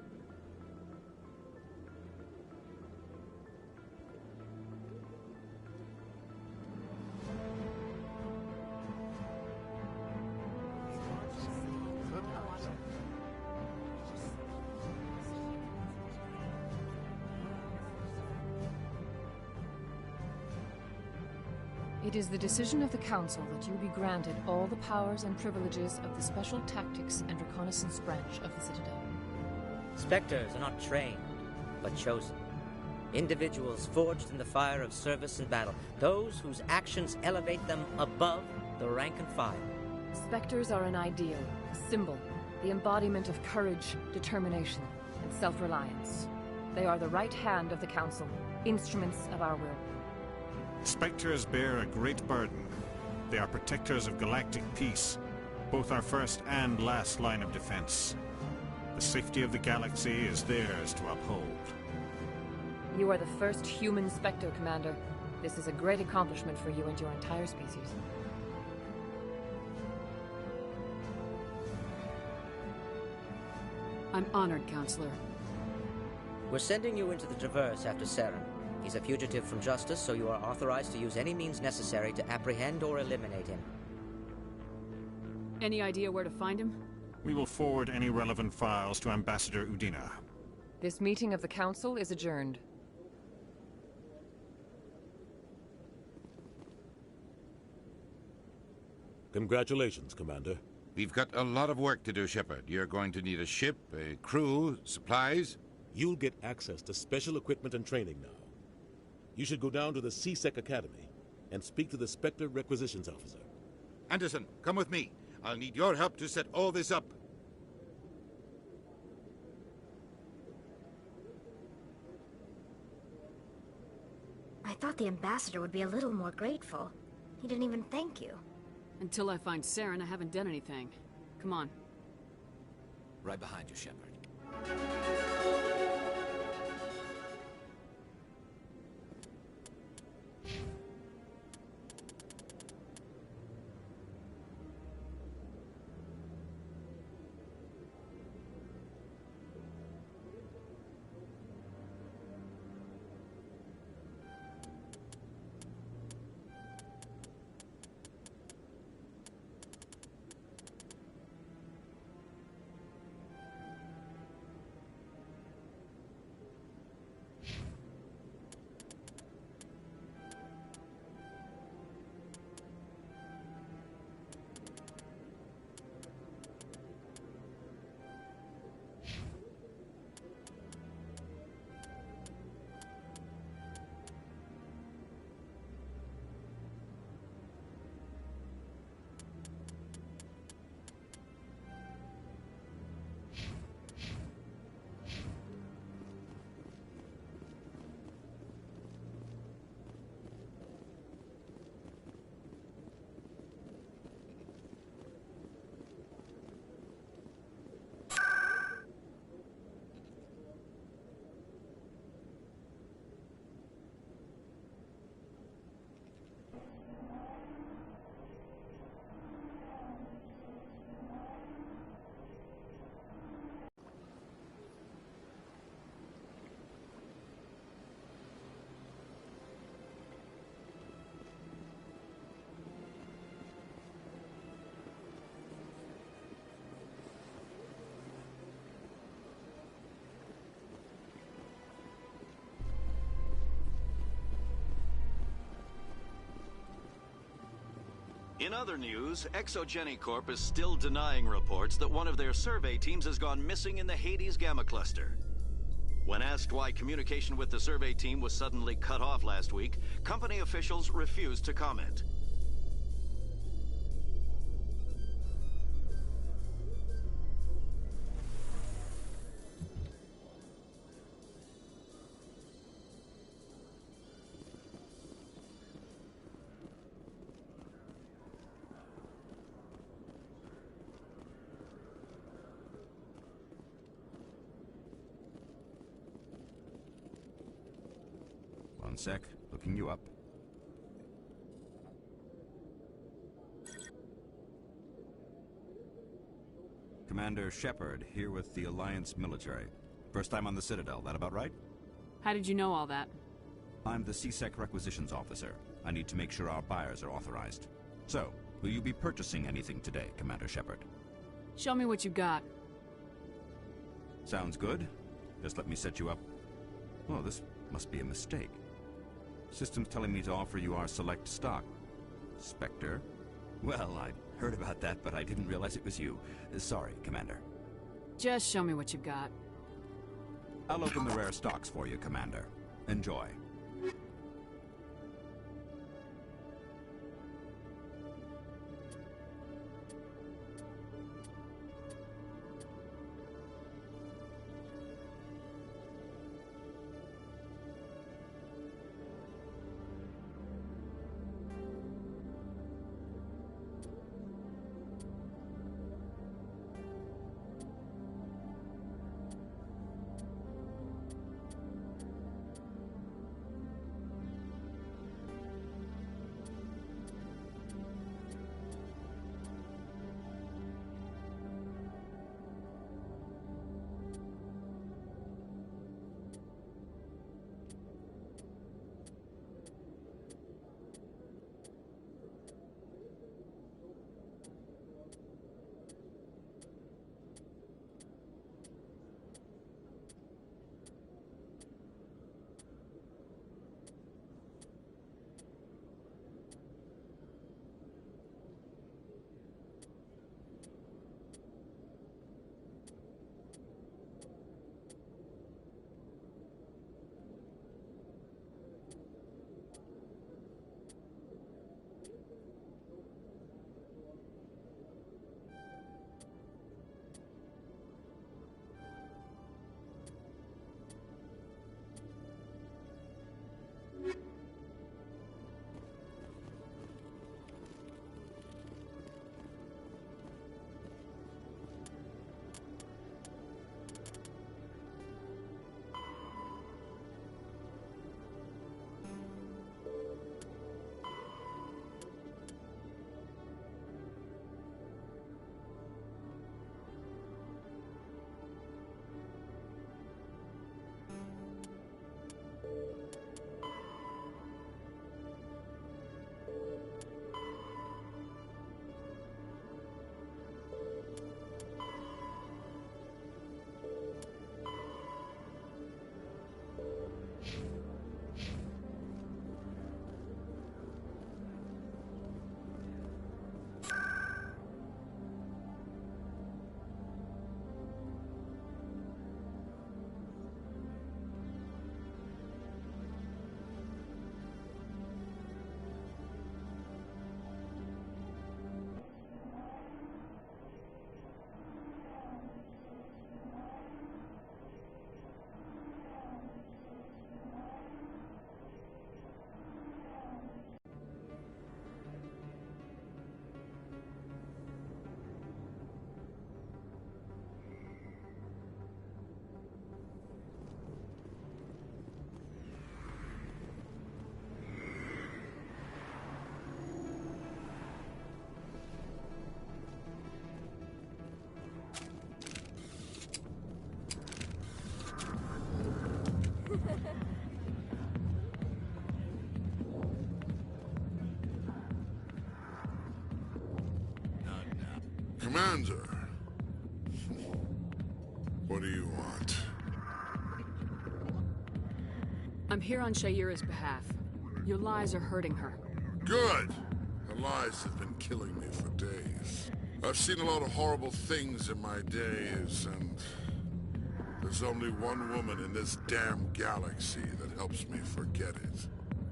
It is the decision of the Council that you be granted all the powers and privileges of the Special Tactics and Reconnaissance branch of the Citadel. Spectres are not trained, but chosen. Individuals forged in the fire of service and battle. Those whose actions elevate them above the rank and file. Spectres are an ideal, a symbol, the embodiment of courage, determination, and self-reliance. They are the right hand of the Council, instruments of our will. Spectres bear a great burden. They are protectors of galactic peace, both our first and last line of defense. The safety of the galaxy is theirs to uphold. You are the first human Spectre, Commander. This is a great accomplishment for you and your entire species. I'm honored, Counselor. We're sending you into the Traverse after Saren. He's a fugitive from justice, so you are authorized to use any means necessary to apprehend or eliminate him. Any idea where to find him? We will forward any relevant files to Ambassador Udina. This meeting of the Council is adjourned. Congratulations, Commander. We've got a lot of work to do, Shepard. You're going to need a ship, a crew, supplies. You'll get access to special equipment and training now. You should go down to the C-Sec Academy and speak to the Spectre Requisitions Officer. Anderson, come with me. I'll need your help to set all this up. I thought the ambassador would be a little more grateful. He didn't even thank you. Until I find Saren, I haven't done anything. Come on. Right behind you, Shepard. In other news, Exogeny Corp is still denying reports that one of their survey teams has gone missing in the Hades Gamma Cluster. When asked why communication with the survey team was suddenly cut off last week, company officials refused to comment. One sec, looking you up. Commander Shepard, here with the Alliance military. First time on the Citadel, that about right? How did you know all that? I'm the C-Sec Requisitions Officer. I need to make sure our buyers are authorized. So, will you be purchasing anything today, Commander Shepard? Show me what you got. Sounds good. Just let me set you up. Oh, this must be a mistake. System's telling me to offer you our select stock. Spectre? Well, I heard about that, but I didn't realize it was you. Sorry, Commander. Just show me what you've got. I'll open the rare stocks for you, Commander. Enjoy. Commander, what do you want? I'm here on Shayura's behalf. Your lies are hurting her. Good! The lies have been killing me for days. I've seen a lot of horrible things in my days, and there's only one woman in this damn galaxy that helps me forget it.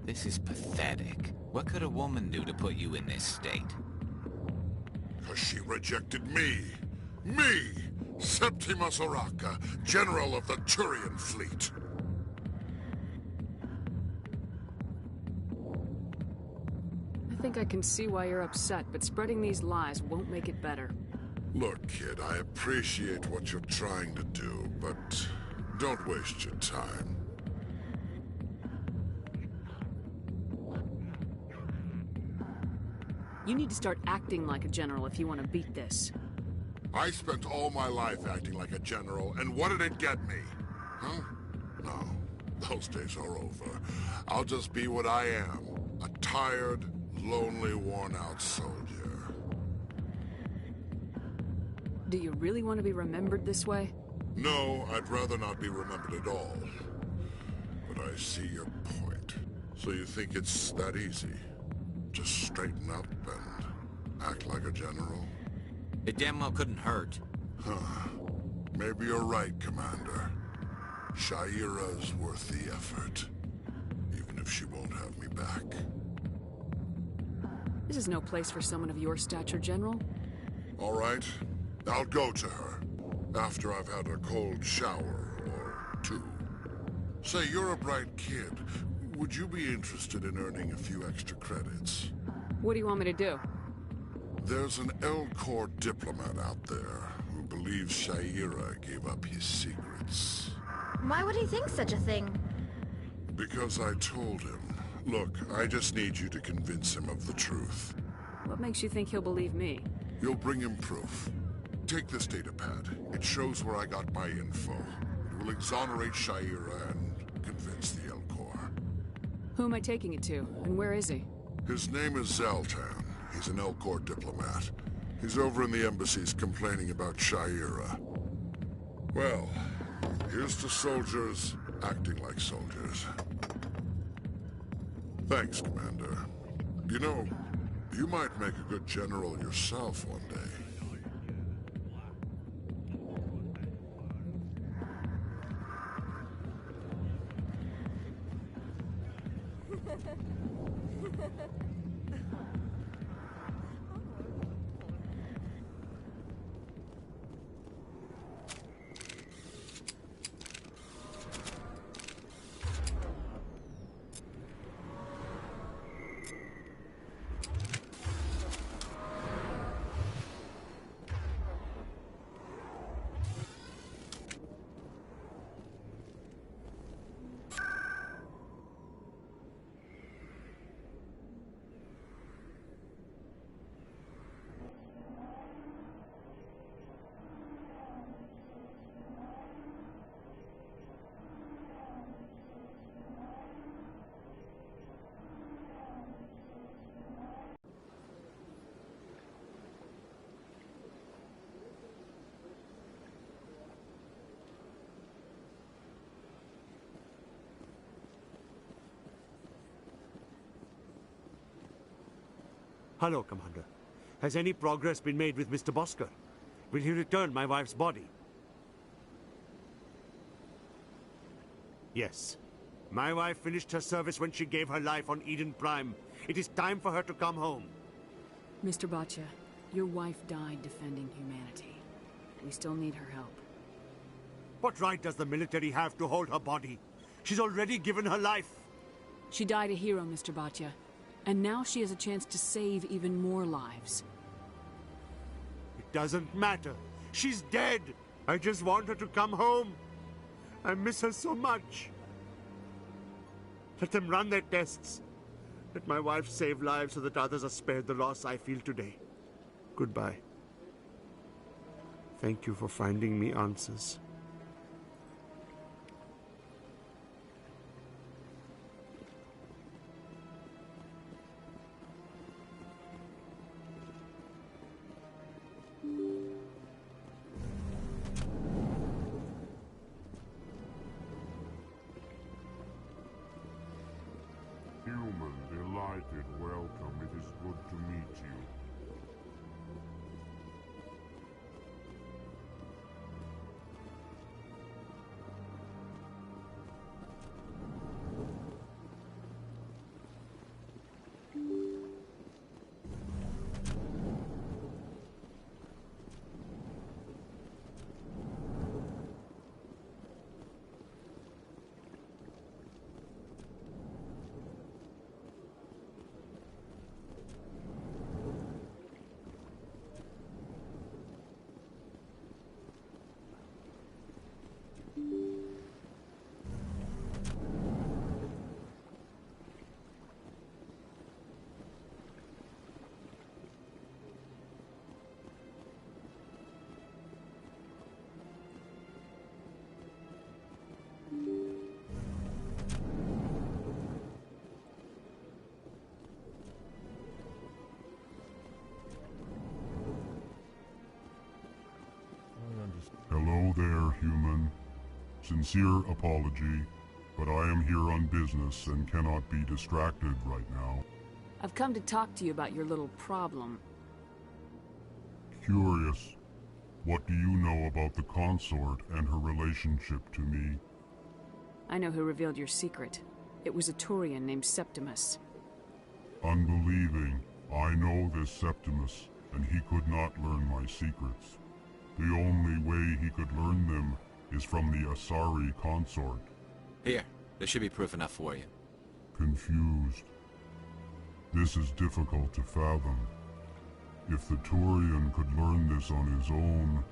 This is pathetic. What could a woman do to put you in this state? Because she rejected me! Me! Septimus Oraka, General of the Turian Fleet! I think I can see why you're upset, but spreading these lies won't make it better. Look, kid, I appreciate what you're trying to do, but don't waste your time. You need to start acting like a general if you want to beat this. I spent all my life acting like a general, and what did it get me? Huh? No, those days are over. I'll just be what I am. A tired, lonely, worn-out soldier. Do you really want to be remembered this way? No, I'd rather not be remembered at all. But I see your point. So you think it's that easy? Just straighten up and act like a general? It damn well couldn't hurt. Huh. Maybe you're right, Commander. Sha'ira's worth the effort. Even if she won't have me back. This is no place for someone of your stature, General. All right. I'll go to her. After I've had a cold shower or two. Say, you're a bright kid. Would you be interested in earning a few extra credits? What do you want me to do? There's an Elcor diplomat out there who believes Sha'ira gave up his secrets. Why would he think such a thing? Because I told him. Look, I just need you to convince him of the truth. What makes you think he'll believe me? You'll bring him proof. Take this datapad. It shows where I got my info. It will exonerate Sha'ira and convince the Elcor. Who am I taking it to, and where is he? His name is Zaltan. He's an Elcor diplomat. He's over in the embassies complaining about Sha'ira. Well, here's to soldiers acting like soldiers. Thanks, Commander. You know, you might make a good general yourself one day. Hello, Commander. Has any progress been made with Mr. Bosker? Will he return my wife's body? Yes. My wife finished her service when she gave her life on Eden Prime. It is time for her to come home. Mr. Bhatia, your wife died defending humanity. We still need her help. What right does the military have to hold her body? She's already given her life. She died a hero, Mr. Bhatia. And now she has a chance to save even more lives. It doesn't matter. She's dead. I just want her to come home. I miss her so much. Let them run their tests. Let my wife save lives so that others are spared the loss I feel today. Goodbye. Thank you for finding me answers. Human, delighted, welcome. It is good to meet you. Hello there, human. Sincere apology, but I am here on business and cannot be distracted right now. I've come to talk to you about your little problem. Curious. What do you know about the consort and her relationship to me? I know who revealed your secret. It was a Turian named Septimus. Unbelieving, I know this Septimus, and he could not learn my secrets. The only way he could learn them is from the Asari consort. Here, this should be proof enough for you. Confused. This is difficult to fathom. If the Turian could learn this on his own,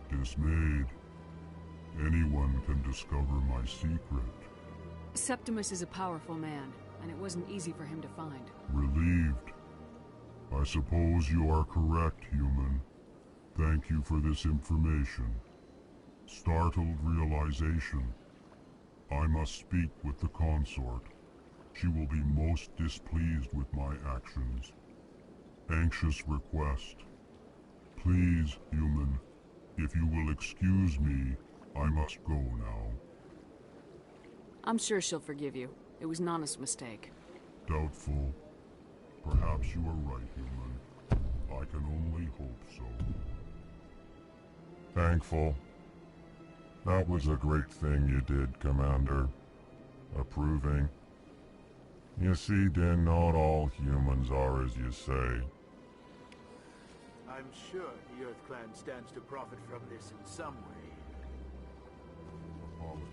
dismayed, anyone can discover my secret. Septimus is a powerful man, and it wasn't easy for him to find. Relieved. I suppose you are correct, human. Thank you for this information. Startled realization. I must speak with the consort. She will be most displeased with my actions. Anxious request. Please, human, if you will excuse me, I must go now. I'm sure she'll forgive you. It was Nana's mistake. Doubtful. Perhaps you are right, human. I can only hope so. Thankful. That was a great thing you did, Commander. Approving. You see, Din, not all humans are as you say. I'm sure the Earth Clan stands to profit from this in some way. Apologetic.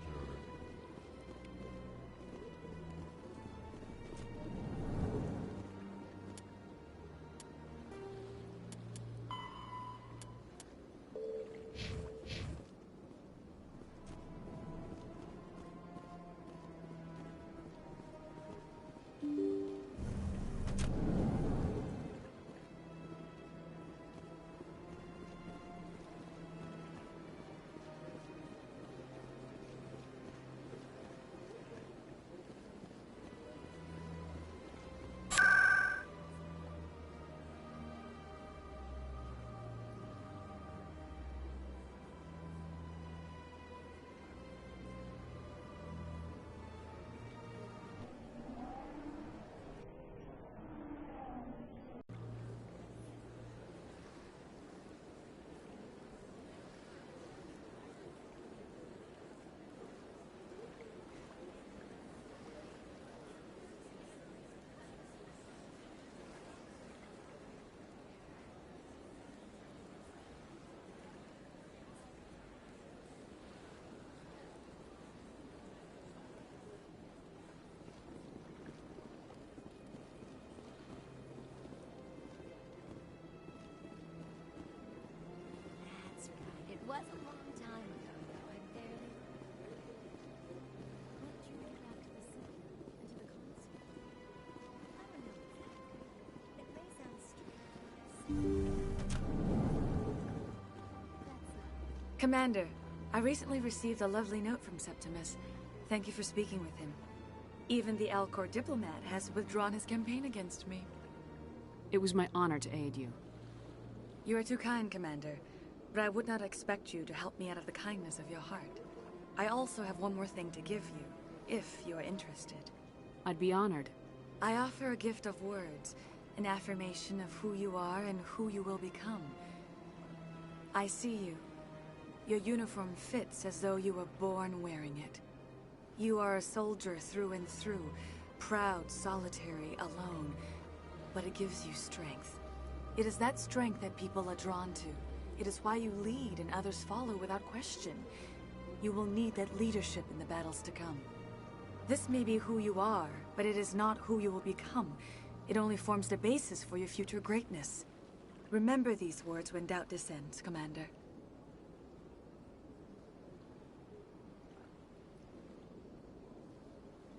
It was a long time ago, though. I barely... What drew you back to the city? And to the console? I don't know exactly. It may sound strange. Commander, I recently received a lovely note from Septimus. Thank you for speaking with him. Even the Alcor diplomat has withdrawn his campaign against me. It was my honor to aid you. You are too kind, Commander. But I would not expect you to help me out of the kindness of your heart. I also have one more thing to give you, if you are interested. I'd be honored. I offer a gift of words, an affirmation of who you are and who you will become. I see you. Your uniform fits as though you were born wearing it. You are a soldier through and through, proud, solitary, alone. But it gives you strength. It is that strength that people are drawn to. It is why you lead and others follow without question. You will need that leadership in the battles to come. This may be who you are, but it is not who you will become. It only forms the basis for your future greatness. Remember these words when doubt descends, Commander.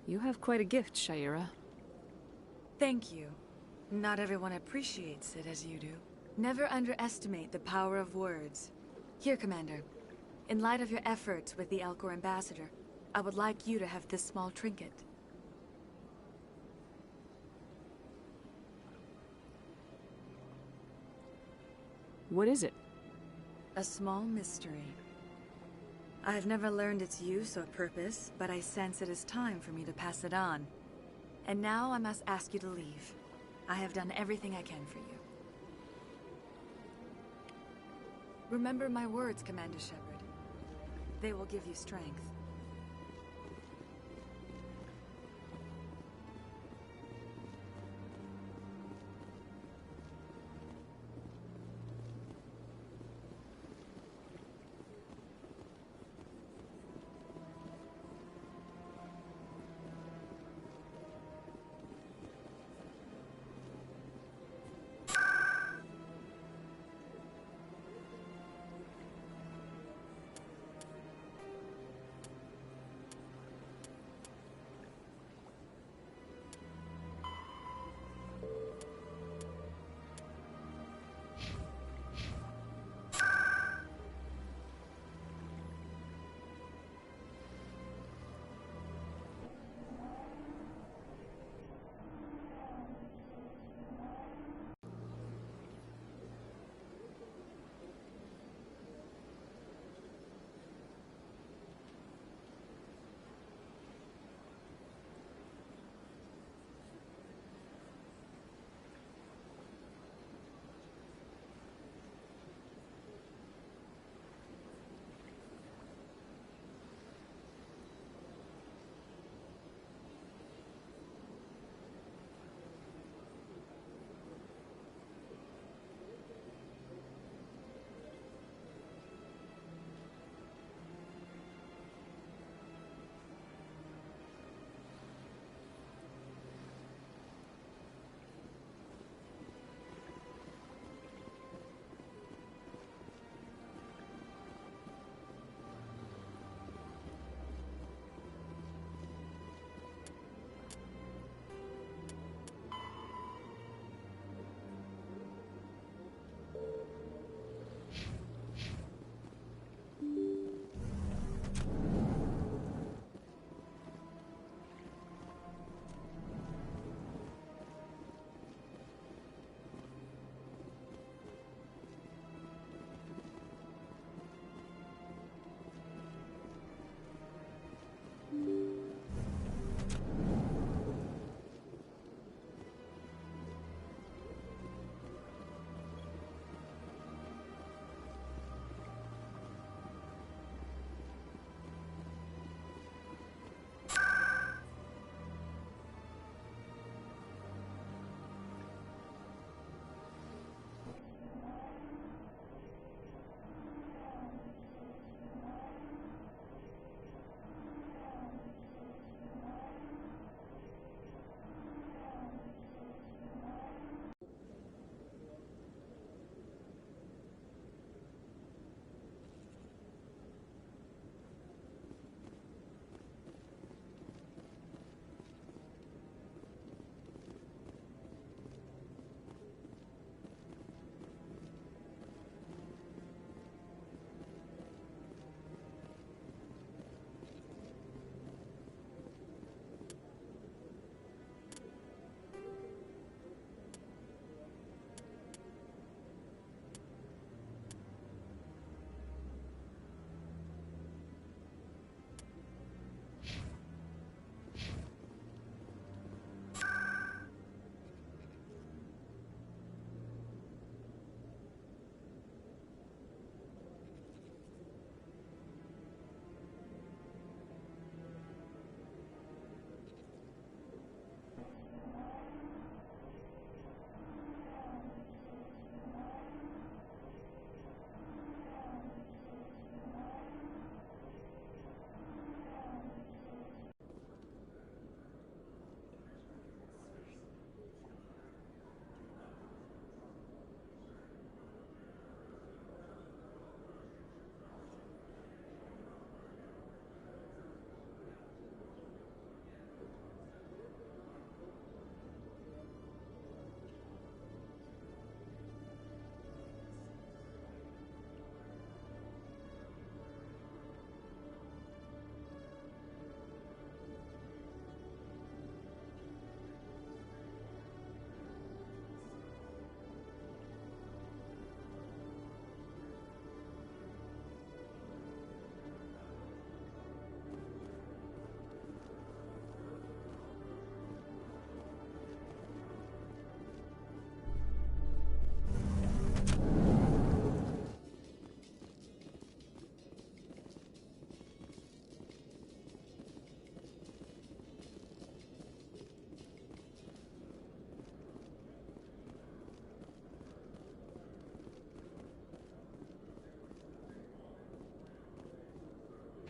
You have quite a gift, Sha'ira. Thank you. Not everyone appreciates it as you do. Never underestimate the power of words. Here, Commander. In light of your efforts with the Alcor ambassador, I would like you to have this small trinket. What is it? A small mystery. I have never learned its use or purpose, but I sense it is time for me to pass it on. And now I must ask you to leave. I have done everything I can for you. Remember my words, Commander Shepard. They will give you strength.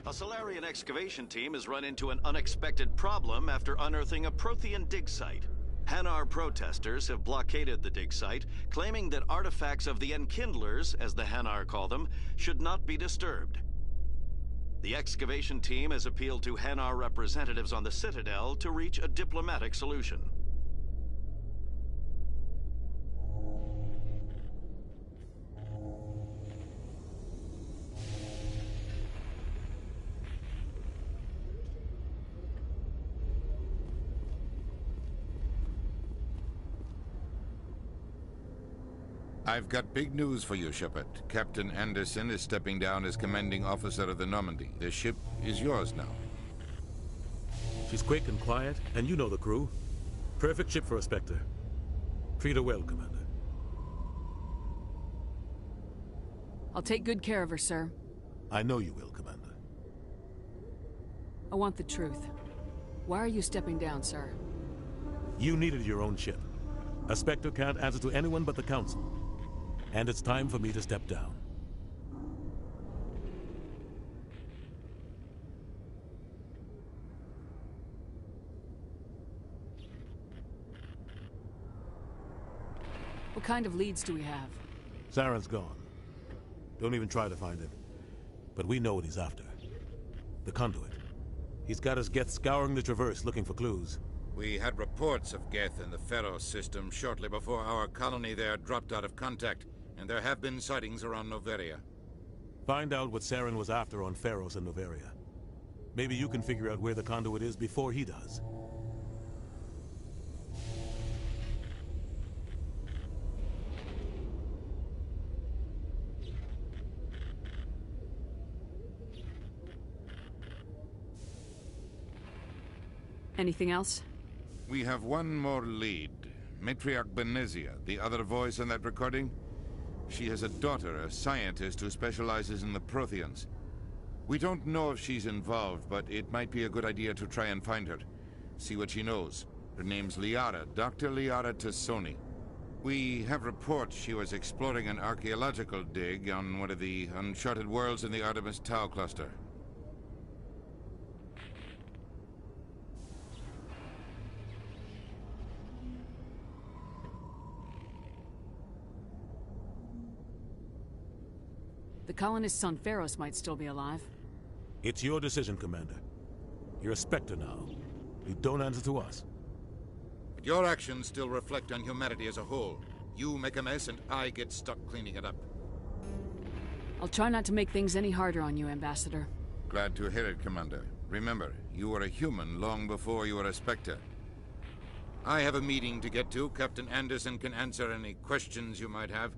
A Solarian excavation team has run into an unexpected problem after unearthing a Prothean dig site. Hanar protesters have blockaded the dig site, claiming that artifacts of the Enkindlers, as the Hanar call them, should not be disturbed. The excavation team has appealed to Hanar representatives on the Citadel to reach a diplomatic solution. I've got big news for you, Shepard. Captain Anderson is stepping down as commanding officer of the Normandy. The ship is yours now. She's quick and quiet, and you know the crew. Perfect ship for a Spectre. Treat her well, Commander. I'll take good care of her, sir. I know you will, Commander. I want the truth. Why are you stepping down, sir? You needed your own ship. A Spectre can't answer to anyone but the Council. And it's time for me to step down. What kind of leads do we have? Saren's gone. Don't even try to find him. But we know what he's after. The Conduit. He's got his Geth scouring the Traverse looking for clues. We had reports of Geth in the Pharos system shortly before our colony there dropped out of contact, and there have been sightings around Noveria. Find out what Saren was after on Pharos and Noveria. Maybe you can figure out where the Conduit is before he does. Anything else? We have one more lead. Matriarch Benezia, the other voice in that recording. She has a daughter, a scientist who specializes in the Protheans. We don't know if she's involved, but it might be a good idea to try and find her. See what she knows. Her name's Liara, Dr. Liara Tassoni. We have reports she was exploring an archaeological dig on one of the uncharted worlds in the Artemis Tau cluster. The colonists on Pharos might still be alive. It's your decision, Commander. You're a Spectre now. You don't answer to us. But your actions still reflect on humanity as a whole. You make a mess and I get stuck cleaning it up. I'll try not to make things any harder on you, Ambassador. Glad to hear it, Commander. Remember, you were a human long before you were a Spectre. I have a meeting to get to. Captain Anderson can answer any questions you might have.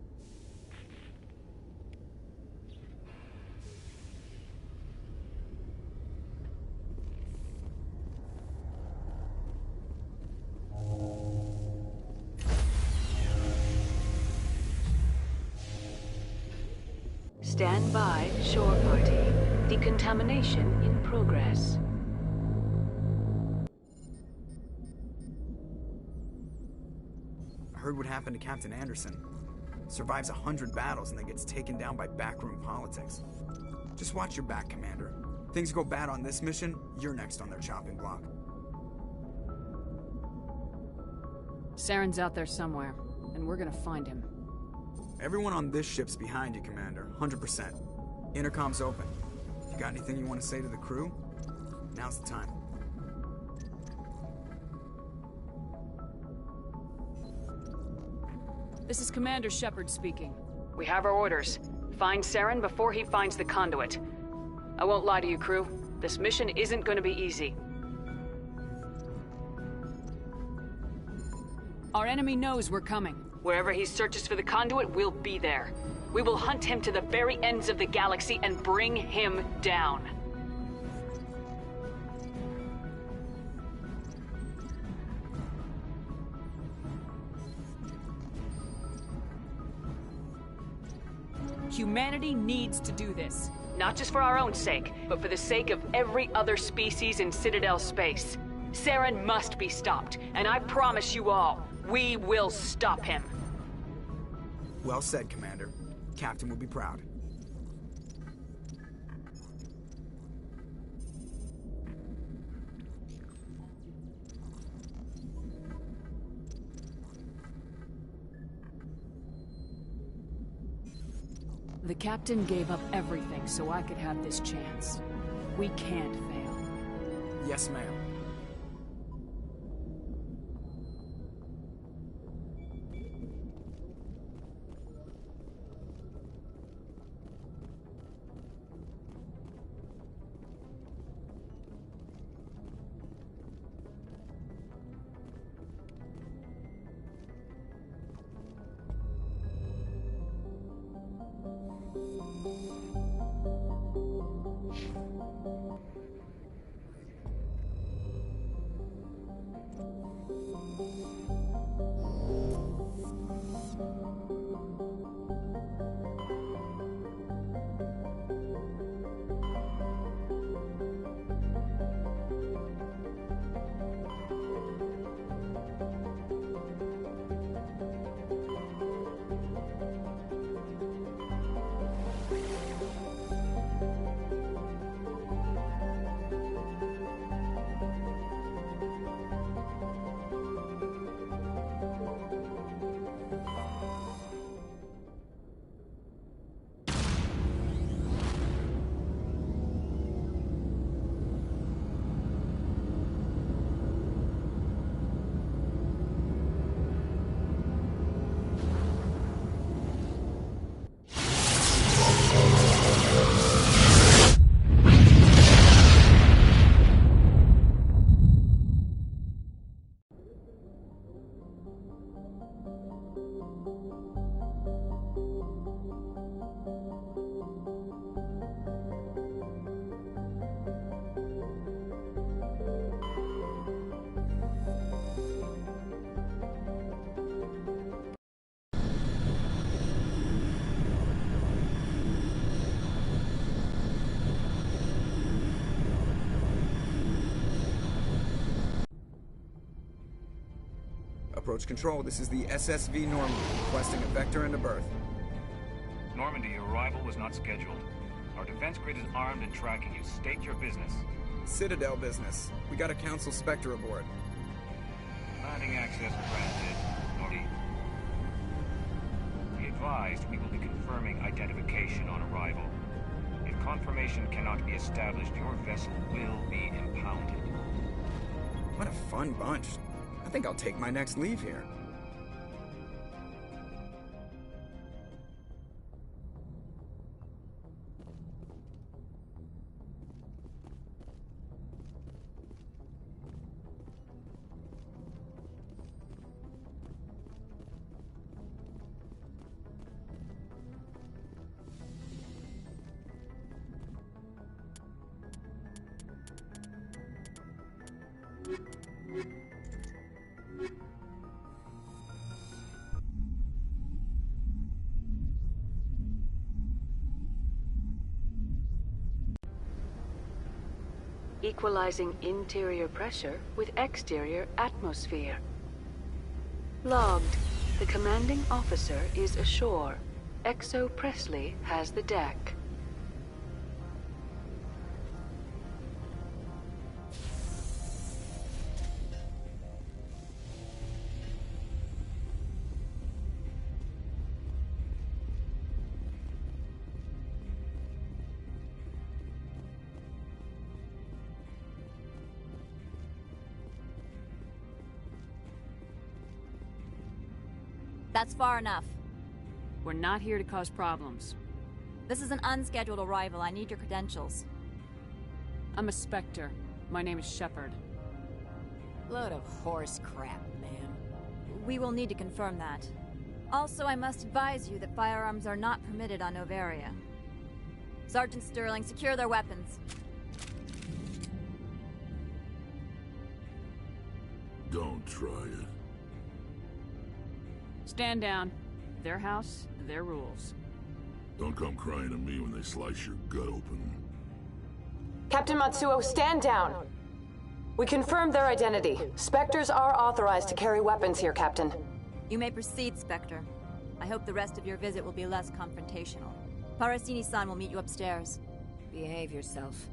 Stand by, shore party. Decontamination in progress. I heard what happened to Captain Anderson. Survives 100 battles and then gets taken down by backroom politics. Just watch your back, Commander. Things go bad on this mission, you're next on their chopping block. Saren's out there somewhere, and we're gonna find him. Everyone on this ship's behind you, Commander. 100%. Intercom's open. If you got anything you want to say to the crew, now's the time. This is Commander Shepard speaking. We have our orders. Find Saren before he finds the conduit. I won't lie to you, crew. This mission isn't gonna be easy. Our enemy knows we're coming. Wherever he searches for the conduit, we'll be there. We will hunt him to the very ends of the galaxy and bring him down. Humanity needs to do this. Not just for our own sake, but for the sake of every other species in Citadel space. Saren must be stopped, and I promise you all, we will stop him. Well said, Commander. Captain will be proud. The captain gave up everything so I could have this chance. We can't fail. Yes, ma'am. Approach control, this is the SSV Normandy, requesting a vector and a berth. Normandy, your arrival was not scheduled. Our defense grid is armed and tracking you. State your business. Citadel business. We got a Council Spectre aboard. Landing access granted. Normandy. Be advised, we will be confirming identification on arrival. If confirmation cannot be established, your vessel will be impounded. What a fun bunch. I think I'll take my next leave here. Equalizing interior pressure with exterior atmosphere. Logged. The commanding officer is ashore. Exo Presley has the deck. That's far enough. We're not here to cause problems. This is an unscheduled arrival. I need your credentials. I'm a Spectre. My name is Shepard. Load of horse crap, man. We will need to confirm that. Also, I must advise you that firearms are not permitted on Noveria. Sergeant Sterling, secure their weapons. Don't try it. Stand down. Their house, their rules. Don't come crying to me when they slice your gut open. Captain Matsuo, stand down! We confirmed their identity. Spectres are authorized to carry weapons here, Captain. You may proceed, Spectre. I hope the rest of your visit will be less confrontational. Parasini-san will meet you upstairs. Behave yourself.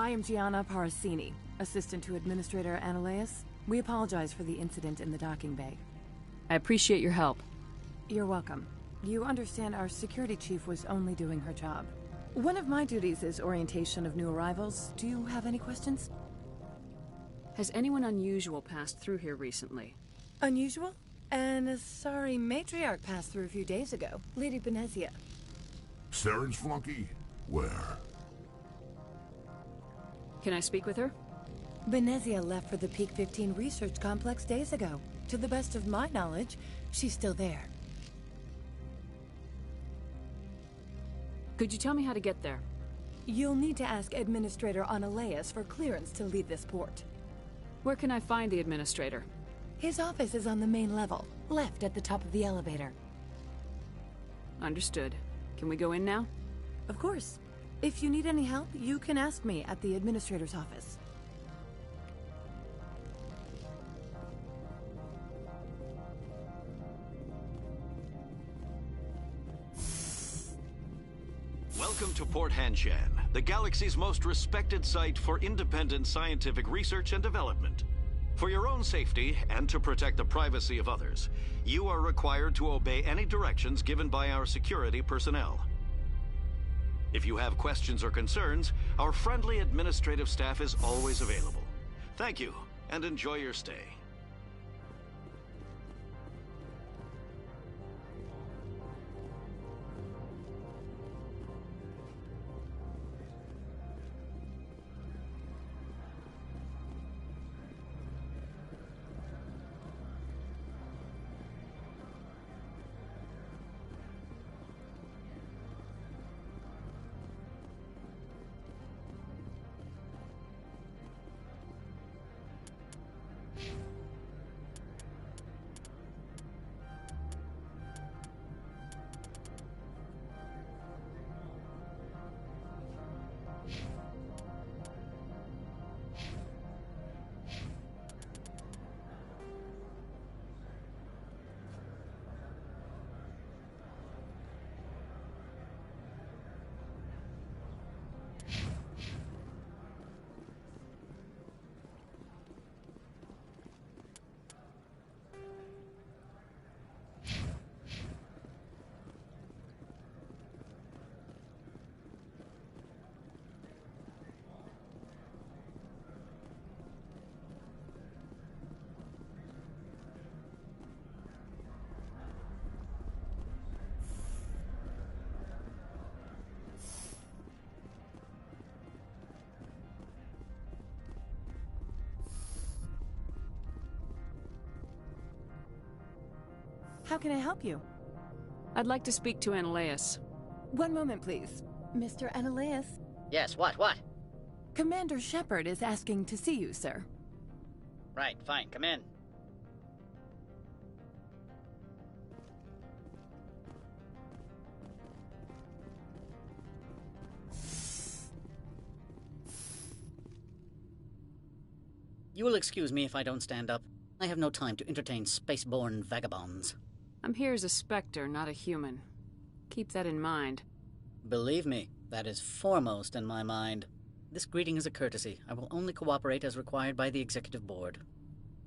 I am Gianna Parasini, assistant to Administrator Analeas. We apologize for the incident in the docking bay. I appreciate your help. You're welcome. You understand our security chief was only doing her job. One of my duties is orientation of new arrivals. Do you have any questions? Has anyone unusual passed through here recently? Unusual? An Asari matriarch passed through a few days ago. Lady Benezia. Saren's flunky? Where? Can I speak with her? Benezia left for the Peak 15 research complex days ago. To the best of my knowledge, she's still there. Could you tell me how to get there? You'll need to ask Administrator Analeas for clearance to leave this port. Where can I find the Administrator? His office is on the main level, left at the top of the elevator. Understood. Can we go in now? Of course. If you need any help, you can ask me at the Administrator's office. Welcome to Port Hanshan, the galaxy's most respected site for independent scientific research and development. For your own safety and to protect the privacy of others, you are required to obey any directions given by our security personnel. If you have questions or concerns, our friendly administrative staff is always available. Thank you, and enjoy your stay. How can I help you? I'd like to speak to Analeas. One moment, please. Mr. Analeas? Yes, what? Commander Shepard is asking to see you, sir. Right, fine, come in. You will excuse me if I don't stand up. I have no time to entertain spaceborne vagabonds. I'm here as a Spectre, not a human. Keep that in mind. Believe me, that is foremost in my mind. This greeting is a courtesy. I will only cooperate as required by the Executive Board.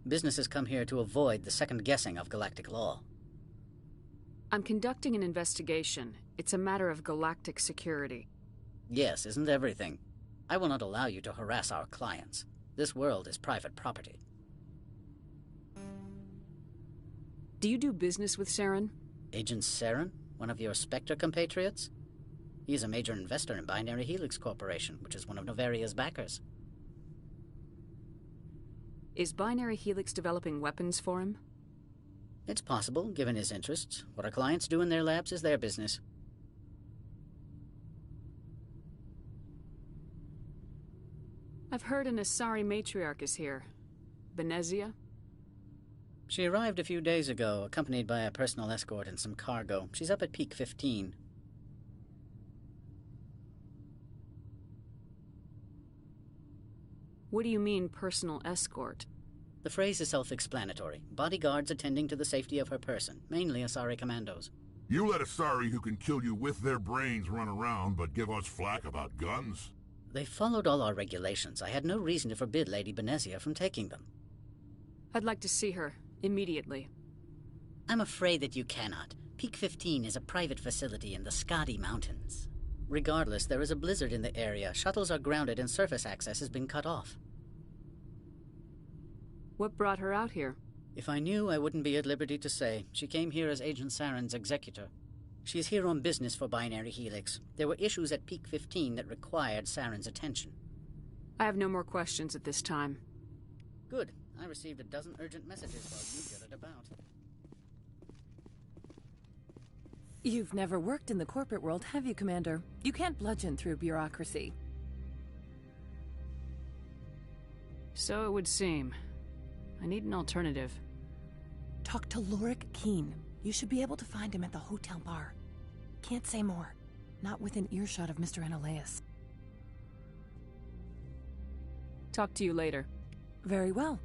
Businesses come here to avoid the second guessing of galactic law. I'm conducting an investigation. It's a matter of galactic security. Yes, isn't everything? I will not allow you to harass our clients. This world is private property. Do you do business with Saren? Agent Saren? One of your Spectre compatriots? He is a major investor in Binary Helix Corporation, which is one of Novaria's backers. Is Binary Helix developing weapons for him? It's possible, given his interests. What our clients do in their labs is their business. I've heard an Asari matriarch is here. Benezia? She arrived a few days ago, accompanied by a personal escort and some cargo. She's up at Peak 15. What do you mean, personal escort? The phrase is self-explanatory. Bodyguards attending to the safety of her person, mainly Asari commandos. You let Asari who can kill you with their brains run around, but give us flack about guns? They followed all our regulations. I had no reason to forbid Lady Benezia from taking them. I'd like to see her, immediately. I'm afraid that you cannot. Peak 15 is a private facility in the Skadi Mountains. Regardless, there is a blizzard in the area. Shuttles are grounded and surface access has been cut off. What brought her out here? If I knew, I wouldn't be at liberty to say. She came here as Agent Saren's executor. She is here on business for Binary Helix. There were issues at Peak 15 that required Saren's attention. I have no more questions at this time. Good. I received a dozen urgent messages while you jittered about. You've never worked in the corporate world, have you, Commander? You can't bludgeon through bureaucracy. So it would seem. I need an alternative. Talk to Lorik King. You should be able to find him at the hotel bar. Can't say more. Not within earshot of Mr. Analaeus. Talk to you later. Very well.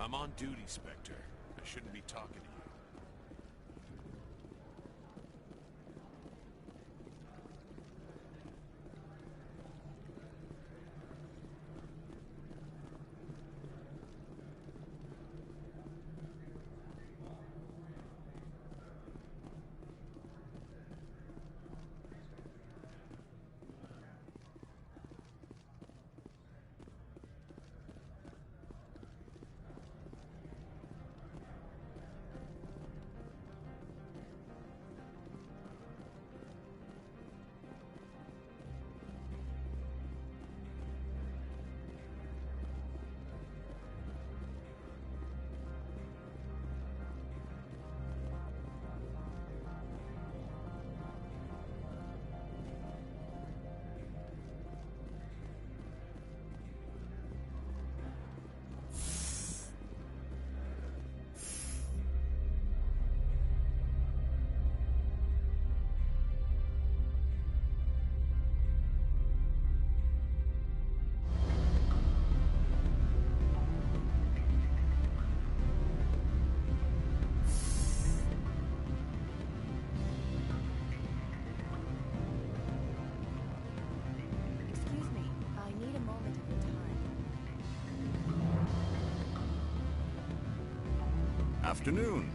I'm on duty, Spectre. I shouldn't be talking to you. Afternoon.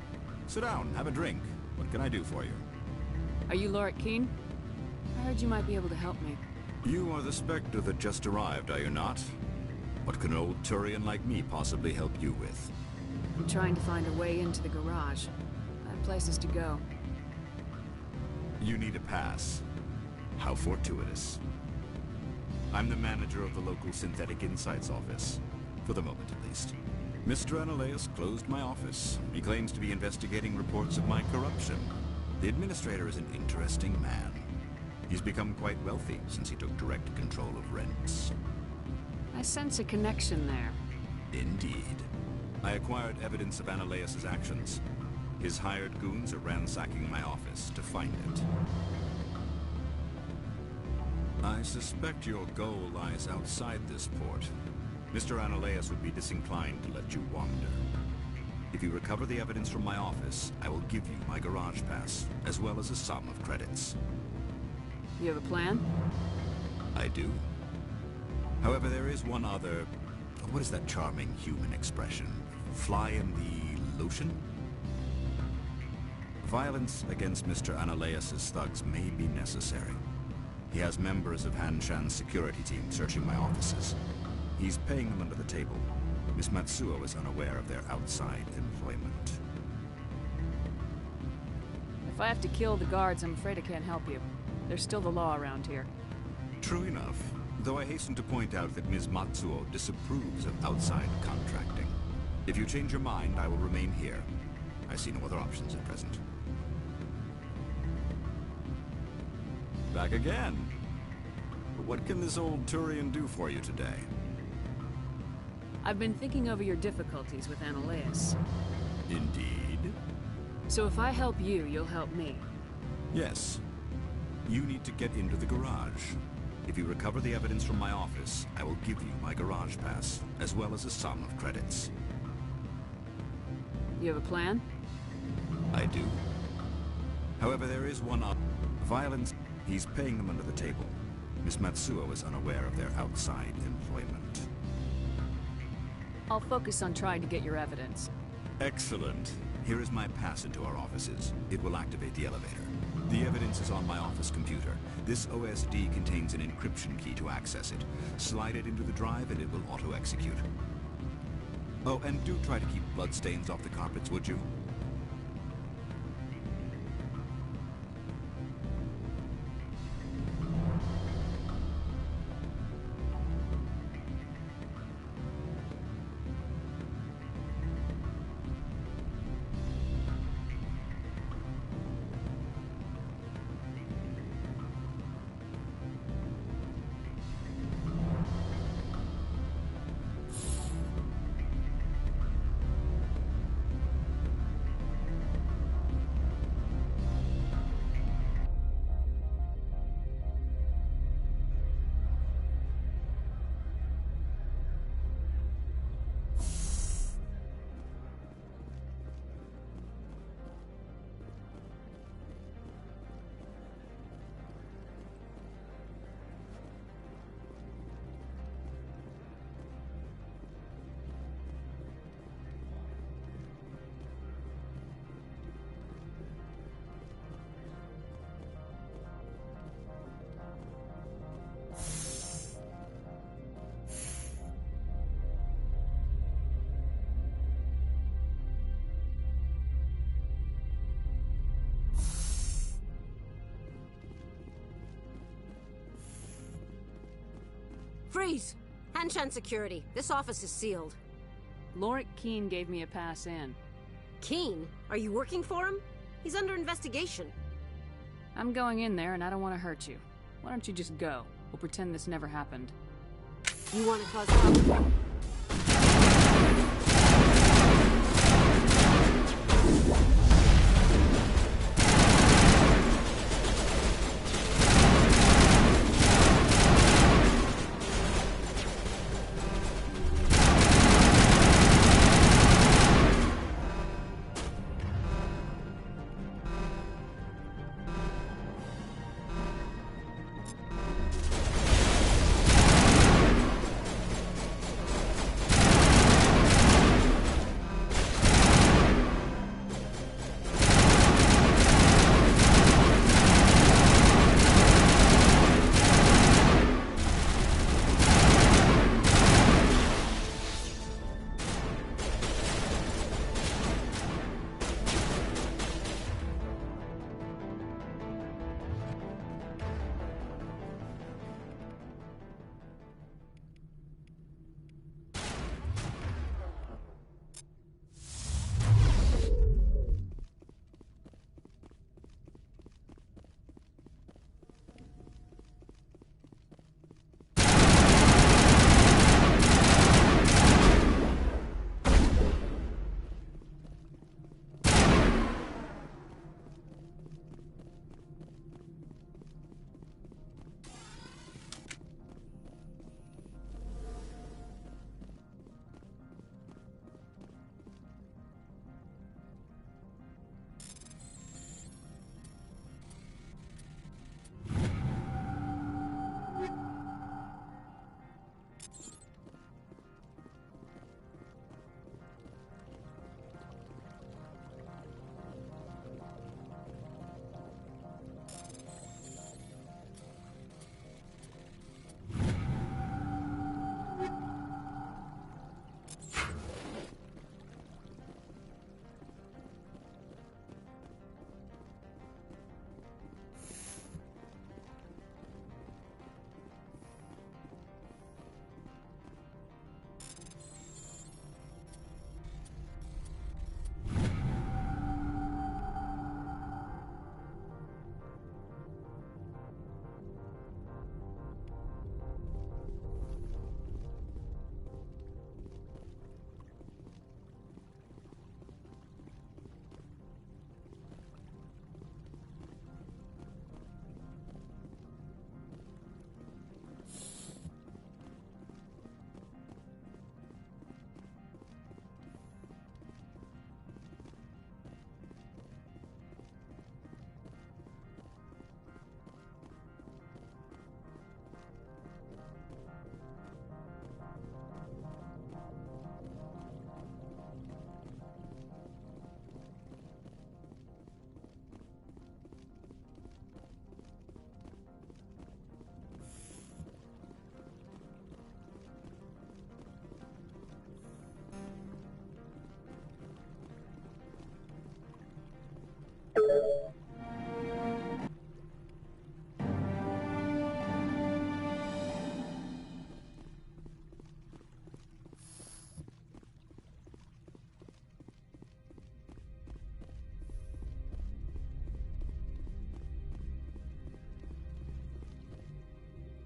Sit down, have a drink. What can I do for you? Are you Lorik King? I heard you might be able to help me. You are the Spectre that just arrived, are you not? What can an old Turian like me possibly help you with? I'm trying to find a way into the garage. I have places to go. You need a pass. How fortuitous. I'm the manager of the local Synthetic Insights office. For the moment, at least. Mr. Analaeus closed my office. He claims to be investigating reports of my corruption. The administrator is an interesting man. He's become quite wealthy since he took direct control of rents. I sense a connection there. Indeed. I acquired evidence of Analaeus' actions. His hired goons are ransacking my office to find it. I suspect your goal lies outside this port. Mr. Analaeus would be disinclined to let you wander. If you recover the evidence from my office, I will give you my garage pass, as well as a sum of credits. You have a plan? I do. However, there is one other... What is that charming human expression? Fly in the lotion? Violence against Mr. Analaeus' thugs may be necessary. He has members of Han Shan's security team searching my offices. He's paying them under the table. Miss Matsuo is unaware of their outside employment. If I have to kill the guards, I'm afraid I can't help you. There's still the law around here. True enough, though I hasten to point out that Ms. Matsuo disapproves of outside contracting. If you change your mind, I will remain here. I see no other options at present. Back again. But what can this old Turian do for you today? I've been thinking over your difficulties with Analaeus. Indeed. So if I help you, you'll help me. Yes. You need to get into the garage. If you recover the evidence from my office, I will give you my garage pass, as well as a sum of credits. You have a plan? I do. However, there is one other. Violence. He's paying them under the table. Miss Matsuo is unaware of their outside employment. I'll focus on trying to get your evidence. Excellent. Here is my pass into our offices. It will activate the elevator. The evidence is on my office computer. This OSD contains an encryption key to access it. Slide it into the drive and it will auto-execute. Oh, and do try to keep bloodstains off the carpets, would you? Freeze! Han Shan Security. This office is sealed. Lorik Keene gave me a pass in. Keene? Are you working for him? He's under investigation. I'm going in there and I don't want to hurt you. Why don't you just go? We'll pretend this never happened. You want to cause trouble?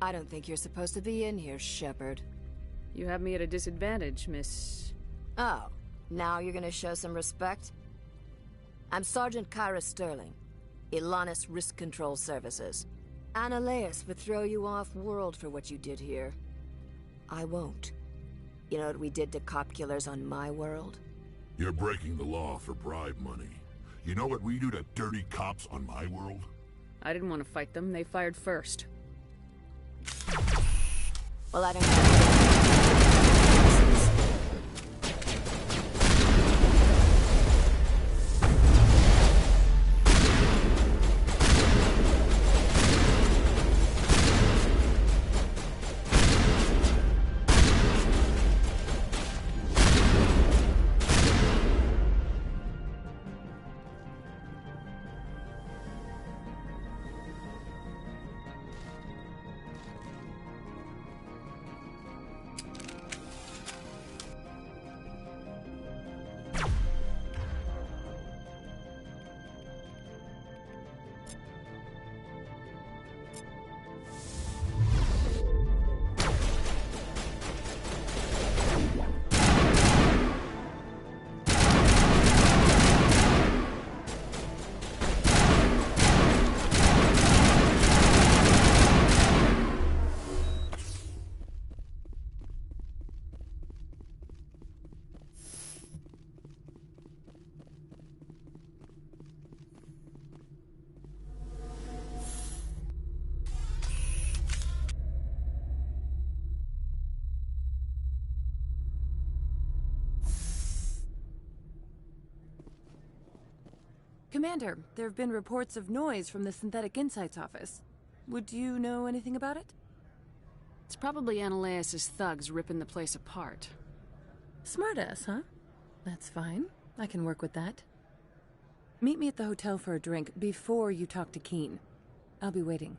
I don't think you're supposed to be in here, Shepard. You have me at a disadvantage, Miss... Oh, now you're gonna show some respect? I'm Sergeant Kyra Sterling, Ilanis Risk Control Services. Annaleus would throw you off-world for what you did here. I won't. You know what we did to cop killers on my world? You're breaking the law for bribe money. You know what we do to dirty cops on my world? I didn't want to fight them. They fired first. Well, I don't know. Commander, there have been reports of noise from the Synthetic Insights office. Would you know anything about it? It's probably Annaleus' thugs ripping the place apart. Smartass, huh? That's fine. I can work with that. Meet me at the hotel for a drink before you talk to Keen. I'll be waiting.